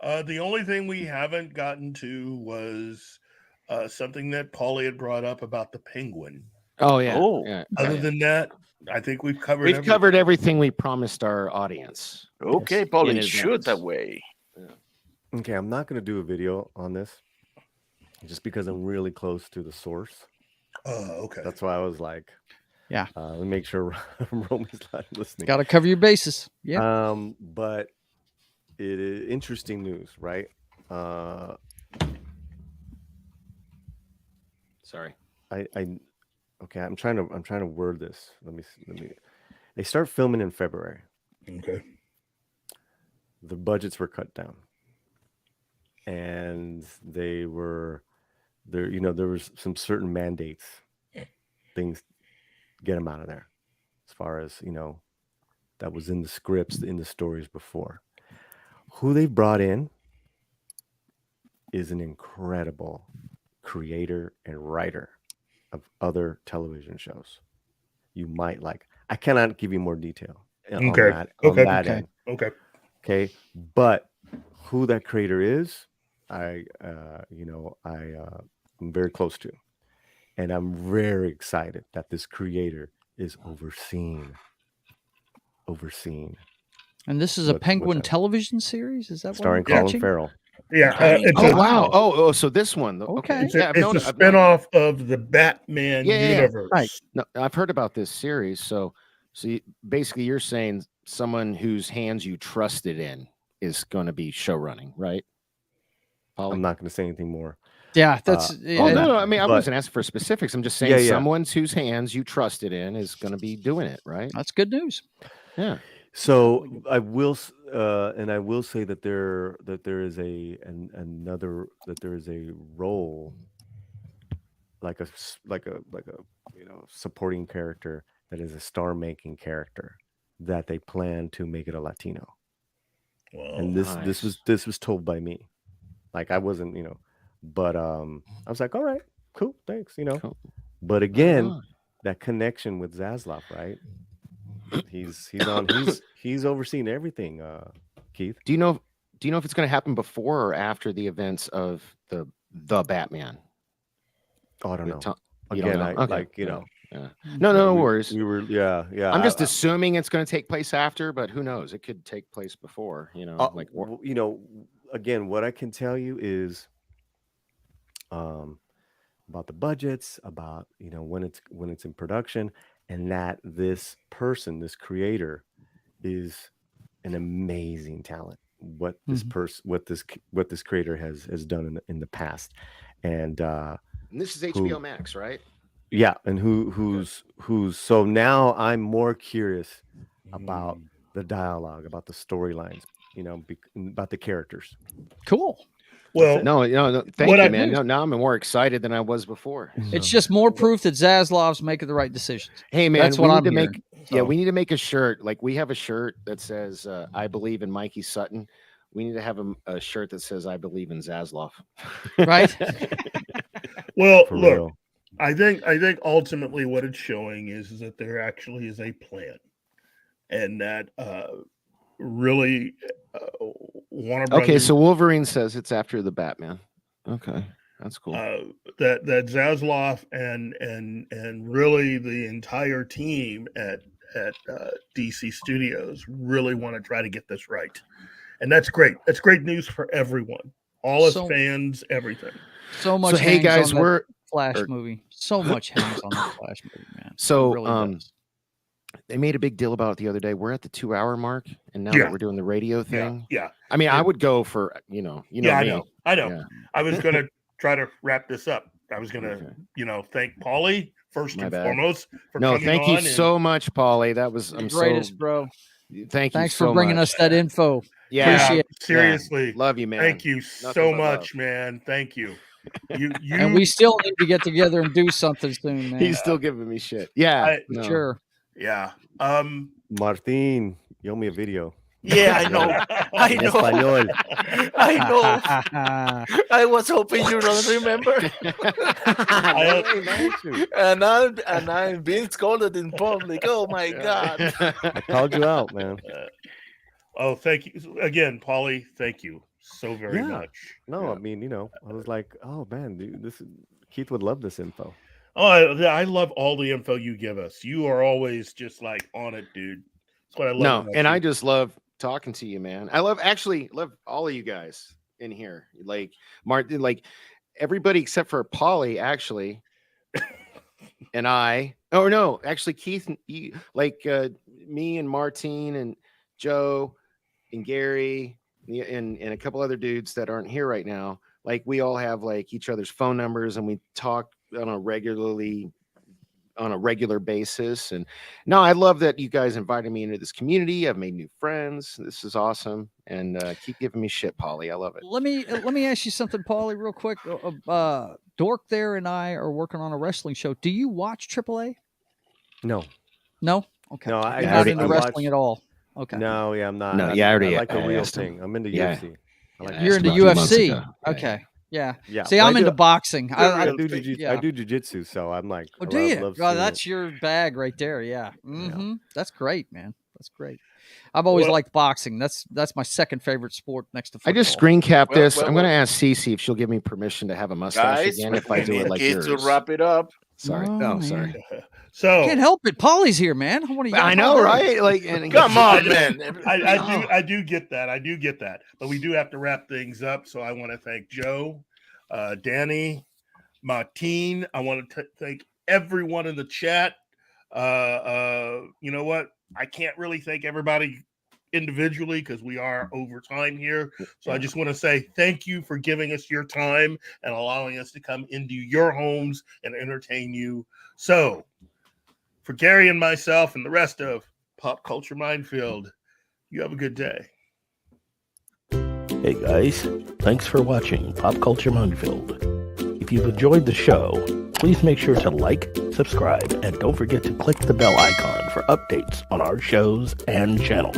The only thing we haven't gotten to was something that Paulie had brought up about the Penguin. Oh yeah. Other than that, I think we've covered. Covered everything we promised our audience. Okay, Paulie, shoot that way. Yeah. Okay, I'm not going to do a video on this, just because I'm really close to the source. Oh, okay. That's why I was like, let me make sure Roman's not listening. Got to cover your bases. Yeah. But it is interesting news, right? Sorry. Okay, I'm trying to word this. Let me. They start filming in February. Okay. The budgets were cut down, and there was some certain mandates, things get them out of there, as far as that was in the scripts, in the stories before. Who they brought in is an incredible creator and writer of other television shows. You might like. I cannot give you more detail on that end. Okay. But who that creator is, I'm very close to, and I'm very excited that this creator is overseen. And this is a Penguin television series. Is that starring Colin Farrell? Yeah. Wow. Oh, so this one. Okay. It's a spinoff of the Batman universe. Right. No, I've heard about this series. So basically, you're saying someone whose hands you trusted in is going to be show running, right? I'm not going to say anything more. Yeah, that's. No. I mean, I wasn't asking for specifics. I'm just saying someone whose hands you trusted in is going to be doing it, right? That's good news. Yeah. So I will say that there is a role, like a supporting character that is a star-making character that they plan to make it a Latino. Whoa, and this was told by me, like I wasn't, but I was like, all right, cool, thanks, Cool. But again, that connection with Zaslav, right? He's overseeing everything. Keith, do you know if it's going to happen before or after the events of the Batman? Oh, I don't know. again, don't know? Okay. like, you know. Yeah. No worries. We were, yeah. I'm just assuming it's going to take place after, but who knows? It could take place before, you know. You know, again, what I can tell you is, about the budgets, about, you know, when it's in production, and that this creator, is an amazing talent. What this creator has done in the past, and this is HBO Max, right? Yeah, and who's so now I'm more curious about the dialogue, about the storylines, you know, about the characters. Cool. Well, no, thank you, man. No, now I'm more excited than I was before. It's just more proof that Zaslav's making the right decisions. Hey, man, that's what I'm hearing. we need to make a shirt. Like, we have a shirt that says "I believe in Mikey Sutton." We need to have a shirt that says "I believe in Zaslav." Right. Well, look, I think ultimately what it's showing is that there actually is a plan, and that really Warner Brothers. Okay, so Wolverine says it's after the Batman. Okay, that's cool. That Zaslav and really the entire team at DC Studios really want to try to get this right, and that's great. That's great news for everyone, all us fans, everything. So much. So, hey guys, we're Flash movie. So much hangs on the Flash movie, man. So, really they made a big deal about it the other day. We're at the 2-hour mark, and now that we're doing the radio thing, I mean, I would go for I know. I know. Yeah. I was going to try to wrap this up. I was going to, thank Paulie first and foremost for coming thank on you so much, Paulie. That was greatest, bro. Thanks for bringing us that info. Yeah, appreciate it. Seriously, love you, man. Thank you so much, man. Thank you. You and we still need to get together and do something soon, man. He's still giving me shit. Yeah, sure. Yeah. Martin, you owe me a video. Yeah, I know. I know. I know. I was hoping you don't remember. and I'm being scolded in public. Oh my God. I called you out, man. Thank you again, Paulie. Thank you so very much. No, I mean, I was like, oh man, dude, Keith would love this info. Oh, I love all the info you give us. You are always just like on it, dude. That's what I love. No, and I just love talking to you, man. I love all of you guys in here. Like Martin, like everybody except for Paulie, actually. And I. Oh no, actually, Keith, me and Martine and Joe and Gary and a couple other dudes that aren't here right now. Like, we all have like each other's phone numbers, and we talk on a regular basis. And no, I love that you guys invited me into this community. I've made new friends. This is awesome. And keep giving me shit, Paulie. I love it. Let me ask you something, Paulie, real quick. Dork there and I are working on a wrestling show. Do you watch AAA? No. Okay. No, I'm not into wrestling at all. Okay. No, I'm not. No, I like the real thing. I'm into UFC. You're into UFC. Okay. Yeah. See, I'm into boxing. I do jiu-jitsu, so I'm like, oh, do you? Oh, that's your bag right there. Yeah. Mm-hmm. That's great, man. That's great. I've always liked boxing. That's my second favorite sport next to football. I just screen capped this. I'm going to ask Cece if she'll give me permission to have a mustache again if I do it like yours. To wrap it up. Sorry. Sorry. So can't help it. Paulie's here, man. I know, right? Like, come on, man. I do get that. But we do have to wrap things up. So I want to thank Joe, Danny, Martine. I want to thank everyone in the chat. You know what? I can't really thank everybody individually because we are over time here. So I just want to say thank you for giving us your time and allowing us to come into your homes and entertain you. So for Gary and myself and the rest of Pop Culture Minefield, you have a good day. Hey guys, thanks for watching Pop Culture Minefield. If you've enjoyed the show, please make sure to like, subscribe, and don't forget to click the bell icon for updates on our shows and channel.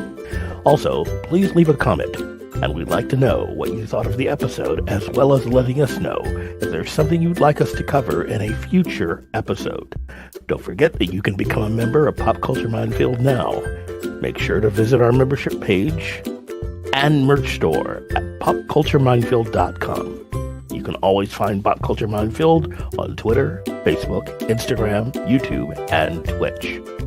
Also, please leave a comment, and we'd like to know what you thought of the episode, as well as letting us know if there's something you'd like us to cover in a future episode. Don't forget that you can become a member of Pop Culture Minefield now. Make sure to visit our membership page and merch store at popcultureminefield.com. You you can always find Pop Culture Minefield on Twitter, Facebook, Instagram, YouTube, and Twitch.